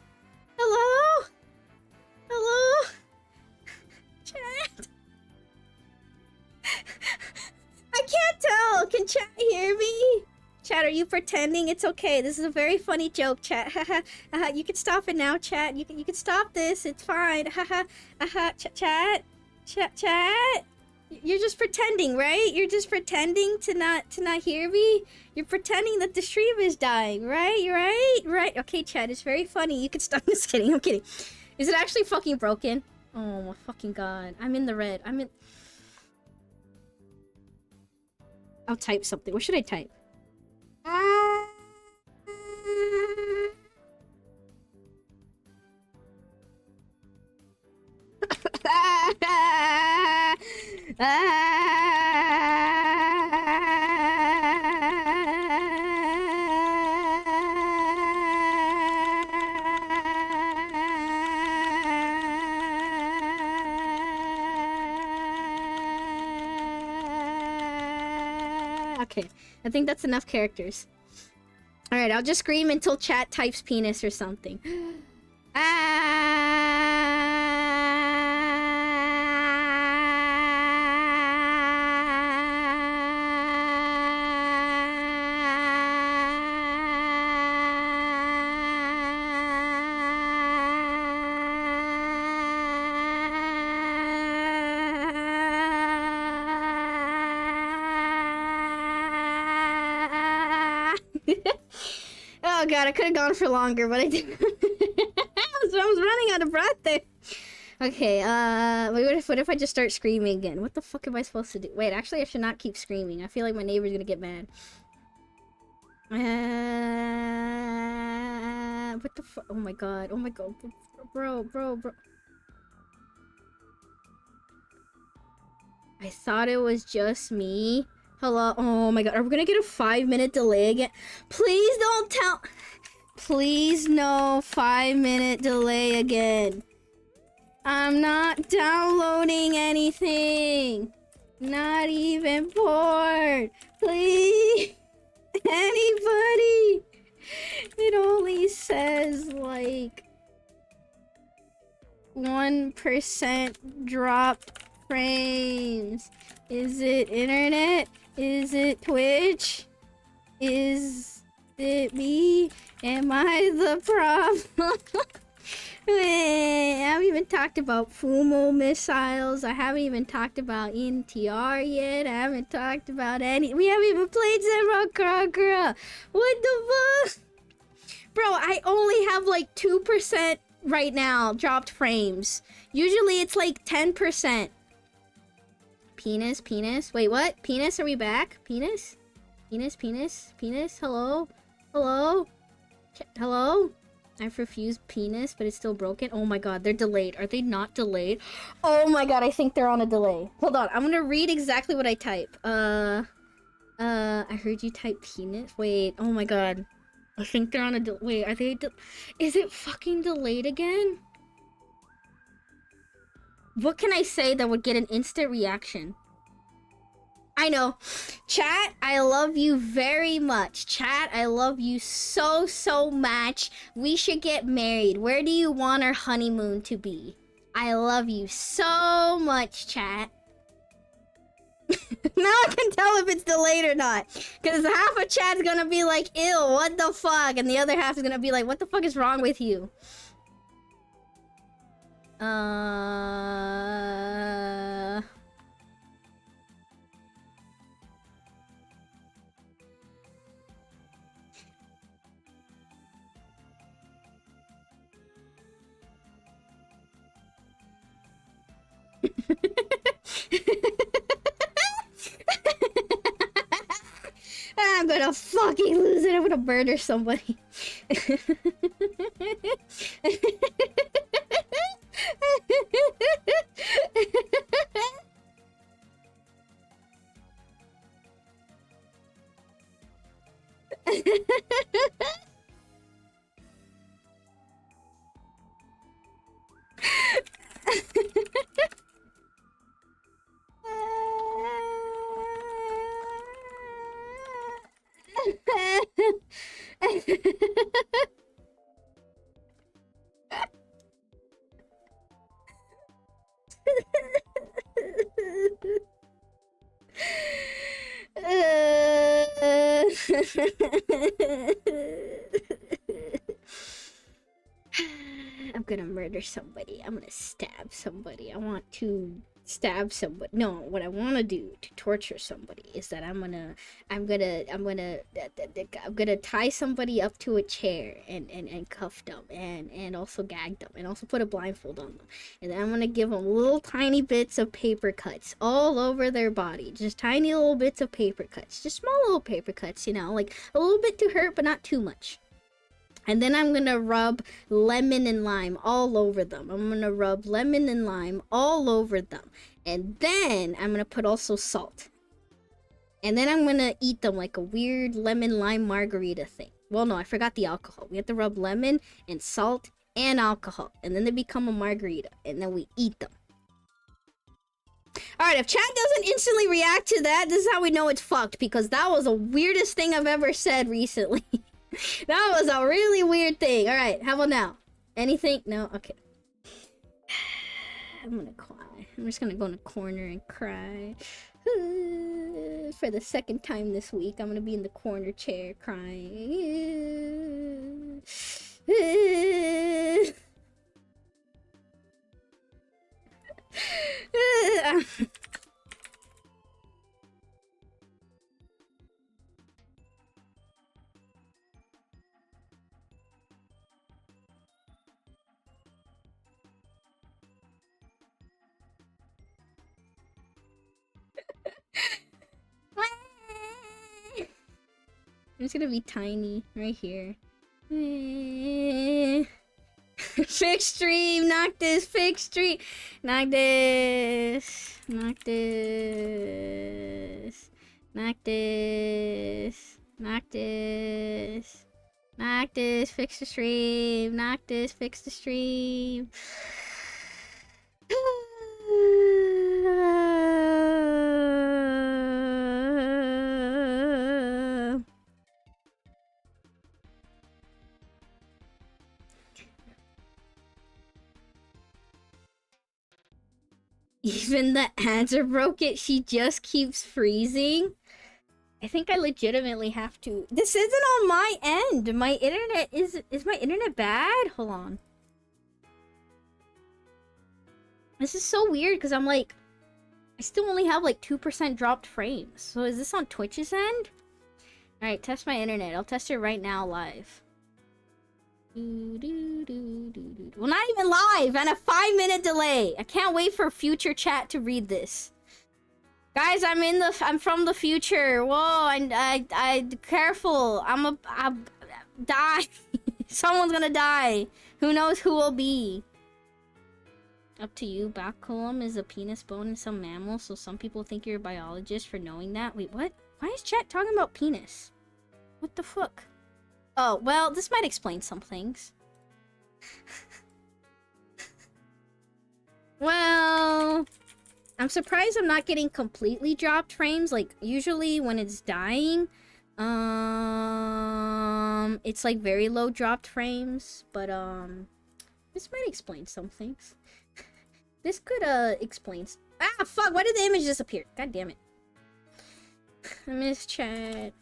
Hello? Hello? Chat? I can't tell. Can chat hear me? Chat, are you pretending? It's okay. This is a very funny joke, chat. Haha. You can stop it now, chat. You can stop this. It's fine. Haha. Chat. Chat. You're just pretending, right? You're just pretending to not hear me. You're pretending that the stream is dying, right? Right. Okay, chat. It's very funny. You can stop. I'm just kidding. I'm kidding. Is it actually fucking broken? Oh my fucking god. I'm in the red. I'll type something. What should I type? Okay, I think that's enough characters. Alright, I'll just scream until chat types penis or something. Oh god, I could have gone for longer, but I didn't. I was running out of breath there. Okay, what if I just start screaming again? What the fuck am I supposed to do? Wait, actually I should not keep screaming. I feel like my neighbor's gonna get mad. What the fuck? Oh my god, bro. I thought it was just me. Hello? Oh my god, are we gonna get a 5-minute delay again? Please don't tell... Please no 5-minute delay again. I'm not downloading anything. Not even porn. Please. Anybody. It only says like 1% drop frames. Is it internet? Is it Twitch? Is it me? Am I the problem? I haven't even talked about Fumo missiles. I haven't even talked about NTR yet. I haven't talked about any... We haven't even played Zero. What the fuck? Bro, I only have like 2% right now dropped frames. Usually it's like 10%. Penis. Wait, what? Penis, are we back? Penis? Hello? Hello? I've refused penis, but it's still broken. Oh my god, they're delayed. Are they not delayed? Oh my god, I think they're on a delay. Hold on, I'm gonna read exactly what I type. I heard you type penis. Wait, oh my god. I think they're on a wait, are they is it fucking delayed again? What can I say that would get an instant reaction? I know. Chat, I love you very much. Chat, I love you so much. We should get married. Where do you want our honeymoon to be? I love you so much, chat. Now I can tell if it's delayed or not. Because half of chat's gonna be like, ew, what the fuck? And the other half is gonna be like, what the fuck is wrong with you? I'm gonna fucking lose it. I'm gonna murder somebody. gonna murder somebody. I'm gonna stab somebody. I want to stab somebody. No, what I want to do to torture somebody is that I'm gonna tie somebody up to a chair and cuff them and also gag them and also put a blindfold on them. And then I'm gonna give them little tiny bits of paper cuts all over their body. Just tiny little bits of paper cuts. Just small little paper cuts, you know, like a little bit to hurt, but not too much. And then I'm gonna rub lemon and lime all over them. I'm gonna rub lemon and lime all over them. And then I'm gonna put also salt. And then I'm gonna eat them like a weird lemon lime margarita thing. Well, no, I forgot the alcohol. We have to rub lemon and salt and alcohol. And then they become a margarita. And then we eat them. Alright, if chat doesn't instantly react to that, this is how we know it's fucked. Because that was the weirdest thing I've ever said recently. That was a really weird thing. Alright, how about now? Anything? No? Okay. I'm gonna cry. I'm just gonna go in a corner and cry. For the second time this week, I'm gonna be in the corner chair crying. I'm just gonna be tiny right here. Fixed stream, knock this, fixed stream, knock this, knock this, knock this, knock this, knock this, fix the stream, knock this, fix the stream. Even the ads are broken. She just keeps freezing. I think I legitimately have to. This isn't on my end. My internet is my internet bad? Hold on. This is so weird because I'm like, I still only have like 2% dropped frames. So is this on Twitch's end? Alright, test my internet. I'll test it right now live. Well, not even live, and a 5-minute delay. I can't wait for future chat to read this. Guys, I'm from the future. Whoa, I careful. I'm die. Someone's gonna die. Who knows who will be? Up to you. Baculum is a penis bone in some mammals, so some people think you're a biologist for knowing that. Wait, what? Why is chat talking about penis? What the fuck? Oh, well, this might explain some things. Well, I'm surprised I'm not getting completely dropped frames. Like, usually when it's dying, it's like very low dropped frames. But, this might explain some things. This could, explain... Ah, fuck, why did the image disappear? God damn it. I miss chat.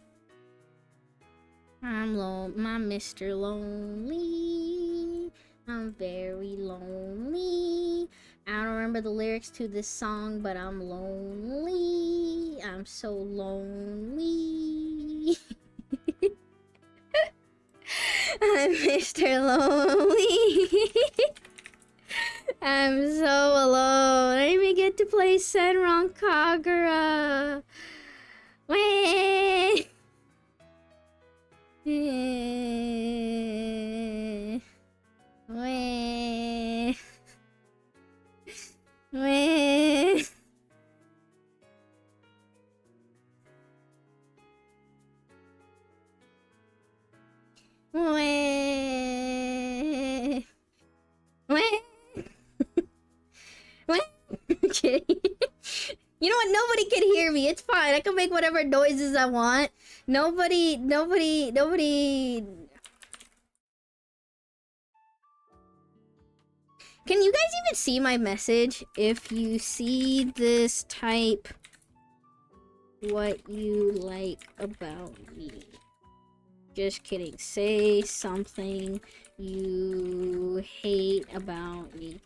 I'm Mr. Lonely. I'm very lonely. I don't remember the lyrics to this song, but I'm lonely. I'm so lonely. I'm Mr. Lonely. I'm so alone. I didn't even get to play Senran Kagura. Wait. Wait. Wait. Wait. Wait. Wait. Wait. Okay. You know what? Nobody can hear me. It's fine. I can make whatever noises I want. Nobody. Can you guys even see my message? If you see this, type what you like about me. Just kidding. Say something you hate about me.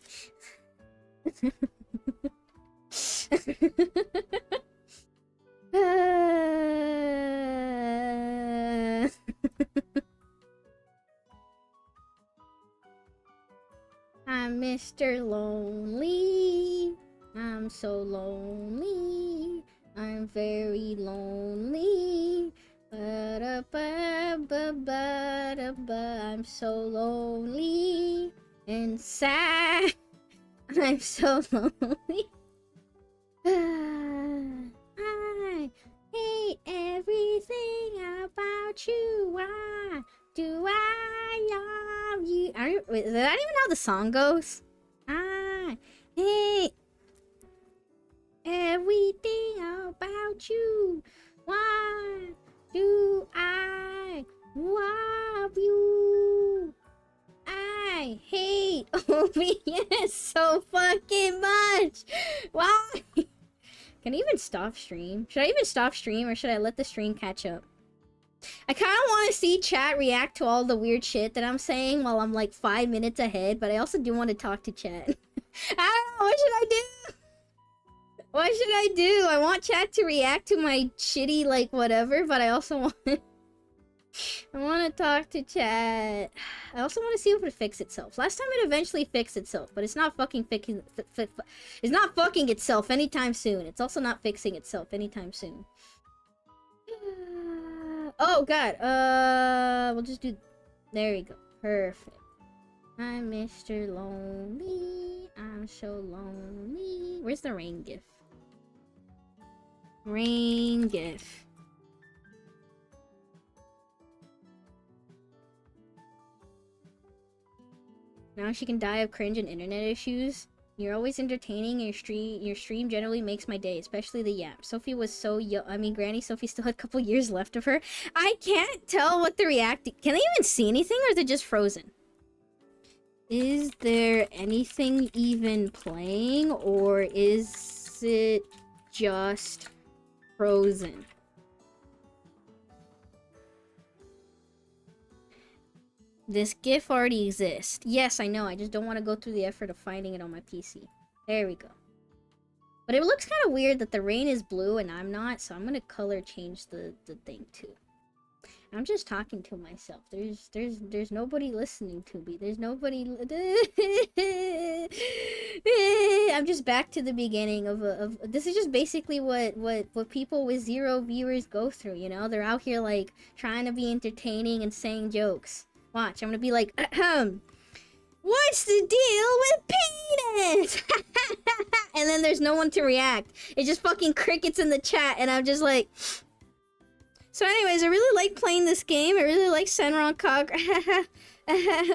I'm Mr. Lonely. I'm so lonely. I'm very lonely. Ba-da-ba-ba-ba-da-ba. I'm so lonely and sad. I'm so lonely. I hate everything about you. Why do I love you? Wait, is that even how the song goes? I hate everything about you. Why do I love you? I hate OBS so fucking much. Why? Can I even stop stream? Should I even stop stream or should I let the stream catch up? I kind of want to see chat react to all the weird shit that I'm saying while I'm like 5 minutes ahead, but I also do want to talk to chat. I don't know, what should I do? What should I do? I want chat to react to my shitty, like, whatever, but I also want... I want to talk to chat. I also want to see if it fixes itself. Last time it eventually fixed itself, but it's not fucking fixing... It's not fucking itself anytime soon. It's also not fixing itself anytime soon. Oh, God. We'll just do... There we go. Perfect. I'm Mr. Lonely. I'm so lonely. Where's the rain gif? Rain gif. Now she can die of cringe and internet issues. You're always entertaining. Your stream generally makes my day, especially the yap. Sophie was so young. I mean, Granny Sophie still had a couple years left of her. I can't tell what the reacting. Can they even see anything, or is it just frozen? Is there anything even playing, or is it just frozen? This GIF already exists. Yes, I know. I just don't want to go through the effort of finding it on my PC. There we go. But it looks kind of weird that the rain is blue and I'm not, so I'm going to color change the thing too. I'm just talking to myself. There's nobody listening to me. There's nobody... I'm just back to the beginning of this is just basically what people with 0 viewers go through, you know? They're out here, like, trying to be entertaining and saying jokes. Watch, I'm gonna be like, what's the deal with penis? And then there's no one to react. It's just fucking crickets in the chat, and I'm just like... So anyways, I really like playing this game. I really like Senran Kagura. I have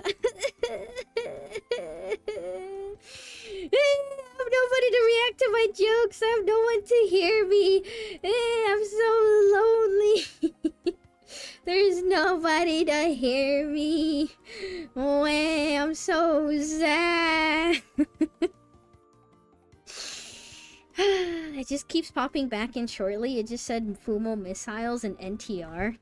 nobody to react to my jokes. I have no one to hear me. I'm so lonely. There's nobody to hear me. Oh, I'm so sad. It just keeps popping back in shortly. It just said Fumo missiles and NTR.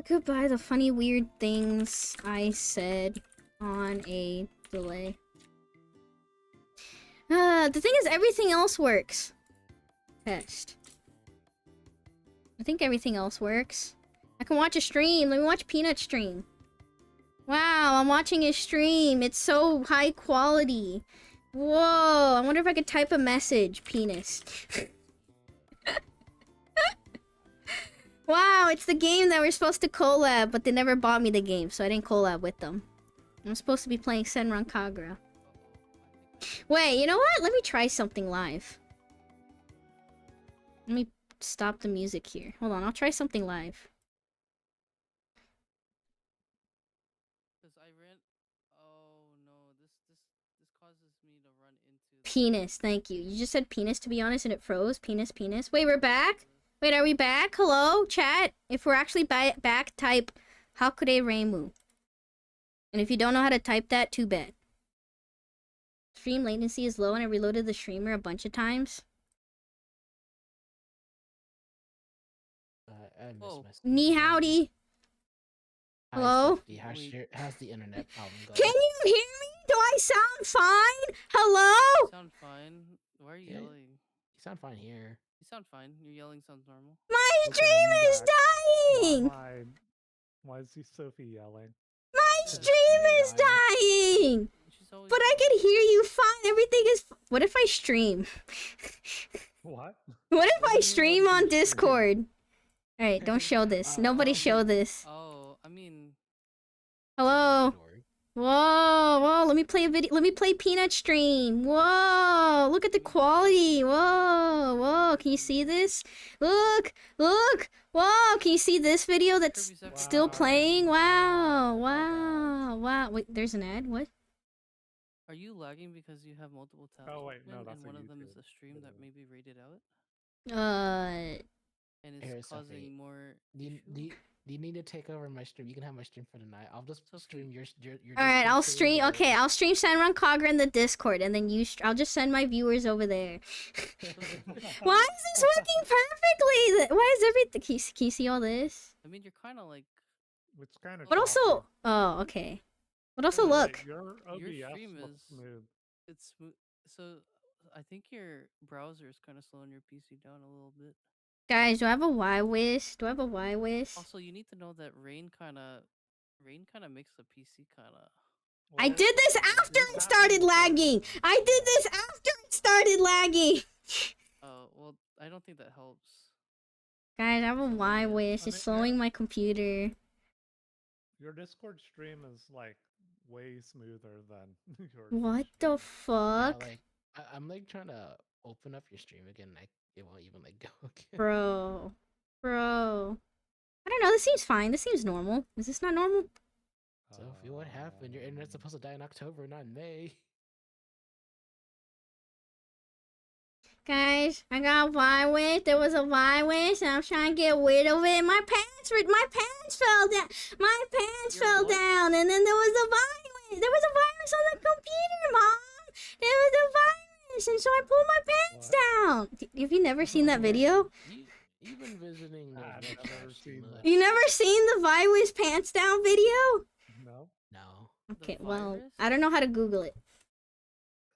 Goodbye, the funny weird things I said on a delay. The thing is, everything else works. Test. I think everything else works. I can watch a stream. Let me watch Peanut stream. Wow, I'm watching his stream. It's so high quality. Whoa, I wonder if I could type a message. Penis. Wow, it's the game that we're supposed to collab, but they never bought me the game, so I didn't collab with them. I'm supposed to be playing Senran Kagura. Wait, you know what? Let me try something live. Let me stop the music here. Hold on, I'll try something live. Oh no, this causes me to run into Penis, thank you. You just said penis, to be honest, and it froze. Penis, penis. Wait, we're back? Wait, are we back? Hello, chat? If we're actually back, type Hakure Reimu. And if you don't know how to type that, too bad. Stream latency is low and I reloaded the streamer a bunch of times. I miss Oh. my Sophie. Ni howdy. Hi, Hello? Sophie. How's the internet problem going? Can you hear me? Do I sound fine? Hello? You sound fine. Why are you Yeah. yelling? You sound fine here. You sound fine. Your yelling sounds normal. My Okay, stream I'm is back. dying! Why is Sophie yelling? My Yeah, stream she's is dying! She's always But I can hear you fine. Everything is. What if I stream? What? What if What I do you stream want on to stream? Discord? Alright, don't show this. Nobody show this. Oh, I mean, Hello? Don't worry. Whoa, whoa, let me play a video. Let me play Peanut stream. Whoa, look at the quality. Whoa, whoa, can you see this? Look, look. Whoa, can you see this video that's Kirby's Epic still Wow. playing? Wow, Wow. wow, wow. Wait, there's an ad? What? are you lagging because you have multiple tabs Oh, wait, no, open that's and a one of them is YouTube a stream that video. may be rated out Uh, and it's Here, causing Sophie, more Do you, issue? do, you, do you need to take over my stream? You can have my stream for the night. I'll just Sophie. stream your alright, Discord I'll stream stream. or- Okay, I'll stream Senran Kagura in the Discord, and then I'll just send my viewers over there. Why is this working perfectly? Why is everything? Can you see all this? I mean, you're kind of like It's kind of. But also, oh, okay. But also, look. Your OBS stream looks is- smooth. it's smooth. So I think your browser is kind of slowing your PC down a little bit. Guys, do I have a Y wish? Do I have a Y wish? Also, you need to know that rain kind of makes the PC kind of. I Well, did this after this it started happened lagging. before. I did this after it started lagging. Oh well, I don't think that helps. Guys, I have a Y Yeah. wish. I It's mean, slowing yeah. my computer. Your Discord stream is like way smoother than your. What stream. the fuck? Yeah, like I'm like trying to open up your stream again. Like it won't even like go again. Bro. Bro. I don't know. This seems fine. This seems normal. Is this not normal? Sophie, what happened? Your internet's supposed to die in October, not in May. Guys, I got a Y wish. There was a Y wish, and I'm trying to get rid of it. My pants fell down. My pants Your fell what? down, and then there was a virus. There was a virus on the computer, Mom. There was a virus, and so I pulled my pants down. Have you never seen that video? You've been visiting. those I've websites never too seen much. that. You never seen the virus pants down video? No. No. Okay, well, virus? I don't know how to Google it.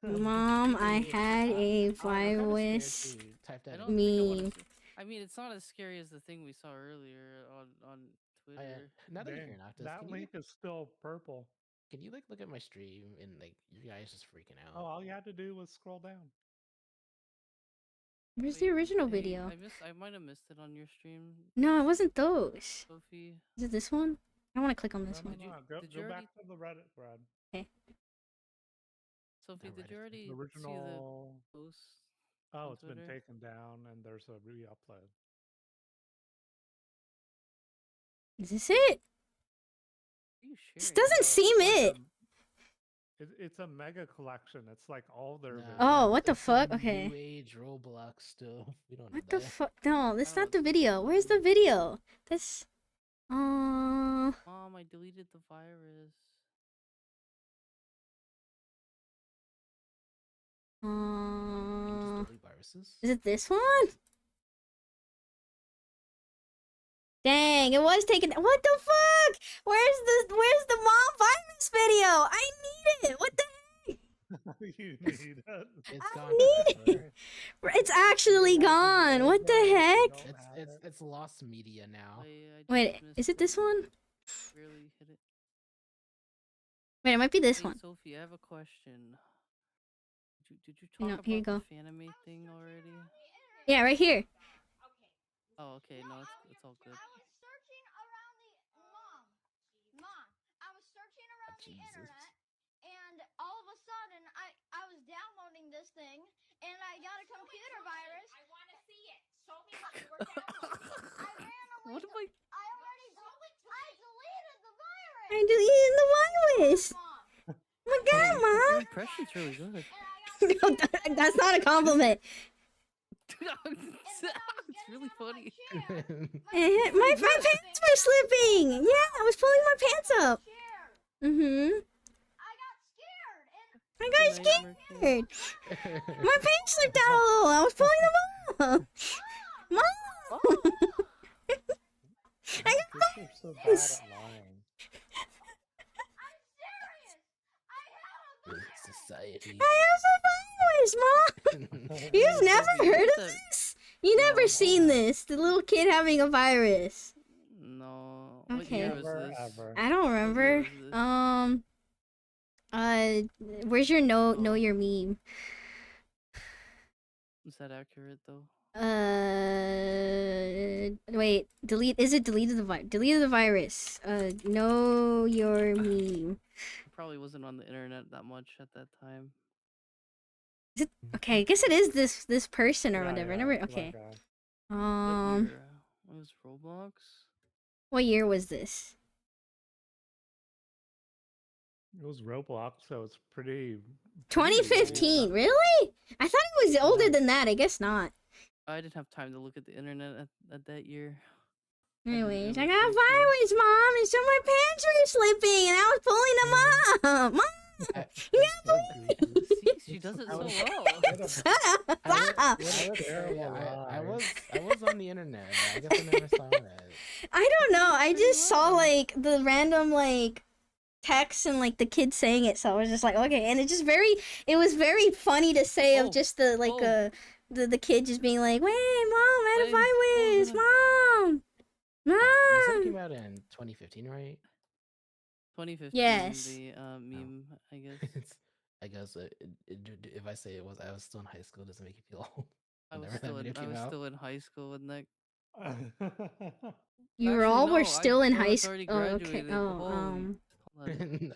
Mom, I had a I'm kinda virus. scared to type that I in. don't think I wanna Me. see- I mean, it's not as scary as the thing we saw earlier on Twitter. Now that you're Dang, here, Noctis, that can you, link is still purple. can you like look at my stream and like you guys just freaking out? Oh, all you had to do was scroll down. Where's Wait, the original hey, video? I might have missed it on your stream, No, it wasn't those. Sophie. Is it this one? I want to click on this No, one. Did you- Go, did you go already- back to the Reddit thread. Sophie, That did you Reddit already The original. see the post? Oh, on it's been Twitter? taken down, and there's a re-upload. Is this it? Are you This sharing? doesn't seem it. It's a mega collection. It's like all their. No, videos. Oh, what the it's some fuck? Okay. New age Roblox still. We don't What need the that. fuck? No, that's Oh, not the it's video. Where's the video? This. Mom, I deleted the virus. You can just delete viruses. Is it this one? Dang, it was taken. What the fuck? Where's the mom virus video? I need it. What the You need it. It's I gone. need forever. It's actually gone. What the heck? It's lost media now. I Wait, just is missed it this one? Barely hit it. Wait, it might be this Hey, one. Sophie, I have a question. Did you No, talk here you about go. the Fanime thing already? Yeah, right here. Oh, okay. No, it's all good. I was searching around the mom. I was searching around the Jesus. internet, and all of a sudden, I was downloading this thing, and I got a computer virus. I want to see it. Show me what you were downloading. I randomly. What am I? I already. I deleted the virus. I deleted the virus. Mom. Oh my god, Your mom. impression's really good. And I got. That's not a compliment. And then I was getting really funny. My pants were slipping. Yeah, I was pulling my pants up. Mm-hmm. I got Nightmare Kid. scared. My pants slipped out a little. I was pulling them up. Mom. I got Kids are so bad pants. at lying. Society. I have a virus, Mom. You've never Sophie, heard what's of that- this? You never No. seen this? The little kid having a virus. No. What Okay. year was Never this? ever. I don't remember. was this? Where's your know Oh. your meme? Is that accurate though? Wait, delete. Is it deleted the virus? Know your meme. It probably wasn't on the internet that much at that time. Okay, I guess it is this person or Yeah, whatever. yeah, Never. it's Okay. like a- What year? What was Roblox? What year was this? It was Roblox, so it's pretty. 2015. Really? I thought it was older than that. I guess not. I didn't have time to look at the internet at that year. Anyways, I look got a into it. virus, Mom, and so my pants were slipping, and I was pulling them up. Mom, See, she does it I so was- well. shut up. I was- Stop. What a terrible Yeah, I lie. was on the internet. But I guess I never saw it. I don't know. I just saw Wow. like the random like text and like the kid saying it, so I was just like, okay. And it was very funny to say Oh, of just the like oh. the kid just being like, wait, Mom, I had a Wait, virus, Mom, You said it Mom. came out in 2015, right? 2015. Yes. The meme, I guess. I guess if I say I was still in high school, doesn't make you feel old. I was Whenever that still in video came out. high school when that. You Actually, all no, were still in I high was school. already Oh, okay. graduated. Oh, Holy- Hold on.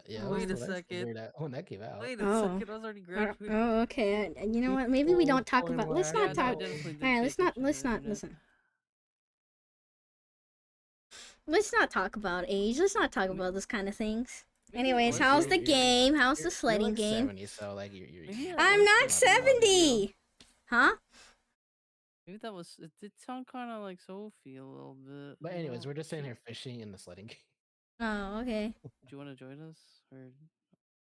Yeah, Wait I a was still in high school second. when that came out. Wait a Oh. second, I was already graduated. oh, okay. You know what? Maybe we don't talk about. Let's Yeah, not no, I talk. definitely did All right, pay let's not. attention to Let's the not internet. listen. Let's not talk about age. Let's not talk about those kind of things. Anyways, What? how's the You're- game? How's the You're sledding like game? 70, so like you're Yeah, I'm that's not not 70. Huh? Maybe that was. It did sound kind of like Sophie a little bit. But I don't anyways, know. we're just sitting here fishing in the sledding game. Oh, okay. Do you want to join us or?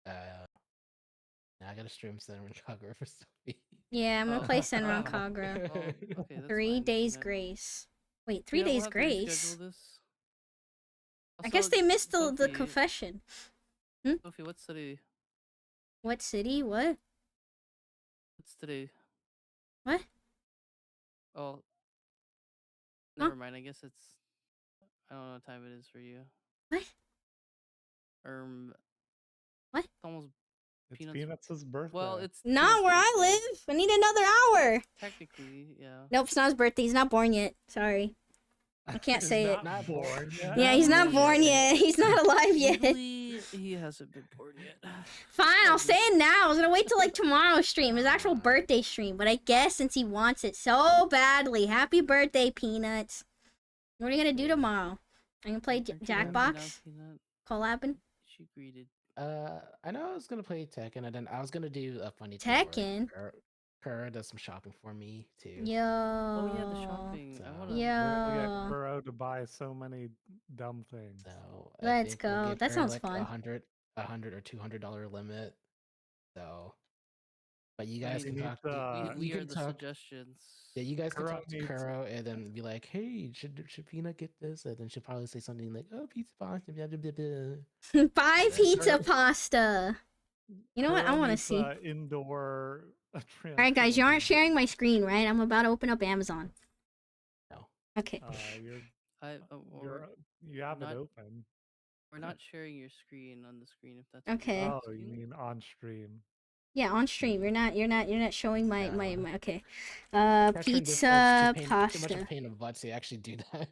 Now I gotta stream Cinnamon Kagura for Sophie. Yeah, I'm gonna Oh. play Senran Oh. Kagura. Oh, okay, that's 3 fine, days yeah. grace. Wait, You 3 know, we'll days have to grace? reschedule this. I guess Also, they missed the Sophie- confession. Sophie, what's today? What city? What? What's today? What? Oh, Huh? never mind. I guess it's. I don't know what time it is for you. What? What? It's almost. It's Peanuts- Peanuts' birthday. Well, it's Not Peanuts' where I birthday. live. I need another hour. Technically, yeah. Nope, it's not his birthday. He's not born yet. Sorry. I can't He's say it. not born yet. Yeah, he's not born yet. He's not alive yet. Legally, he hasn't been born yet. Fine, I'll say it now. I was gonna wait till like tomorrow's stream, his actual birthday stream. But I guess since he wants it so badly, happy birthday, Peanuts. What are you gonna do tomorrow? Are you gonna play Aren't you happy now, Jackbox? Peanut? Collabing? She greeted. I know I was gonna play Tekken, and then I was gonna do a funny Tekken? Kara does some shopping for me too. Yo. Oh yeah, the shopping. I So- wanna. We Yo. get Kuro to buy so many dumb things. So Let's think we'll go. give That her, sounds like, fun. $100 or $200 limit. So, but you I guys mean, can we talk. need, you We are can the talk. suggestions. Yeah, you guys can Kuro talk to needs- Kuro and then be like, "Hey, should Peanut get this?" And then she'll probably say something like, "Oh, pizza pasta." Blah, blah, blah, blah. Buy Yeah, pizza Kuro- pasta. You know what? I Kuro want to needs, see. Indoor. All right, guys, you aren't transportation. sharing my screen, right? I'm about to open up Amazon. No. Okay. You're, I. you're, you have not- it open. We're not sharing your screen on the screen if that's. Okay. Oh, you mean on stream? Yeah, on stream. You're not showing my No. okay. That's when Pizza Discord's too much pasta. of a pain in the butt to actually do that.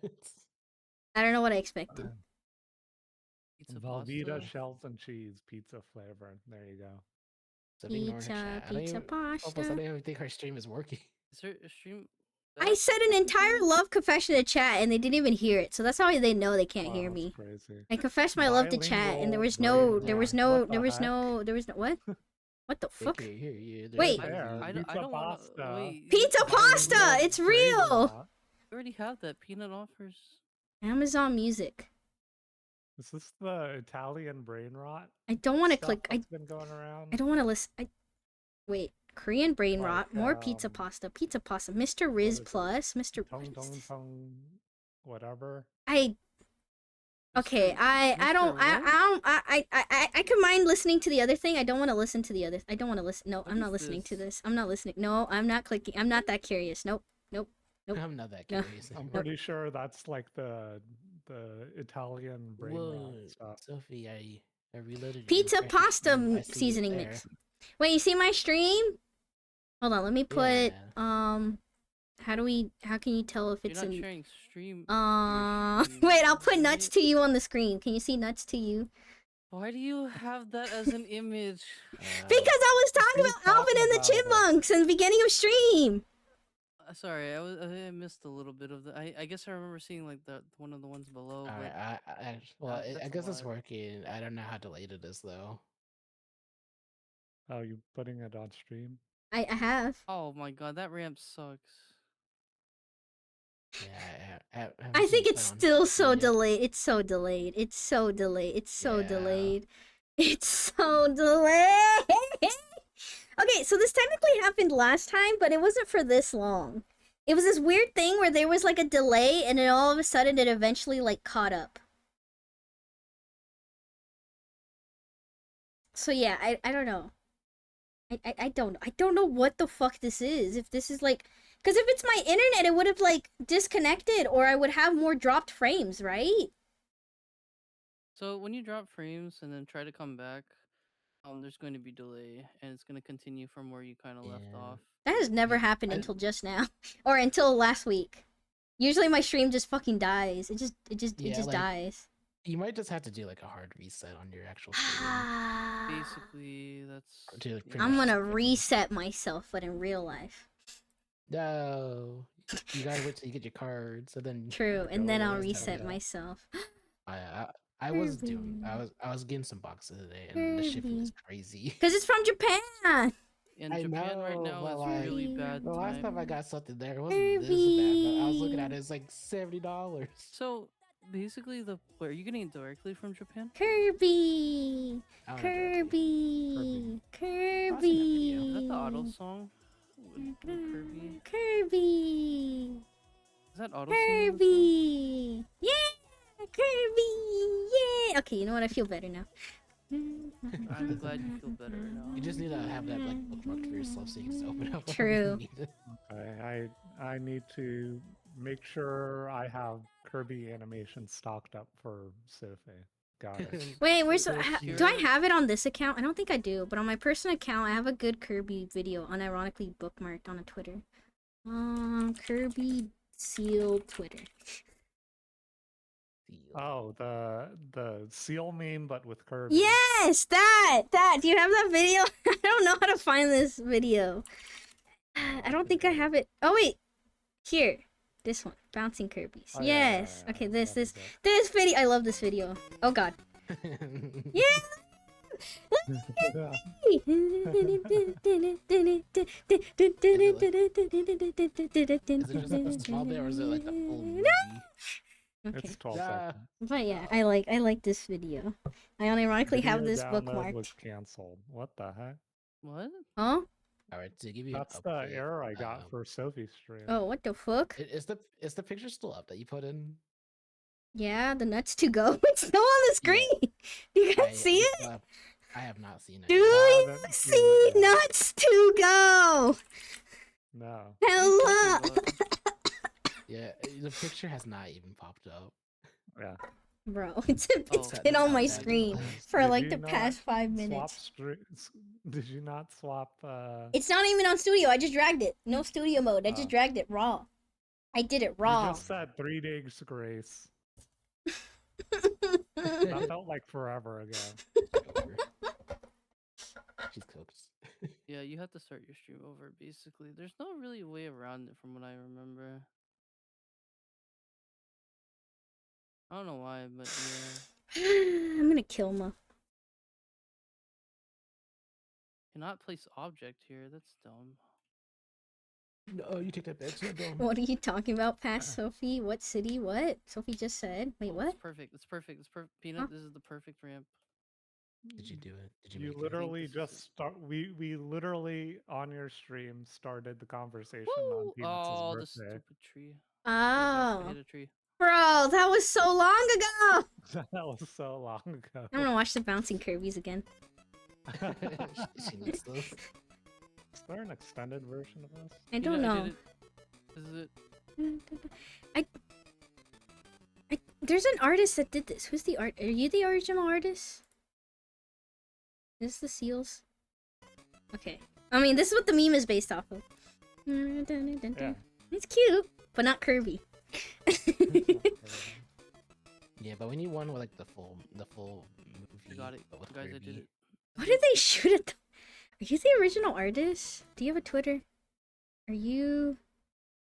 I don't know what I expected. Pizza Velveeta pasta? shells and cheese pizza flavor. There you go. So ignore her Pizza, chat. I don't pizza even- Almost, I pasta. don't even think her stream is working. Is there a stream? I said an entire love confession to chat and they didn't even hear it, so that's how they know they can't hear Wow, me. that's Crazy. I confessed my love to chat and there was no, there was no, What the there was heck? no, there was no what? What the fuck? Okay, here, Wait. I There, don't. I pizza don't want pasta. to. Wait. Pizza That is pasta! what It's Brady real! bought. You already have that. Peanut offers. Amazon Music. Is this the Italian brain rot I don't want to stuff click. that's been going around? I don't want to listen. Wait. Korean brain Like, rot. More pizza pasta. Pizza pasta. Mr. Riz is it? Plus. Mr. Tong what is tong this? tong, whatever. Okay, I don't I could mind listening to the other thing. I don't want to listen to the other. I don't want to listen. No, What I'm not is listening to this? this. I'm not listening. No, I'm not clicking. I'm not that curious. Nope. Nope. I'm not that No. curious. I'm Nope. pretty sure that's like the Italian brain Whoa, rot stuff. Sophie, I reloaded. your Pizza refresh pasta stream. I see it seasoning there. mix. Wait, you see my stream? Hold on, let me put Yeah. how can you tell if You're it's not in sharing stream. wait, I'll put right? nuts to you on the screen. Can you see nuts to you? Why do you have that as an image? Because I was talking Who's about Alvin talking and the about it? Chipmunks in the beginning of stream. Sorry, I missed a little bit of the. I guess I remember seeing like the one of the ones below. All But right, well, I that's guess it's live. working. I don't know how delayed it is though. Oh, you putting it on stream? I have. Oh my god, that ramp sucks. Yeah, I haven't I seen think it it's play on still stream so yet. delayed. It's so delayed. It's so delayed. It's so Yeah. delayed. It's so delayed. Okay, so this technically happened last time, but it wasn't for this long. It was this weird thing where there was like a delay and then all of a sudden it eventually like caught up. So yeah, I don't know. I don't know what the fuck this is. If this is like, because if it's my internet, it would have like disconnected or I would have more dropped frames, right? So when you drop frames and then try to come back, there's going to be delay, and it's going to continue from where you kind of left Yeah. off. That has never Yeah, happened I- until just now, or until last week. Usually my stream just fucking dies. It just Yeah, like, dies. You might just have to do like a hard reset on your actual stream. Basically, that's. To, like, yeah. pretty I'm much gonna just fix it. reset myself, but in real life. No, you gotta wait till you get your cards, and then True, and then go I'll rest of reset it. myself. I was doing. I was getting some boxes today, and the shipping is crazy. Cause it's from Japan. And I Japan right know, now but, is like, really bad The last time I time. got something there, it wasn't this bad, but I was looking at it, it's like $70. So basically, are you getting it directly from Japan? Kirby, I don't know directly. Kirby, Is that the auto song? With Kirby? Kirby, Is that auto singing? Kirby, yeah, Kirby, yeah. Okay, you know what? I feel better now. I'm glad you feel better now. You just need to have that like bookmarked for yourself so you can just open up. whenever you True. need it. Okay, I need to make sure I have Kirby animation stocked up for Sophie. Got it. Wait, where's So do I have it on this account? I don't think I do, but on my personal account, I have a good Kirby video unironically bookmarked on a Twitter. Kirby Seal Twitter. Oh, the seal meme, but with Kirby. Yes, that. Do you have that video? I don't know how to find this video. I don't think I have it. Oh wait, here, this one, bouncing Kirby's. Oh, yeah, Yes. yeah, Okay, that this is it. video. I love this video. Oh god. Yeah. Is it just like a small bit, or is it like the full movie? Okay. It's 12 Yeah. seconds. But yeah, I like this video. I unironically have Video this download bookmarked. was canceled. What the heck? What? Huh? All right, to give you an That's the update, error I got for Sophie's stream. Oh, what the fuck? Is the picture still up that you put in? Yeah, the nuts to go. It's still on the screen. Do you guys see it? I have not seen it. Do yet. you haven't seen see it yet. nuts to go? No. Hello. Yeah, the picture has not even popped up. Yeah. Bro, it's That's been on how my bad it screen was. for Did like you the not past 5 Swap minutes. Did you not swap? It's not even on studio. I just dragged it. No studio mode. I just Oh. dragged it raw. I did it You raw. just said 3 days grace. That felt like forever ago. She's cooked. Yeah, you have to start your stream over. Basically, there's no really way around it, from what I remember. I don't know why, but yeah. I'm gonna kill Ma. Cannot place object here. That's dumb. No, you take that back. It's not dumb. What are you talking about, past Sophie? What city? What? Sophie just said. Wait, Oh, what? It's perfect. It's perfect. It's perfect. Peanut, this is the perfect ramp. Did you do it? Did you You make it? literally this is just it. start. We literally on your stream started the conversation on Woo! Peanuts' Oh, the birthday. stupid tree. I Oh, hit a tree. bro, that was so long ago. That was so long ago. I'm gonna watch the bouncing Kirby's again. She needs those. Is there an extended version of this? I don't Peanut, I know. did it. This is it. There's an artist that did this. Who's the art? Are you the original artist? Is this the seals? Okay. I mean, this is what the meme is based off of. Yeah. It's cute, but not Kirby. Yeah, but we need one with like the full movie. I got it. but with Guys, I did Kirby. it. What did they shoot at? Are you the original artist? Do you have a Twitter? Are you?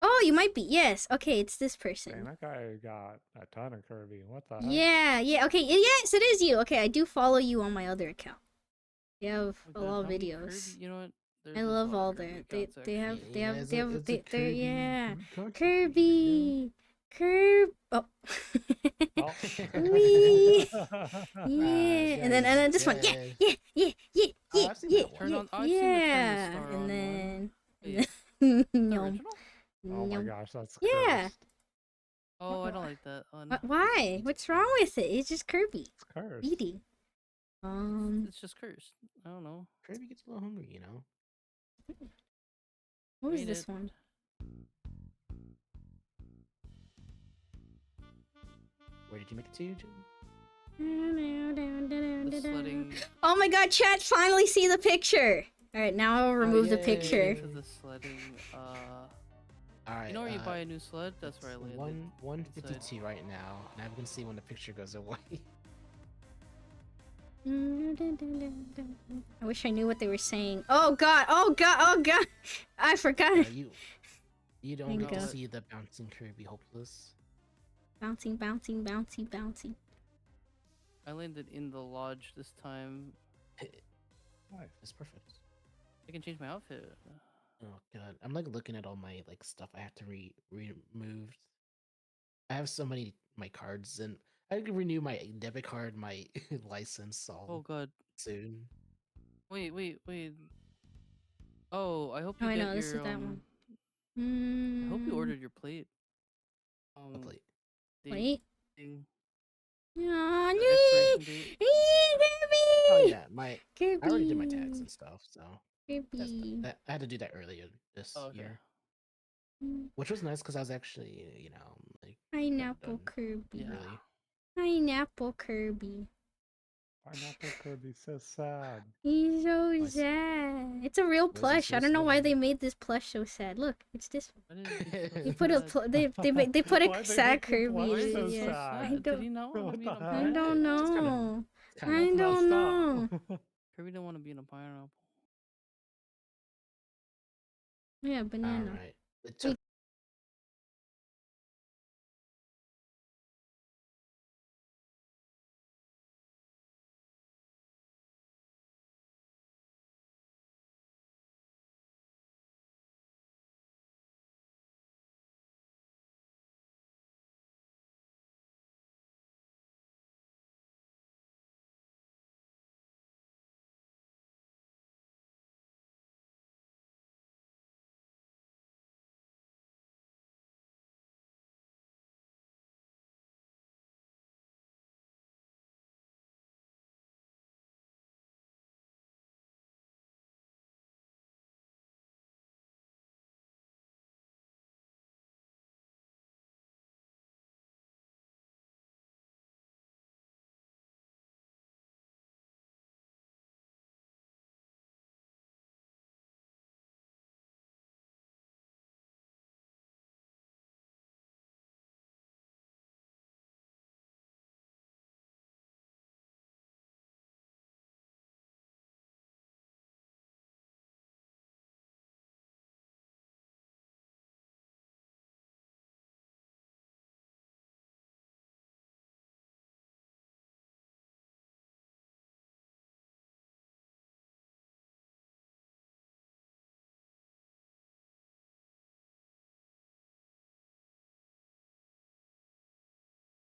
Oh, you might be. Yes. Okay, it's this Dang, person. that guy got a ton of Kirby. What the heck? Yeah, yeah. Okay, yes, it is you. Okay, I do follow you on my other account. You have Oh a God, lot of how many videos. Kirby- You know what? There's I a love lot of all Kirby their. accounts, They have actually. they have it's they a- have it's a they're yeah. controversy, Kirby. Oh. Oh. Wee. Ah, Yeah, and then this one. Yeah, yes. yeah. Oh, I've seen Yeah, that one. Turn yeah, on- I've seen the Turn the yeah. Star And on one. then Wait, Nom. the original? Oh my Nom. gosh, that's Yeah. cursed. Oh, I don't like that one. Why? What's wrong with it? It's just Kirby It's cursed. eating. It's just cursed. I don't know. Kirby gets a little hungry, you know. What was Made this it. one? Where did you make it to, Jim? The sledding. Oh my god, chat, finally see the picture! Alright, now I'll remove the yay. picture. To the sledding. All right. You know where you buy a new sled? That's where I landed. 152 right now, and I'm gonna see when the picture goes away. I wish I knew what they were saying. Oh god, oh god, oh god! I forgot. You don't Thank get to God. see the bouncing Kirby hopeless. Bouncing, bouncing, bouncy, bouncy. I landed in the lodge this time. Nice. It's perfect. I can change my outfit. Oh god, I'm like looking at all my like stuff I have to remove. I have so many my cards, and I can renew my debit card, my license all Oh god. soon. Wait. Oh, I hope Oh, you I get know, this your, is that one. I hope you Mm, ordered your plate. What plate? The Wait. thing, Aw, the nee! expiration date. Kirby! Oh yeah, Kirby! I already did my tags and stuff, so that's Kirby. I had to do that earlier this Oh, okay. year, Mm, which was nice because I was actually, like Pineapple done Kirby. Yeah. early. Pineapple Kirby. Pineapple Kirby's so sad. He's so Why is- sad. It's a real why is he plush. so I don't know why sad? they made this plush so sad. Look, it's this one. Why did it be so They put a sad? they put Why'd a they sad make the Kirby. Why plush is so it yeah. so sad? I sad? Did he don't. not want What to be in a the I heck? pineapple? don't It's kinda- know. It's kinda I That's don't messed know. up. Kirby didn't want to be in a pineapple. Yeah, banana. All right. It Wait,